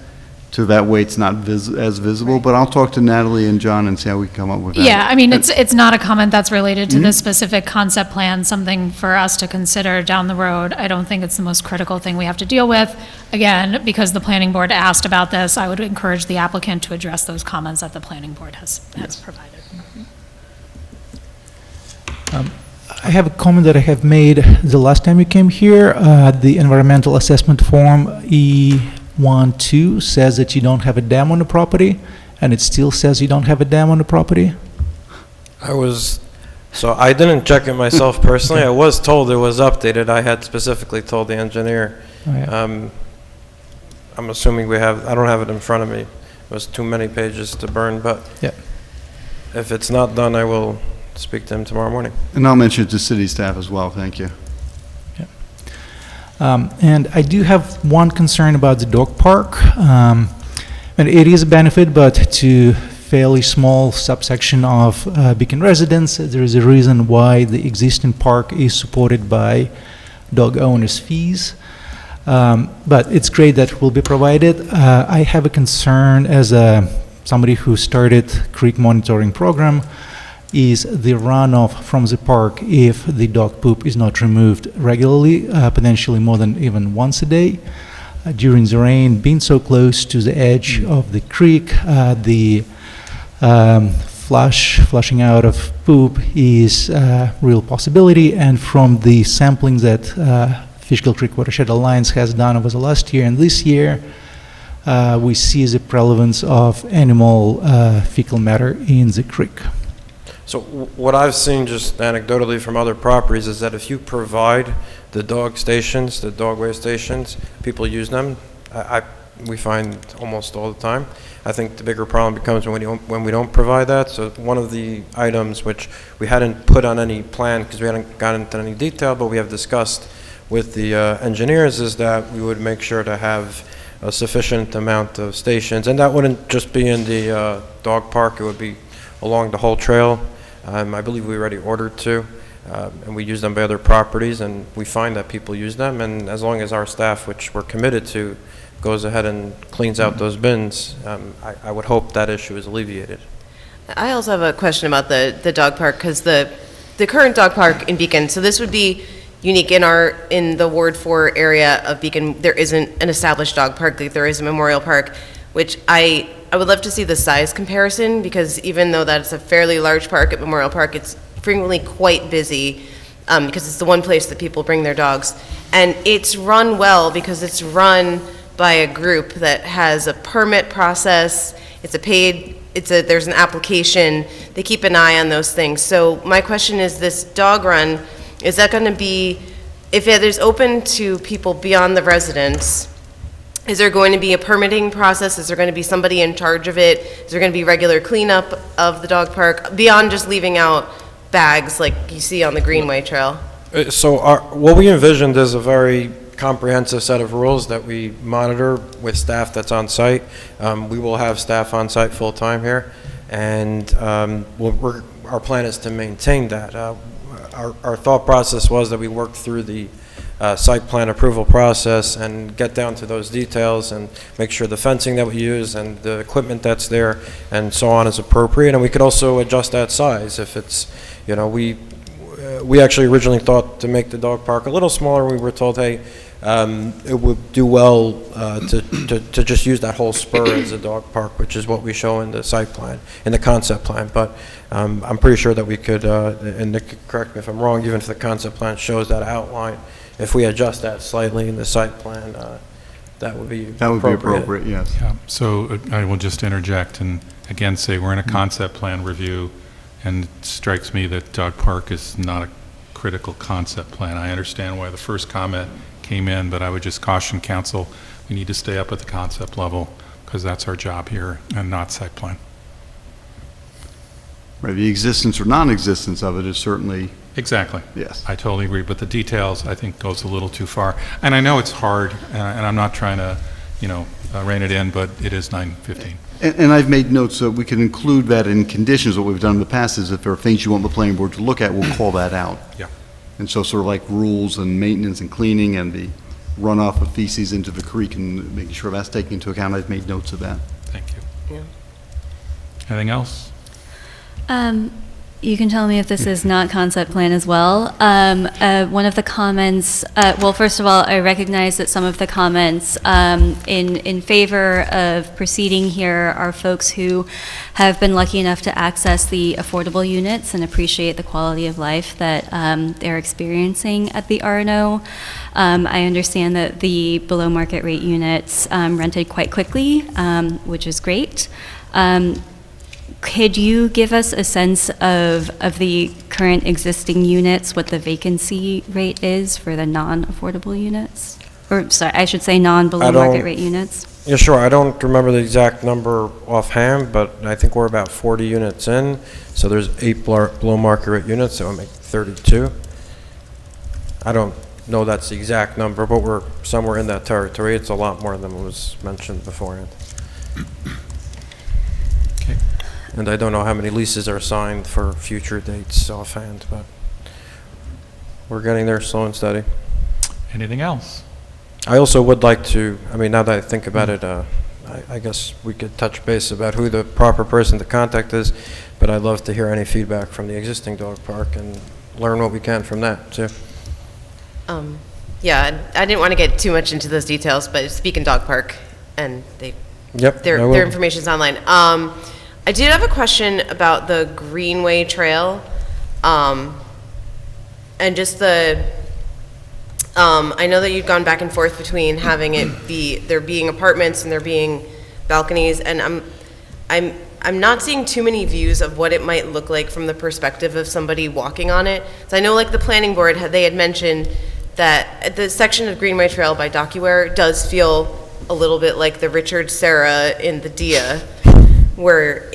so that way it's not as visible, but I'll talk to Natalie and John and see how we come up with that. Yeah, I mean, it's not a comment that's related to the specific concept plan, something for us to consider down the road. I don't think it's the most critical thing we have to deal with. Again, because the planning board asked about this, I would encourage the applicant to address those comments that the planning board has provided. I have a comment that I have made the last time you came here. The environmental assessment form E12 says that you don't have a dam on the property, and it still says you don't have a dam on the property. So I didn't check it myself personally. I was told it was updated. I had specifically told the engineer. Oh, yeah. I'm assuming I don't have it in front of me. It was too many pages to burn, but yeah. If it's not done, I will speak to him tomorrow morning. And I'll mention it to city staff as well, thank you. And I do have one concern about the dog park. And it is a benefit, but to fairly small subsection of Beacon residents. There is a reason why the existing park is supported by dog owners' fees. But it's great that it will be provided. I have a concern as somebody who started creek monitoring program is the runoff from the park if the dog poop is not removed regularly, potentially more than even once a day. During the rain, being so close to the edge of the creek, the flushing out of poop is a real possibility. And from the sampling that Fishkill Creek Watershed Alliance has done over the last year and this year, we see the prevalence of animal fecal matter in the creek. So what I've seen just anecdotally from other properties is that if you provide the dog stations, the dog waste stations, people use them. We find almost all the time. I think the bigger problem becomes when we don't provide that. So one of the items which we hadn't put on any plan because we hadn't gotten into any detail, but we have discussed with the engineers is that we would make sure to have a sufficient amount of stations, and that wouldn't just be in the dog park, it would be along the whole trail. I believe we already ordered two, and we use them by other properties, and we find that people use them, and as long as our staff, which we're committed to, goes ahead and cleans out those bins, I would hope that issue is alleviated. I also have a question about the dog park, because the current dog park in Beacon, so this would be unique in the Ward 4 area of Beacon. There isn't an established dog park, like there is a memorial park, which I would love to see the size comparison, because even though that's a fairly large park at Memorial Park, it's frequently quite busy because it's the one place that people bring their dogs. And it's run well because it's run by a group that has a permit process, there's an application, they keep an eye on those things. So my question is, this dog run, is that going to be, if it is open to people beyond the residents, is there going to be a permitting process? Is there going to be somebody in charge of it? Is there going to be regular cleanup of the dog park beyond just leaving out bags like you see on the Greenway Trail? So what we envisioned is a very comprehensive set of rules that we monitor with staff that's on site. We will have staff on site full-time here, and our plan is to maintain that. Our thought process was that we worked through the site plan approval process and get down to those details and make sure the fencing that we use and the equipment that's there and so on is appropriate, and we could also adjust that size if it's, we actually originally thought to make the dog park a little smaller. We were told, hey, it would do well to just use that whole spur as a dog park, which is what we show in the site plan, in the concept plan. But I'm pretty sure that we could, and Nick, correct me if I'm wrong, even if the concept plan shows that outline, if we adjust that slightly in the site plan, that would be appropriate. Yes. Yeah, so I will just interject and again say we're in a concept plan review, and it strikes me that dog park is not a critical concept plan. I understand why the first comment came in, but I would just caution council, we need to stay up at the concept level because that's our job here and not site plan. Right, the existence or non-existence of it is certainly... Exactly. Yes. I totally agree, but the details, I think, goes a little too far. And I know it's hard, and I'm not trying to, rein it in, but it is 9:15. And I've made notes so we can include that in conditions. What we've done in the past is if there are things you want the planning board to look at, we'll call that out. Yeah. And so sort of like rules and maintenance and cleaning and the runoff of feces into the creek and making sure that's taken into account, I've made notes of that. Thank you. Yeah. Anything else? You can tell me if this is not concept plan as well. One of the comments, well, first of all, I recognize that some of the comments in favor of proceeding here are folks who have been lucky enough to access the affordable units and appreciate the quality of life that they're experiencing at the RNO. I understand that the below market rate units rented quite quickly, which is great. Could you give us a sense of the current existing units, what the vacancy rate is for the non-affordable units? Or, sorry, I should say non-below market rate units? Yeah, sure. I don't remember the exact number offhand, but I think we're about 40 units in. So there's 8 below market rate units, so it'll make 32. I don't know that's the exact number, but we're somewhere in that territory. It's a lot more than was mentioned beforehand. And I don't know how many leases are signed for future dates offhand, but we're getting there slow and steady. Anything else? I also would like to, now that I think about it, I guess we could touch base about who the proper person to contact is, but I'd love to hear any feedback from the existing dog park and learn what we can from that, too. Yeah, I didn't want to get too much into those details, but it's Beacon Dog Park, and their information's online. I did have a question about the Greenway Trail, and just I know that you've gone back and forth between having it be, there being apartments and there being balconies, and I'm not seeing too many views of what it might look like from the perspective of somebody walking on it. So I know like the planning board, they had mentioned that the section of Greenway Trail by DocuWare does feel a little bit like the Richard Serra in the Dia, where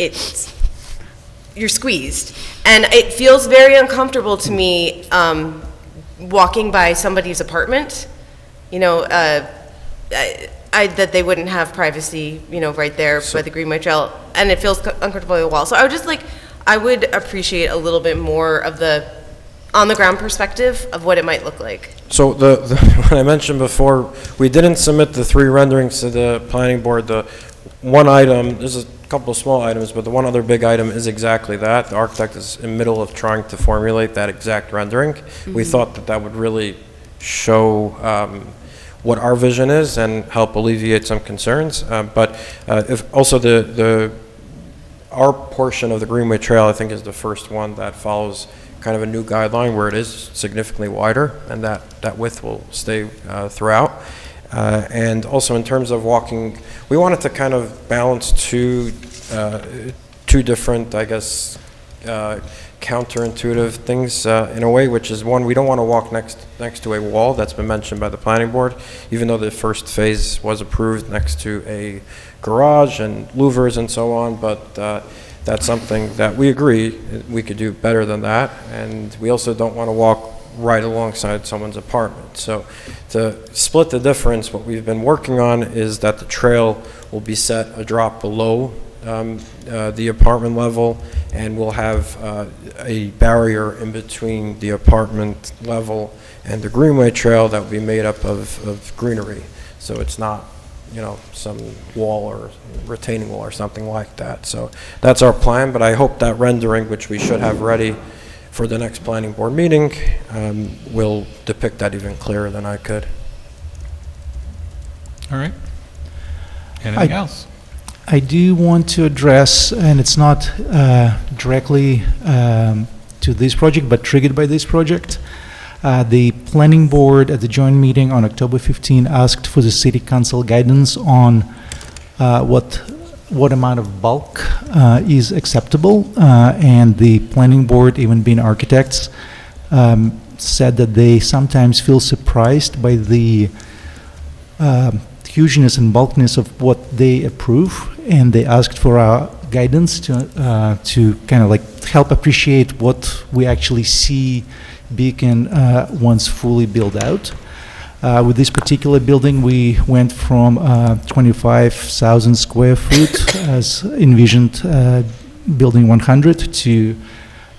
you're squeezed. And it feels very uncomfortable to me walking by somebody's apartment, you know, that they wouldn't have privacy, you know, right there by the Greenway Trail, and it feels uncomfortable by the wall. So I would just like, I would appreciate a little bit more of the on-the-ground perspective of what it might look like. So what I mentioned before, we didn't submit the 3 renderings to the planning board. The one item, there's a couple of small items, but the one other big item is exactly that. The architect is in the middle of trying to formulate that exact rendering. We thought that that would really show what our vision is and help alleviate some concerns. But if also our portion of the Greenway Trail, I think, is the first one that follows kind of a new guideline where it is significantly wider, and that width will stay throughout. And also in terms of walking, we wanted to kind of balance two different, I guess, counterintuitive things in a way, which is one, we don't want to walk next to a wall that's been mentioned by the planning board, even though the first phase was approved next to a garage and louvers and so on, but that's something that we agree we could do better than that, and we also don't want to walk right alongside someone's apartment. So to split the difference, what we've been working on is that the trail will be set a drop below the apartment level, and we'll have a barrier in between the apartment level and the Greenway Trail that will be made up of greenery. So it's not, you know, some wall or retaining wall or something like that. So that's our plan, but I hope that rendering, which we should have ready for the next planning board meeting, will depict that even clearer than I could. All right. Anything else? I do want to address, and it's not directly to this project, but triggered by this project. The planning board at the joint meeting on October 15 asked for the city council guidance on what amount of bulk is acceptable, and the planning board, even being architects, said that they sometimes feel surprised by the hugeness and bulkiness of what they approve, and they asked for our guidance to kind of like help appreciate what we actually see Beacon once fully built out. With this particular building, we went from 25,000 square foot as envisioned building 100 to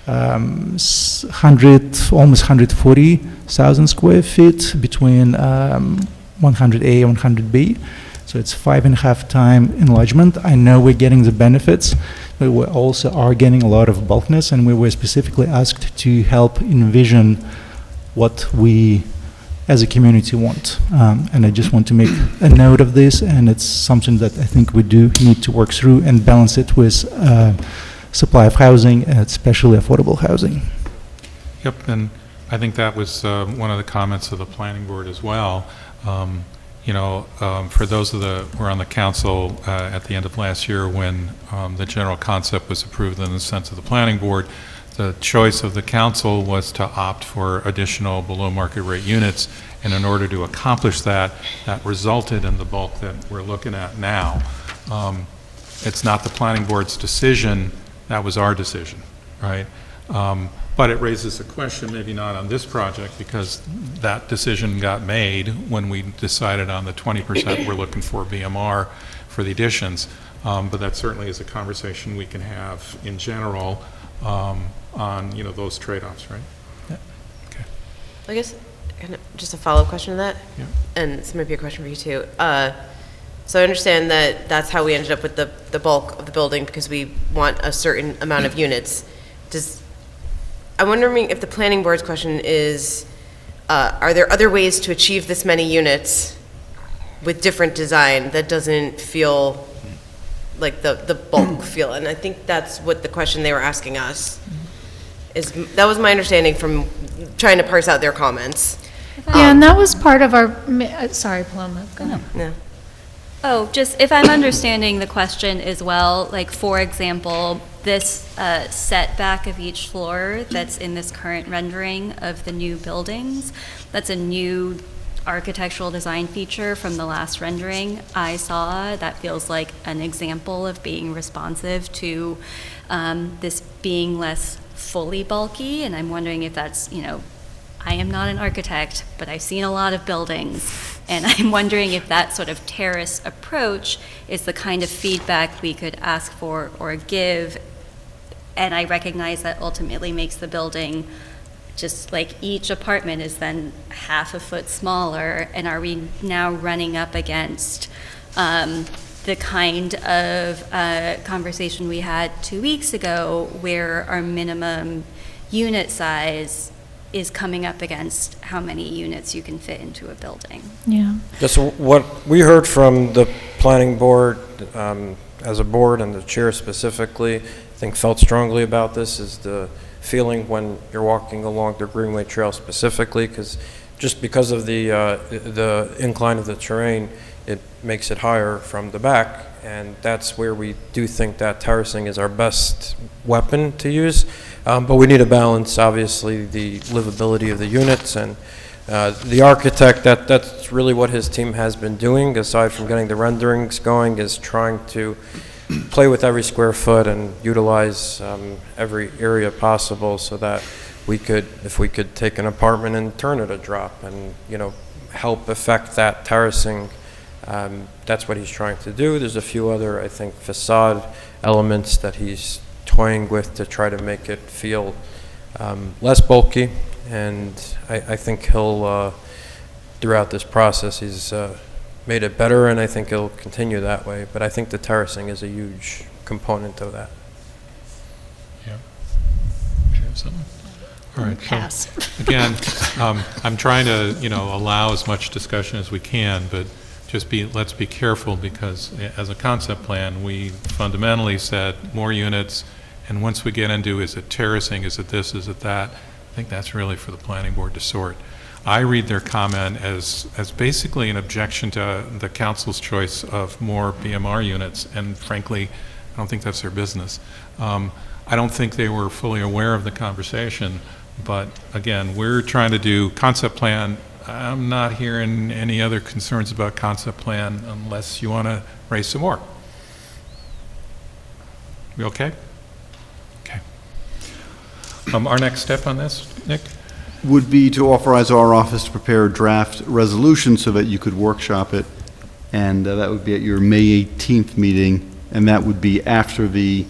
almost 140,000 square feet between 100A and 100B. So it's 5.5 time enlargement. I know we're getting the benefits, but we also are getting a lot of bulkness, and we were specifically asked to help envision what we as a community want. And I just want to make a note of this, and it's something that I think we do need to work through and balance it with supply of housing, especially affordable housing. Yep, and I think that was one of the comments of the planning board as well. For those who were on the council at the end of last year when the general concept was approved in the sense of the planning board, the choice of the council was to opt for additional below market rate units, and in order to accomplish that, that resulted in the bulk that we're looking at now. It's not the planning board's decision, that was our decision, right? But it raises a question, maybe not on this project, because that decision got made when we decided on the 20% we're looking for BMR for the additions. But that certainly is a conversation we can have in general on those trade-offs, right? Yeah. Okay. I guess just a follow-up question to that, yeah. And this might be a question for you too. So I understand that that's how we ended up with the bulk of the building, because we want a certain amount of units. I'm wondering if the planning board's question is, are there other ways to achieve this many units with different design that doesn't feel like the bulk feel? And I think that's what the question they were asking us is. That was my understanding from trying to parse out their comments. Yeah, and that was part of our, sorry, Paloma, go ahead. Yeah. Oh, just if I'm understanding the question as well, like for example, this setback of each floor that's in this current rendering of the new buildings, that's a new architectural design feature from the last rendering I saw that feels like an example of being responsive to this being less fully bulky, and I'm wondering if that's, I am not an architect, but I've seen a lot of buildings, and I'm wondering if that sort of terrace approach is the kind of feedback we could ask for or give. And I recognize that ultimately makes the building, just like each apartment is then half a foot smaller, and are we now running up against the kind of conversation we had 2 weeks ago where our minimum unit size is coming up against how many units you can fit into a building? Yeah. That's what we heard from the planning board as a board, and the chair specifically, I think felt strongly about this, is the feeling when you're walking along the Greenway Trail specifically, because of the incline of the terrain, it makes it higher from the back, and that's where we do think that terracing is our best weapon to use. But we need to balance, obviously, the livability of the units, and the architect, that's really what his team has been doing, aside from getting the renderings going, is trying to play with every square foot and utilize every area possible, so that we could, if we could take an apartment and turn it a drop and, help affect that terracing. That's what he's trying to do. There's a few other, I think, facade elements that he's toying with to try to make it feel less bulky, and I think he'll, throughout this process, he's made it better, and I think he'll continue that way. But I think the terracing is a huge component of that. Yeah. Do you have something? All right. Pass. So, again, I'm trying to, allow as much discussion as we can, but let's be careful, because as a concept plan, we fundamentally said more units, and once we get into, is it terracing, is it this, is it that, I think that's really for the planning board to sort. I read their comment as basically an objection to the council's choice of more BMR units, and frankly, I don't think that's their business. I don't think they were fully aware of the conversation, but again, we're trying to do concept plan. I'm not hearing any other concerns about concept plan unless you want to raise some more. We okay? Okay. Our next step on this, Nick? Would be to authorize our office to prepare a draft resolution so that you could workshop it, and that would be at your May 18th meeting, and that would be after the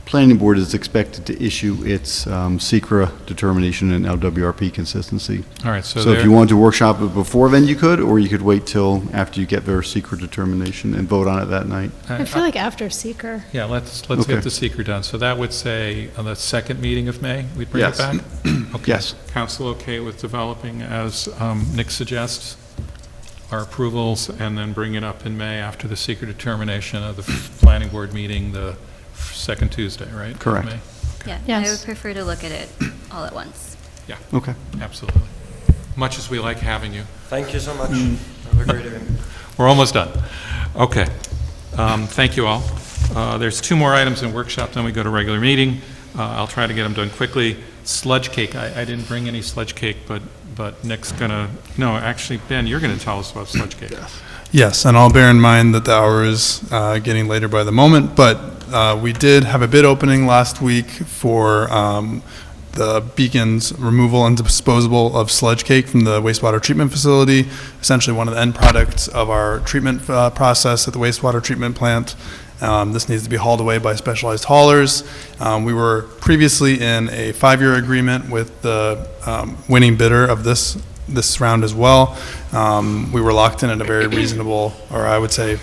planning board is expected to issue its SECRA determination and LWRP consistency. All right, so if you want to workshop it before then, you could, or you could wait till after you get their SECRA determination and vote on it that night. I feel like after seeker. Yeah, let's Okay. get the seeker done. So that would say on the second meeting of May, we'd bring Yes. it back? Okay. Yes. Council okay with developing, as Nick suggests, our approvals, and then bring it up in May after the seeker determination of the planning board meeting, the second Tuesday, right? of Correct. May? Yeah, Yes. I would prefer to look at it all at once. Yeah. Okay. Absolutely. Much as we like having you. Thank you so much. Have a great evening. We're almost done. Okay. Thank you all. There's 2 more items in workshop, then we go to regular meeting. I'll try to get them done quickly. Sludge cake. I didn't bring any sludge cake, but Nick's gonna, no, actually, Ben, you're gonna tell us about sludge cake. Yes, and I'll bear in mind that the hour is getting later by the moment, but we did have a bid opening last week for the Beacon's removal and disposal of sludge cake from the wastewater treatment facility, essentially one of the end products of our treatment process at the wastewater treatment plant. This needs to be hauled away by specialized haulers. We were previously in a 5-year agreement with the winning bidder of this round as well. We were locked in at a very reasonable, or I would say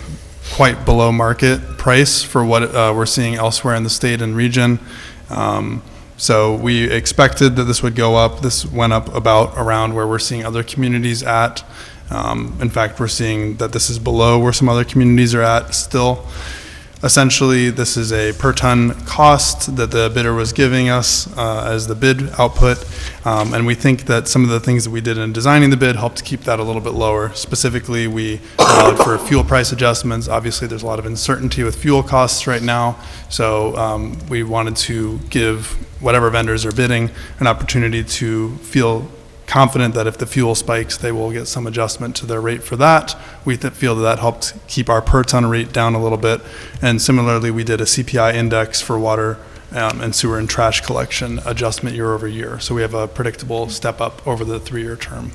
quite below market price for what we're seeing elsewhere in the state and region. So we expected that this would go up. This went up about around where we're seeing other communities at. In fact, we're seeing that this is below where some other communities are at still. Essentially, this is a per ton cost that the bidder was giving us as the bid output, and we think that some of the things that we did in designing the bid helped keep that a little bit lower. Specifically, we allowed for fuel price adjustments. Obviously, there's a lot of uncertainty with fuel costs right now, so we wanted to give whatever vendors are bidding an opportunity to feel confident that if the fuel spikes, they will get some adjustment to their rate for that. We feel that helped keep our per ton rate down a little bit. And similarly, we did a CPI index for water and sewer and trash collection adjustment year over year. So we have a predictable step up over the 3-year term.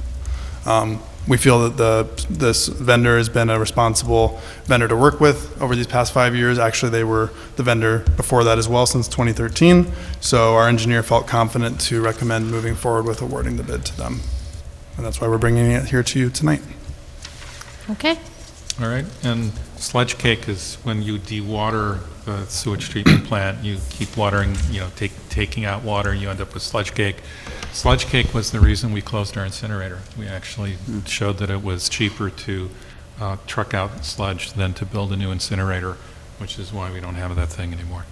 We feel that this vendor has been a responsible vendor to work with over these past 5 years. Actually, they were the vendor before that as well, since 2013. So our engineer felt confident to recommend moving forward with awarding the bid to them. And that's why we're bringing it here to you tonight. Okay. All right, and sludge cake is when you dewater the sewage treatment plant, you keep watering, taking out water, and you end up with sludge cake. Sludge cake was the reason we closed our incinerator. We actually showed that it was cheaper to truck out sludge than to build a new incinerator, which is why we don't have that thing anymore.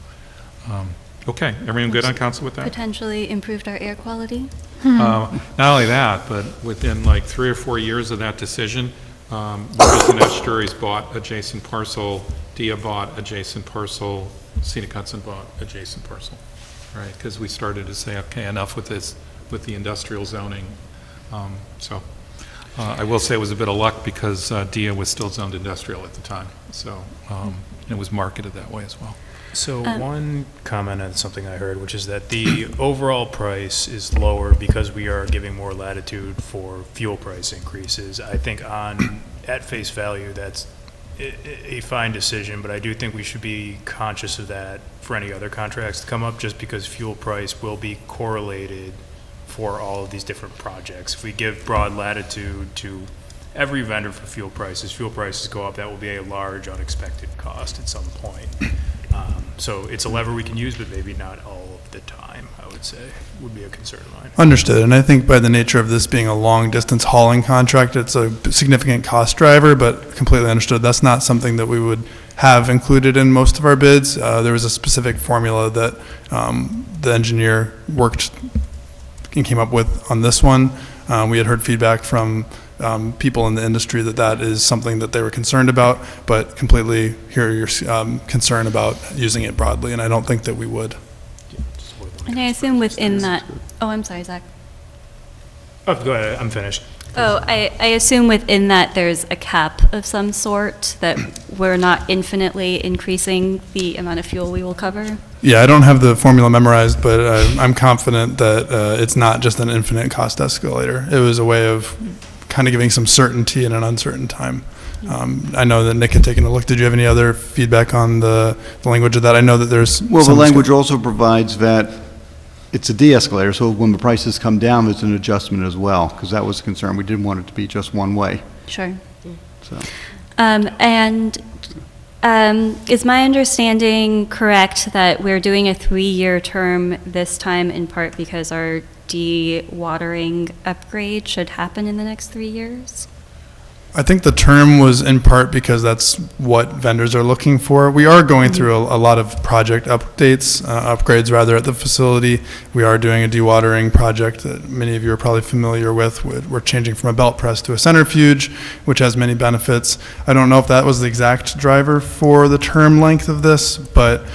Okay, everyone good on council with that? Potentially improved our air quality. Not only that, but within like 3 or 4 years of that decision, Rivers and Estuaries bought adjacent parcel, DIA bought adjacent parcel, Scenic Hudson bought adjacent parcel, right? Because we started to say, okay, enough with this, with the industrial zoning. I will say it was a bit of luck because DIA was still zoned industrial at the time, so it was marketed that way as well. So one comment on something I heard, which is that the overall price is lower because we are giving more latitude for fuel price increases. I think at face value, that's a fine decision, but I do think we should be conscious of that for any other contracts to come up, just because fuel price will be correlated for all of these different projects. If we give broad latitude to every vendor for fuel prices go up, that will be a large unexpected cost at some point. So it's a lever we can use, but maybe not all of the time, I would say, would be a concern of mine. Understood, and I think by the nature of this being a long-distance hauling contract, it's a significant cost driver, but completely understood. That's not something that we would have included in most of our bids. There was a specific formula that the engineer worked and came up with on this one. We had heard feedback from people in the industry that is something that they were concerned about, but completely hear your concern about using it broadly, and I don't think that we would. And I assume within that, oh, I'm sorry, Zach. Oh, go ahead, I'm finished. Oh, I assume within that there's a cap of some sort, that we're not infinitely increasing the amount of fuel we will cover? Yeah, I don't have the formula memorized, but I'm confident that it's not just an infinite cost escalator. It was a way of kind of giving some certainty in an uncertain time. I know that Nick had taken a look. Did you have any other feedback on the language of that? I know that there's Well, the some language also provides that it's a de-escalator, so when the prices come down, there's an adjustment as well, because that was a concern. We didn't want it to be just one way. Sure. So. Is my understanding correct that we're doing a 3-year term this time, in part because our dewatering upgrade should happen in the next 3 years? I think the term was in part because that's what vendors are looking for. We are going through a lot of project upgrades rather at the facility. We are doing a dewatering project that many of you are probably familiar with. We're changing from a belt press to a centrifuge, which has many benefits. I don't know if that was the exact driver for the term length of this, but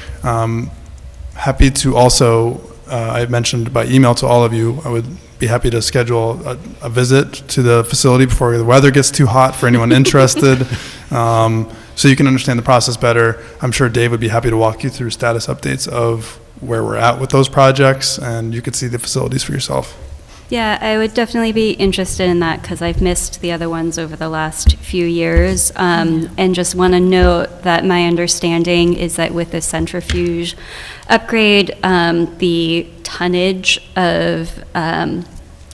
happy to also, I mentioned by email to all of you, I would be happy to schedule a visit to the facility before the weather gets too hot for anyone interested, so you can understand the process better. I'm sure Dave would be happy to walk you through status updates of where we're at with those projects, and you could see the facilities for yourself. Yeah, I would definitely be interested in that because I've missed the other ones over the last few years. And just want to note that my understanding is that with the centrifuge upgrade, the tonnage of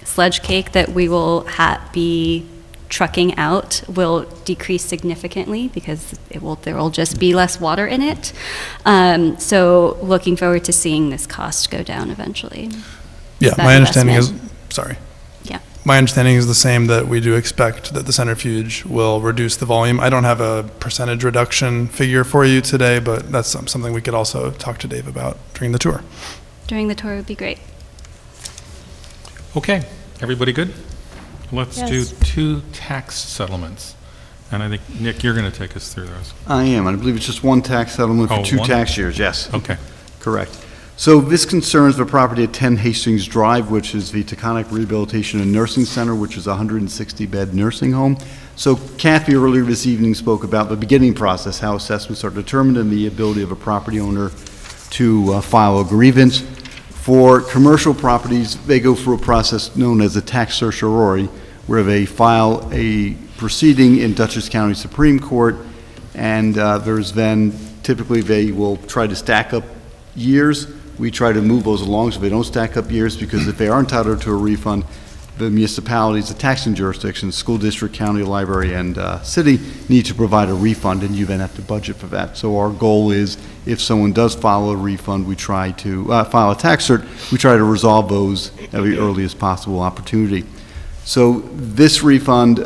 sludge cake that we will be trucking out will decrease significantly because there will just be less water in it. So looking forward to seeing this cost go down eventually. Yeah, That my understanding is, investment. sorry. Yeah. My understanding is the same, that we do expect that the centrifuge will reduce the volume. I don't have a percentage reduction figure for you today, but that's something we could also talk to Dave about during the tour. During the tour would be great. Okay, everybody good? Let's Yes. do 2 tax settlements. And I think, Nick, you're going to take us through those. I am, and I believe it's just one tax settlement for Oh, 2 one? tax years, yes. Okay. Correct. So this concerns the property at 10 Hastings Drive, which is the Taconic Rehabilitation and Nursing Center, which is a 160-bed nursing home. So Kathy earlier this evening spoke about the beginning process, how assessments are determined, and the ability of a property owner to file a grievance. For commercial properties, they go through a process known as a tax certiorari, where they file a proceeding in Dutchess County Supreme Court, and there's then, typically they will try to stack up years. We try to move those along so they don't stack up years, because if they are entitled to a refund, the municipalities, the taxing jurisdictions, school district, county, library, and city need to provide a refund, and you then have to budget for that. So our goal is, if someone does file a refund, we try to file a tax cert, we try to resolve those at the earliest possible opportunity. So this refund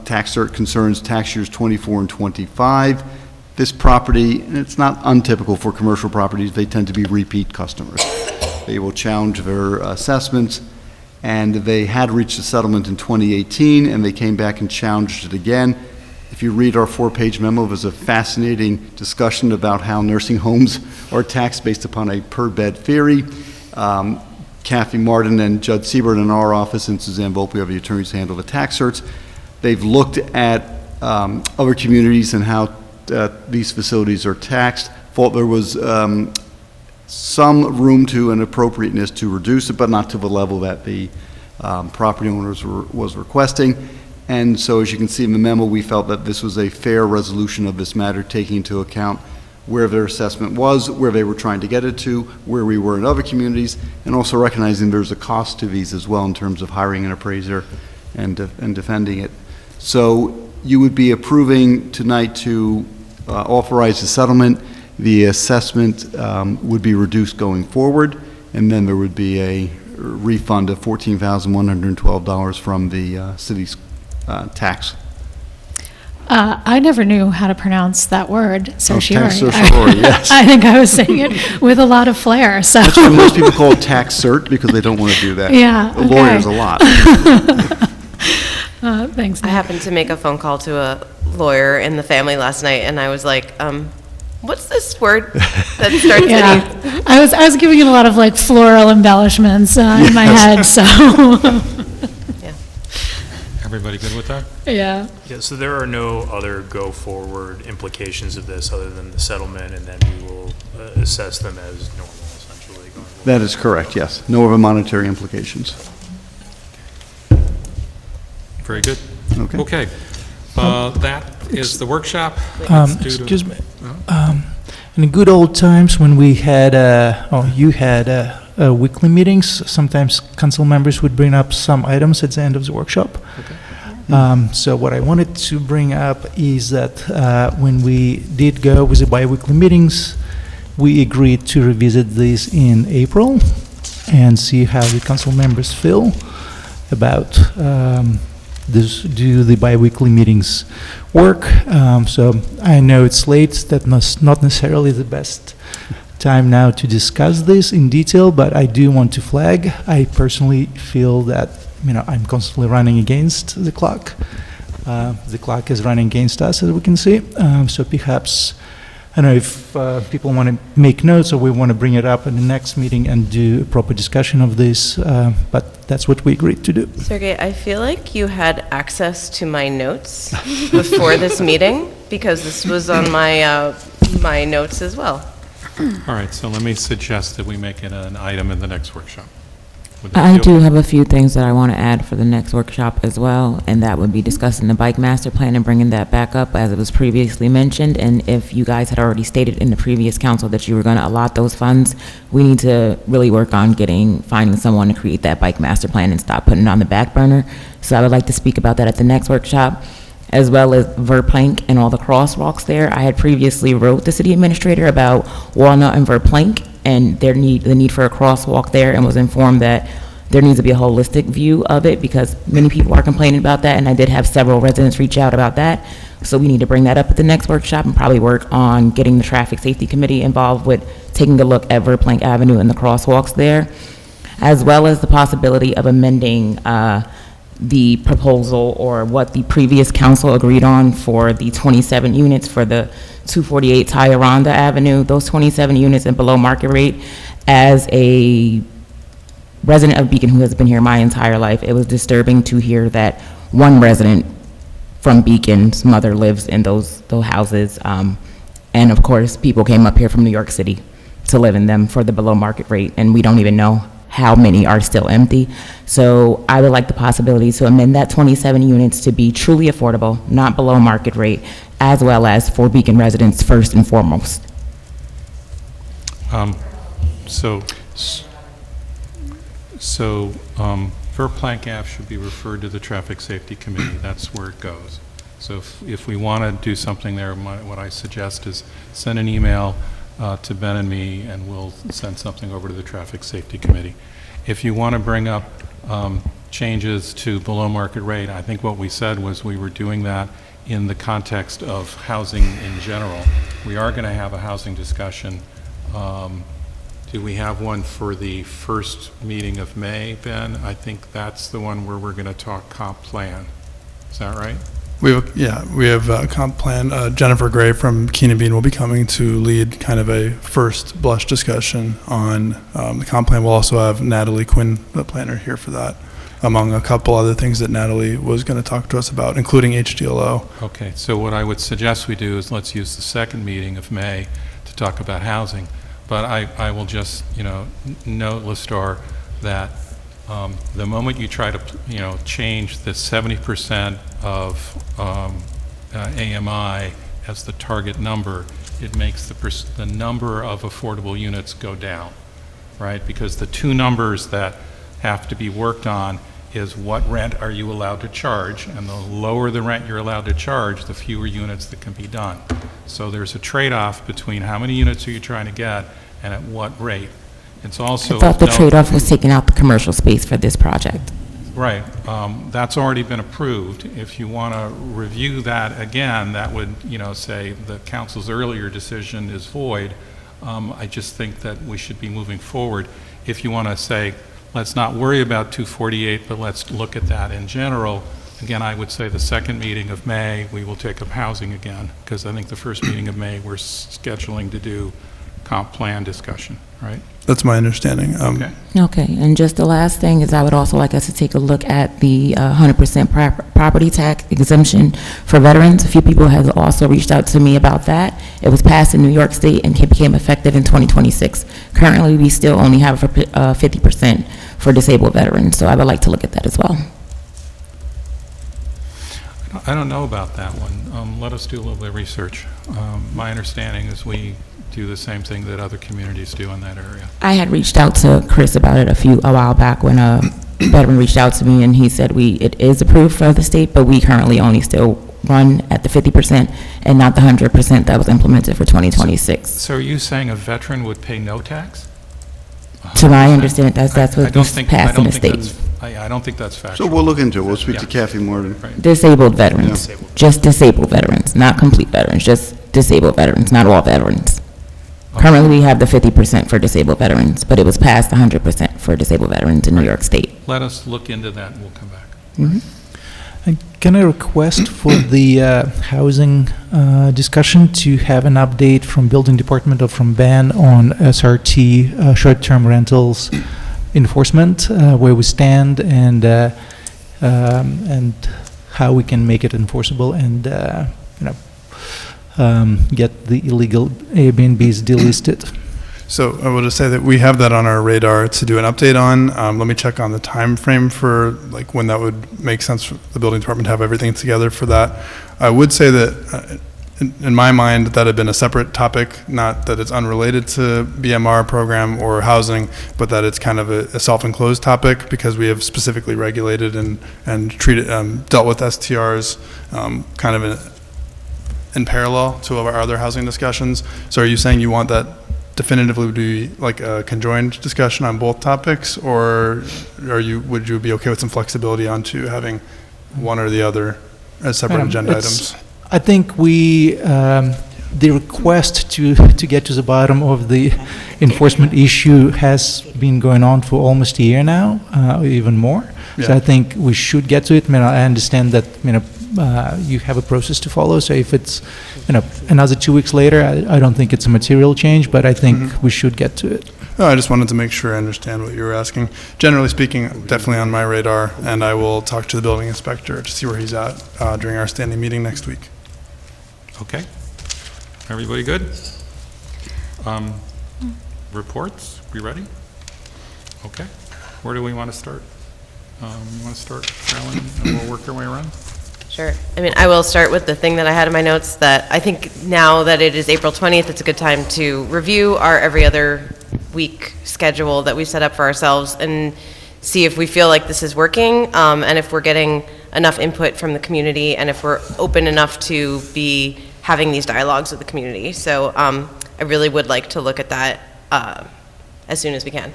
tax cert concerns tax years 24 and 25. This property, and it's not untypical for commercial properties, they tend to be repeat customers. They will challenge their assessments, and they had reached a settlement in 2018, and they came back and challenged it again. If you read our 4-page memo, there's a fascinating discussion about how nursing homes are taxed based upon a per-bed theory. Kathy Martin and Judd Siebert in our office, and Suzanne Volpe are the attorneys who handle the tax certs. They've looked at other communities and how these facilities are taxed. Thought there was some room to and appropriateness to reduce it, but not to the level that the property owners was requesting. And so, as you can see in the memo, we felt that this was a fair resolution of this matter, taking into account where their assessment was, where they were trying to get it to, where we were in other communities, and also recognizing there's a cost to these as well in terms of hiring an appraiser and defending it. So you would be approving tonight to authorize the settlement. The assessment would be reduced going forward, and then there would be a refund of $14,112 from the city's tax. I never knew how to pronounce that word, certiorari. Tax certiorari, yes. I think I was saying it with a lot of flair, so. That's why most people call it tax cert, because they don't want to do that. Yeah, The lawyers a lot. Thanks. I happened to make a phone call to a lawyer in the family last night, and I was like, what's this word that starts Yeah, I was giving it a lot of like floral embellishments in my head, so. Everybody good with that? Yeah. Yeah, so there are no other go-forward implications of this other than the settlement, and then we will assess them as normal, essentially, going forward. That is correct, yes. No other monetary implications. Very good. Okay. Okay. That is the workshop. It's due to- Excuse me. In the good old times when we had, you had weekly meetings, sometimes council members would bring up some items at the end of the workshop. So what I wanted to bring up is that when we did go with the bi-weekly meetings, we agreed to revisit this in April and see how the council members feel about do the bi-weekly meetings work. So I know it's late, that's not necessarily the best time now to discuss this in detail, but I do want to flag, I personally feel that, I'm constantly running against the clock. The clock is running against us, as we can see. So perhaps, I don't know if people want to make notes or we want to bring it up in the next meeting and do a proper discussion of this, but that's what we agreed to do. Sergey, I feel like you had access to my notes before this meeting, because this was on my notes as well. All right, so let me suggest that we make it an item in the next workshop. I do have a few things that I want to add for the next workshop as well, and that would be discussing the bike master plan and bringing that back up as it was previously mentioned. And if you guys had already stated in the previous council that you were going to allot those funds, we need to really work on finding someone to create that bike master plan and stop putting it on the back burner. So I would like to speak about that at the next workshop, as well as Verplank and all the crosswalks there. I had previously wrote the city administrator about Walnut and Verplank and the need for a crosswalk there, and was informed that there needs to be a holistic view of it because many people are complaining about that, and I did have several residents reach out about that. So we need to bring that up at the next workshop and probably work on getting the traffic safety committee involved with taking a look at Verplank Avenue and the crosswalks there, as well as the possibility of amending the proposal or what the previous council agreed on for the 27 units for the 248 Tioronda Avenue, those 27 units and below market rate. As a resident of Beacon who has been here my entire life, it was disturbing to hear that one resident from Beacon's mother lives in those houses. And of course, people came up here from New York City to live in them for the below market rate, and we don't even know how many are still empty. So I would like the possibility to amend that 27 units to be truly affordable, not below market rate, as well as for Beacon residents first and foremost. Verplank Ave should be referred to the Traffic Safety Committee. That's where it goes. So if we want to do something there, what I suggest is send an email to Ben and me, and we'll send something over to the Traffic Safety Committee. If you want to bring up changes to below market rate, I think what we said was we were doing that in the context of housing in general. We are going to have a housing discussion. Do we have one for the first meeting of May, Ben? I think that's the one where we're going to talk comp plan. Is that right? We have a comp plan. Jennifer Gray from Keenan Bean will be coming to lead kind of a first blush discussion on the comp plan. We'll also have Natalie Quinn, the planner, here for that, among a couple other things that Natalie was going to talk to us about, including HDLO. Okay, so what I would suggest we do is let's use the second meeting of May to talk about housing. But I will just, note, Listar, that the moment you try to, change the 70% of AMI as the target number, it makes the number of affordable units go down, right? Because the two numbers that have to be worked on is what rent are you allowed to charge, and the lower the rent you're allowed to charge, the fewer units that can be done. So there's a trade-off between how many units are you trying to get and at what rate. It's also... I thought the trade-off was taking out the commercial space for this project. Right. That's already been approved. If you want to review that again, that would, say the council's earlier decision is void. I just think that we should be moving forward. If you want to say, let's not worry about 248, but let's look at that in general, again, I would say the second meeting of May, we will take up housing again, because I think the first meeting of May, we're scheduling to do comp plan discussion, right? That's my understanding. Okay. Okay, and just the last thing is I would also like us to take a look at the 100% property tax exemption for veterans. A few people have also reached out to me about that. It was passed in New York State and became effective in 2026. Currently, we still only have 50% for disabled veterans, so I would like to look at that as well. I don't know about that one. Let us do a little bit of research. My understanding is we do the same thing that other communities do in that area. I had reached out to Chris about it a while back when a veteran reached out to me, and he said it is approved for the state, but we currently only still run at the 50% and not the 100% that was implemented for 2026. So are you saying a veteran would pay no tax? To my understanding, that's what was passed in the state. I don't think that's factual. So we'll look into it. We'll speak to Kathy Morton. Disabled veterans, just disabled veterans, not complete veterans, just disabled veterans, not all veterans. Currently, we have the 50% for disabled veterans, but it was passed 100% for disabled veterans in New York State. Let us look into that and we'll come back. And can I request for the housing discussion to have an update from Building Department or from Ben on SRT, short-term rentals enforcement, where we stand and how we can make it enforceable and, get the illegal Airbnbs delisted. So I will just say that we have that on our radar to do an update on. Let me check on the time frame for like when that would make sense for the building department to have everything together for that. I would say that in my mind that had been a separate topic, not that it's unrelated to BMR program or housing, but that it's kind of a self-enclosed topic because we have specifically regulated and treated dealt with STRs kind of in parallel to our other housing discussions. So are you saying you want that definitively would be like a conjoined discussion on both topics, or would you be okay with some flexibility onto having one or the other as separate agenda items? I think the request to get to the bottom of the enforcement issue has been going on for almost a year now, or even more. Yeah. So I think we should get to it. I understand that you have a process to follow. So if it's another 2 weeks later, I don't think it's a material change, but I think we should get to it. Oh, I just wanted to make sure I understand what you were asking. Generally speaking, definitely on my radar, and I will talk to the building inspector to see where he's at during our standing meeting next week. Okay. Everybody good? reports, we ready? Okay. Where do we want to start? You want to start, Carolyn, and we'll work our way around? Sure. I mean, I will start with the thing that I had in my notes, that I think now that it is April 20th, it's a good time to review our every other week schedule that we set up for ourselves and see if we feel like this is working, and if we're getting enough input from the community, and if we're open enough to be having these dialogues with the community. So I really would like to look at that as soon as we can.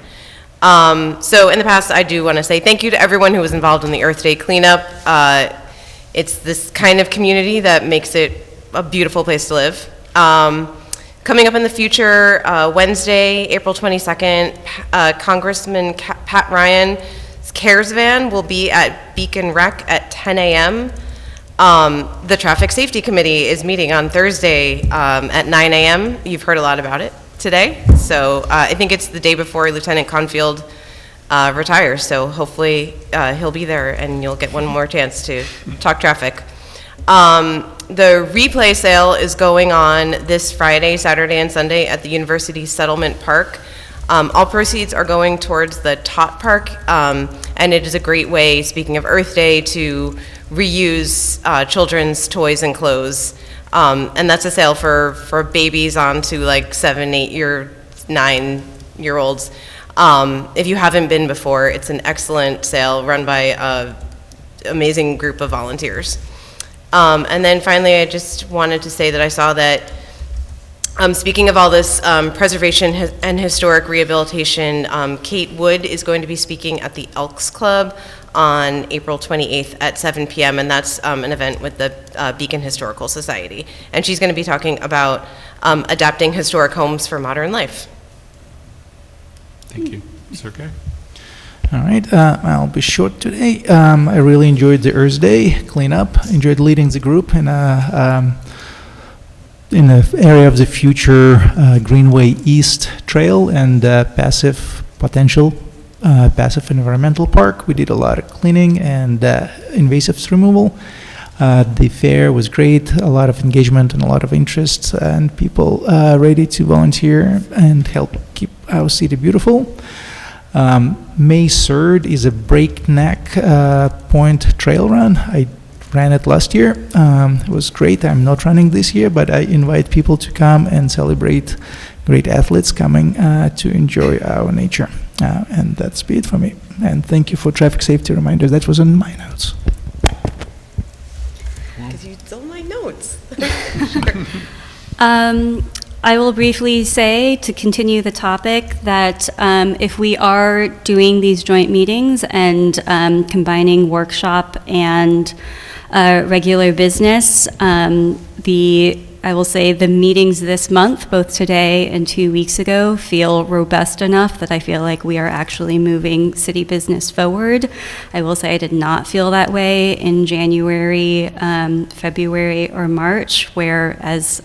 So in the past, I do want to say thank you to everyone who was involved in the Earth Day cleanup. It's this kind of community that makes it a beautiful place to live. Coming up in the future, Wednesday, April 22nd, Congressman Pat Ryan's CARES van will be at Beacon Rec at 10 a.m. The Traffic Safety Committee is meeting on Thursday at 9 a.m. You've heard a lot about it today. So I think it's the day before Lieutenant Confield retires. So hopefully he'll be there and you'll get one more chance to talk traffic. The replay sale is going on this Friday, Saturday, and Sunday at the University Settlement Park. All proceeds are going towards the Tot Park, and it is a great way, speaking of Earth Day, to reuse children's toys and clothes. And that's a sale for babies on to like 7, 8, 9-year-olds. If you haven't been before, it's an excellent sale run by an amazing group of volunteers. And then finally, I just wanted to say that I saw that, speaking of all this preservation and historic rehabilitation, Kate Wood is going to be speaking at the Elks Club on April 28th at 7 p.m., and that's an event with the Beacon Historical Society. And she's going to be talking about adapting historic homes for modern life. Thank you. Sergey? All right, I'll be short today. I really enjoyed the Earth Day cleanup. Enjoyed leading the group in the area of the future Greenway East Trail and passive environmental park. We did a lot of cleaning and invasives removal. The fair was great, a lot of engagement and a lot of interest, and people ready to volunteer and help keep our city beautiful. May 3rd is a Breakneck Point trail run. I ran it last year. It was great. I'm not running this year, but I invite people to come and celebrate great athletes coming to enjoy our nature. And that's it for me. And thank you for traffic safety reminders. That was in my notes. Because you stole my notes. I will briefly say, to continue the topic, that if we are doing these joint meetings and combining workshop and regular business, I will say the meetings this month, both today and 2 weeks ago, feel robust enough that I feel like we are actually moving city business forward. I will say I did not feel that way in January, February, or March, where, as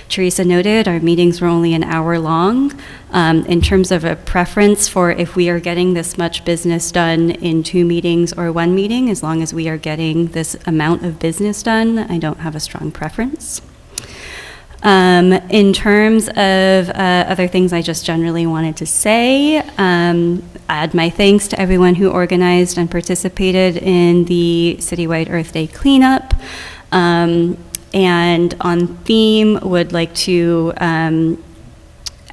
Teresa noted, our meetings were only an hour long. In terms of a preference for if we are getting this much business done in 2 meetings or 1 meeting, as long as we are getting this amount of business done, I don't have a strong preference. In terms of other things I just generally wanted to say, add my thanks to everyone who organized and participated in the Citywide Earth Day cleanup. And on theme, would like to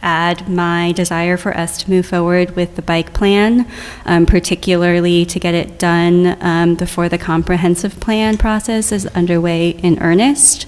add my desire for us to move forward with the bike plan, particularly to get it done before the comprehensive plan process is underway in earnest.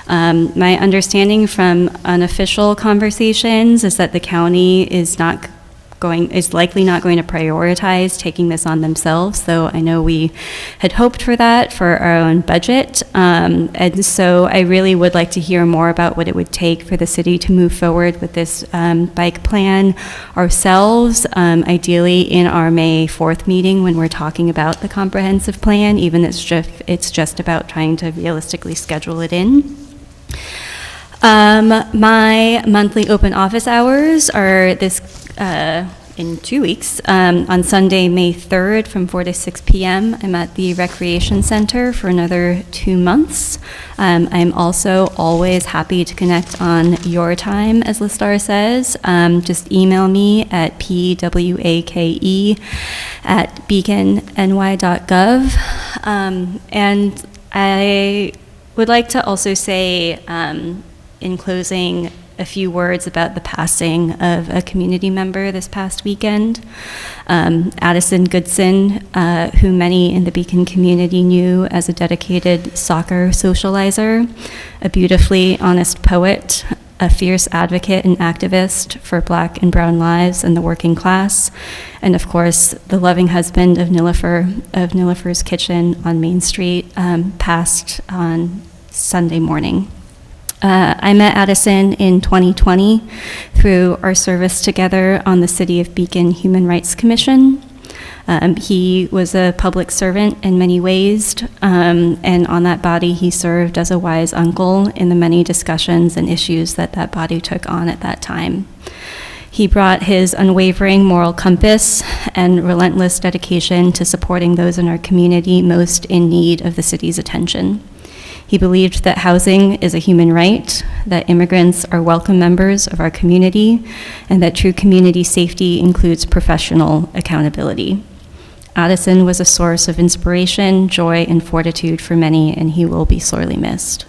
My understanding from unofficial conversations is that the county is likely not going to prioritize taking this on themselves, though I know we had hoped for that for our own budget. And so I really would like to hear more about what it would take for the city to move forward with this bike plan ourselves, ideally in our May 4th meeting when we're talking about the comprehensive plan, even if it's just about trying to realistically schedule it in. My monthly open office hours are this in 2 weeks. On Sunday, May 3rd, from 4 to 6 p.m., I'm at the Recreation Center for another 2 months. I'm also always happy to connect on your time, as Listar says. Just email me at pwake@beaconny.gov. And I would like to also say, in closing, a few words about the passing of a community member this past weekend. Addison Goodson, who many in the Beacon community knew as a dedicated soccer socializer, a beautifully honest poet, a fierce advocate and activist for Black and brown lives and the working class, and of course, the loving husband of Nilifer's Kitchen on Main Street, passed on Sunday morning. I met Addison in 2020 through our service together on the City of Beacon Human Rights Commission. He was a public servant in many ways, and on that body he served as a wise uncle in the many discussions and issues that body took on at that time. He brought his unwavering moral compass and relentless dedication to supporting those in our community most in need of the city's attention. He believed that housing is a human right, that immigrants are welcome members of our community, and that true community safety includes professional accountability. Addison was a source of inspiration, joy, and fortitude for many, and he will be sorely missed.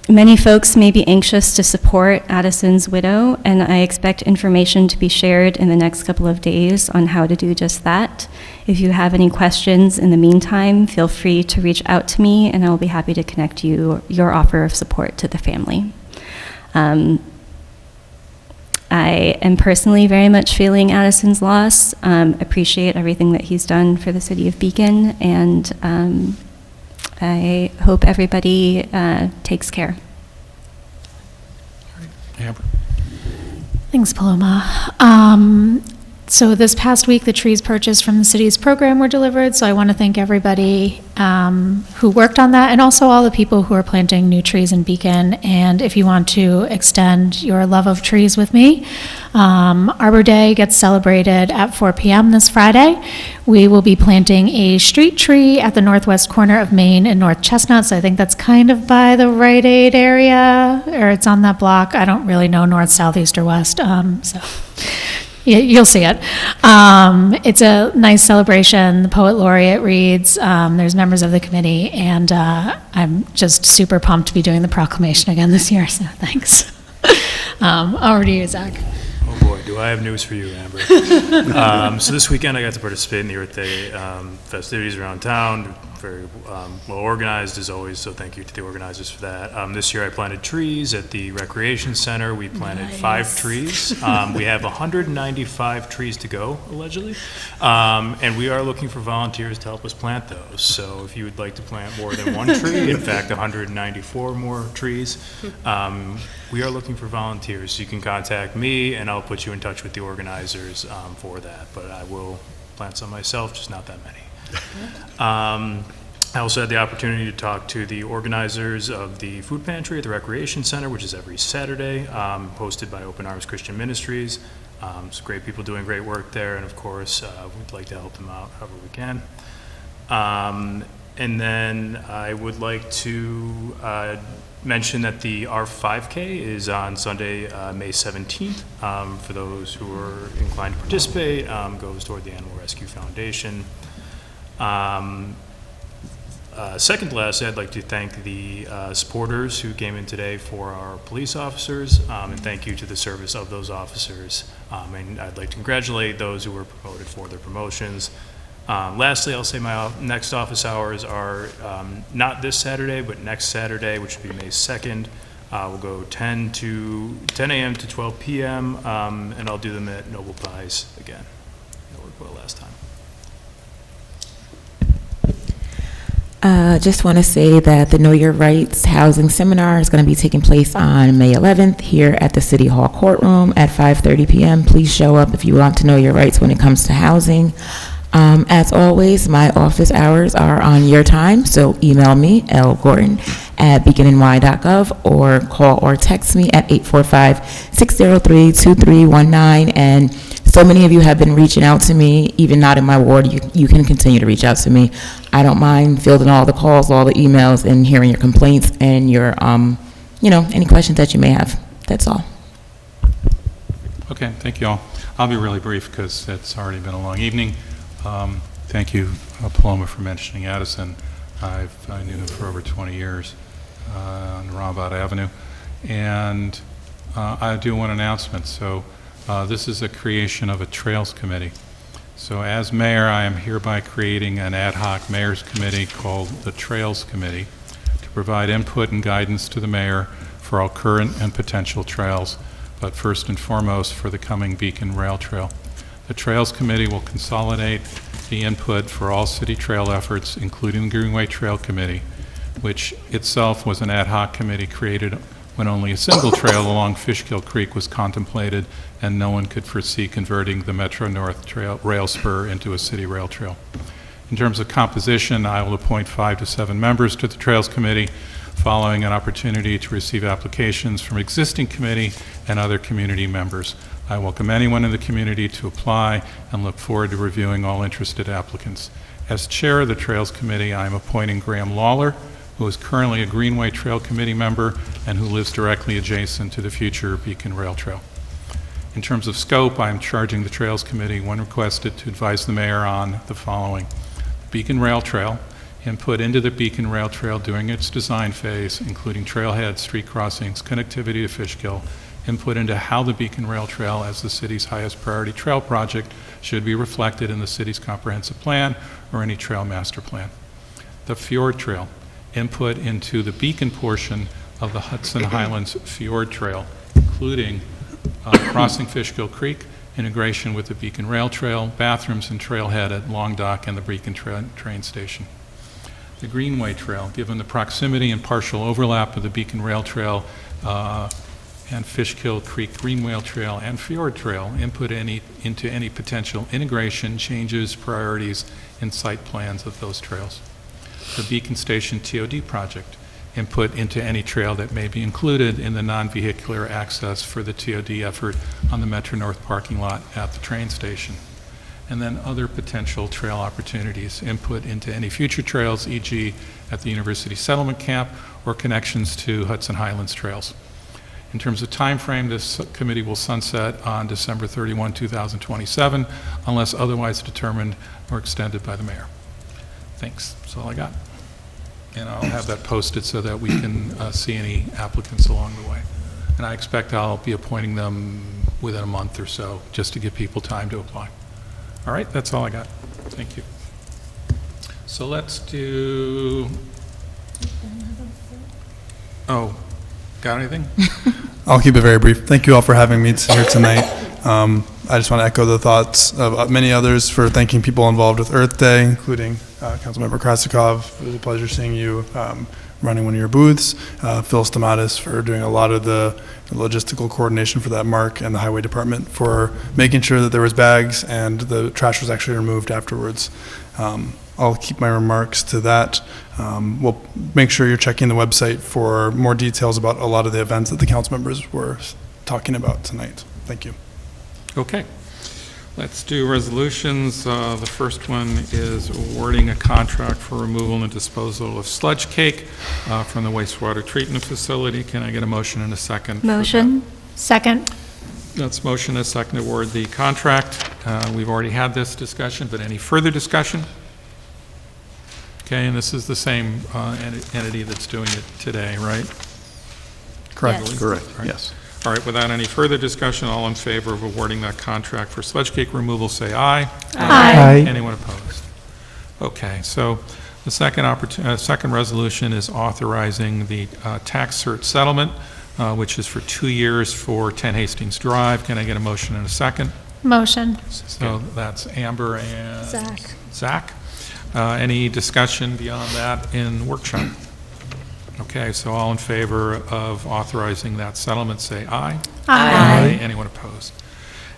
Many folks may be anxious to support Addison's widow, and I expect information to be shared in the next couple of days on how to do just that. If you have any questions in the meantime, feel free to reach out to me, and I will be happy to connect your offer of support to the family. I am personally very much feeling Addison's loss, appreciate everything that he's done for the city of Beacon, and I hope everybody takes care. Amber. Thanks, Paloma. So this past week, the trees purchased from the city's program were delivered, so I want to thank everybody who worked on that, and also all the people who are planting new trees in Beacon. And if you want to extend your love of trees with me, Arbor Day gets celebrated at 4 p.m. this Friday. We will be planting a street tree at the northwest corner of Main and North Chestnut, so I think that's kind of by the Rite Aid area, or it's on that block. I don't really know north, south, east, or west, so... You'll see it. It's a nice celebration. The poet laureate reads. There's members of the committee, and I'm just super pumped to be doing the proclamation again this year, so thanks. Over to you, Zach. Oh boy, do I have news for you, Amber. So this weekend I got to participate in the Earth Day festivities around town. Very well organized as always, so thank you to the organizers for that. This year I planted trees at the Recreation Center. We planted 5 trees. We have 195 trees to go, allegedly. And we are looking for volunteers to help us plant those. So if you would like to plant more than 1 tree, in fact 194 more trees, we are looking for volunteers. You can contact me and I'll put you in touch with the organizers for that. But I will plant some myself, just not that many. I also had the opportunity to talk to the organizers of the food pantry at the Recreation Center, which is every Saturday, hosted by Open Arms Christian Ministries. Some great people doing great work there, and of course, we'd like to help them out however we can. And then I would like to mention that the R5K is on Sunday, May 17th. For those who are inclined to participate, goes toward the Animal Rescue Foundation. Second to last, I'd like to thank the supporters who came in today for our police officers, and thank you to the service of those officers. And I'd like to congratulate those who were promoted for their promotions. Lastly, I'll say my next office hours are not this Saturday, but next Saturday, which will be May 2nd. We'll go 10 a.m. to 12 p.m., and I'll do them at Noble Pies again. It worked well last time. Just want to say that the Know Your Rights Housing Seminar is going to be taking place on May 11th here at the City Hall courtroom at 5:30 p.m. Please show up if you want to know your rights when it comes to housing. As always, my office hours are on your time, so email me, beaconny.gov, or call or text me at 845-603-2319. And so many of you have been reaching out to me, even not in my ward. You can continue to reach out to me. I don't mind fielding all the calls, all the emails, and hearing your complaints and your, any questions that you may have. That's all. Okay, thank you all. I'll be really brief because it's already been a long evening. Thank you, Paloma, for mentioning Addison. I knew him for over 20 years on Rambat Avenue. And I do one announcement. So this is a creation of a Trails Committee. So as mayor, I am hereby creating an ad hoc mayor's committee called the Trails Committee to provide input and guidance to the mayor for all current and potential trails, but first and foremost for the coming Beacon Rail Trail. The Trails Committee will consolidate the input for all city trail efforts, including the Greenway Trail Committee, which itself was an ad hoc committee created when only a single trail along Fishkill Creek was contemplated and no one could foresee converting the Metro North Trail rail spur into a city rail trail. In terms of composition, I will appoint 5 to 7 members to the Trails Committee, following an opportunity to receive applications from existing committee and other community members. I welcome anyone in the community to apply and look forward to reviewing all interested applicants. As chair of the Trails Committee, I am appointing Graham Lawler, who is currently a Greenway Trail Committee member and who lives directly adjacent to the future Beacon Rail Trail. In terms of scope, I am charging the Trails Committee, when requested, to advise the mayor on the following: Beacon Rail Trail, input into the Beacon Rail Trail during its design phase, including trailheads, street crossings, connectivity to Fishkill, input into how the Beacon Rail Trail, as the city's highest priority trail project, should be reflected in the city's comprehensive plan or any trail master plan. The Fjord Trail, input into the Beacon portion of the Hudson Highlands Fjord Trail, including crossing Fishkill Creek, integration with the Beacon Rail Trail, bathrooms and trailhead at Long Dock and the Beacon train station. The Greenway Trail, given the proximity and partial overlap of the Beacon Rail Trail and Fishkill Creek Greenway Trail and Fjord Trail, input into any potential integration, changes, priorities, and site plans of those trails. The Beacon Station TOD project, input into any trail that may be included in the non-vehicular access for the TOD effort on the Metro North parking lot at the train station. And then other potential trail opportunities, input into any future trails, e.g. at the University Settlement Camp or connections to Hudson Highlands trails. In terms of time frame, this committee will sunset on December 31, 2027, unless otherwise determined or extended by the mayor. Thanks, that's all I got. And I'll have that posted so that we can see any applicants along the way. And I expect I'll be appointing them within a month or so, just to give people time to apply. All right, that's all I got. Thank you. So let's do, oh, got anything? I'll keep it very brief. Thank you all for having me here tonight. I just want to echo the thoughts of many others for thanking people involved with Earth Day, including Councilmember Krasikov. It was a pleasure seeing you running one of your booths. Phil Stamatis for doing a lot of the logistical coordination for that mark, and the Highway Department for making sure that there was bags and the trash was actually removed afterwards. I'll keep my remarks to that. We'll make sure you're checking the website for more details about a lot of the events that the council members were talking about tonight. Thank you. Okay. Let's do resolutions. The first one is awarding a contract for removal and disposal of sludge cake from the wastewater treatment facility. Can I get a motion and a second? Motion. Second. That's motion and a second to award the contract. We've already had this discussion, but any further discussion? Okay, and this is the same entity that's doing it today, right? Correctly? Yes. Correct, Right. yes. All right, without any further discussion, all in favor of awarding that contract for sludge cake removal, say aye. Aye. Anyone opposed? Okay, so the second resolution is authorizing the tax cert settlement, which is for 2 years for 10 Hastings Drive. Can I get a motion and a second? Motion. So that's Amber and Zach. Zach. Any discussion beyond that in workshop? Okay, so all in favor of authorizing that settlement, say aye. Aye. Anyone opposed?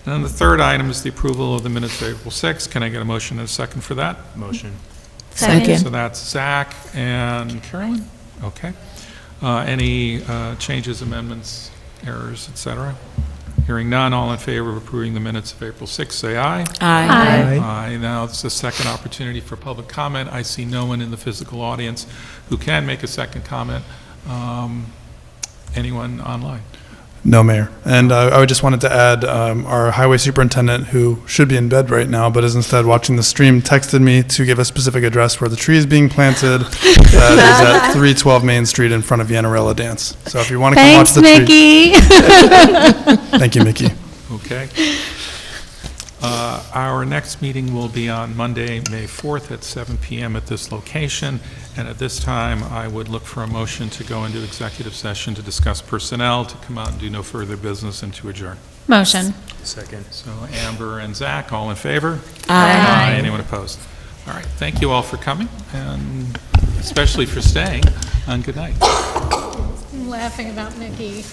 And then the third item is the approval of the minutes of April 6th. Can I get a motion and a second for that? Motion. Second. So that's Zach and Carolyn? Okay. Any changes, amendments, errors, et cetera? Hearing none, all in favor of approving the minutes of April 6th, say aye. Aye. Aye. Now it's the second opportunity for public comment. I see no one in the physical audience who can make a second comment. Anyone online? No, Mayor. And I just wanted to add, our highway superintendent, who should be in bed right now, but is instead watching the stream, texted me to give a specific address where the tree is being planted. That is at 312 Main Street in front of Yanarella Dance. So if you want to come watch Thanks, the tree. Mickey. Thank you, Mickey. Okay. Our next meeting will be on Monday, May 4th at 7 PM at this location. And at this time, I would look for a motion to go into executive session to discuss personnel, to come out and do no further business, and to adjourn. Motion. Second. So Amber and Zach, all in favor? Aye. Anyone opposed? All right, thank you all for coming, and especially for staying, and good night. I'm laughing about Mickey.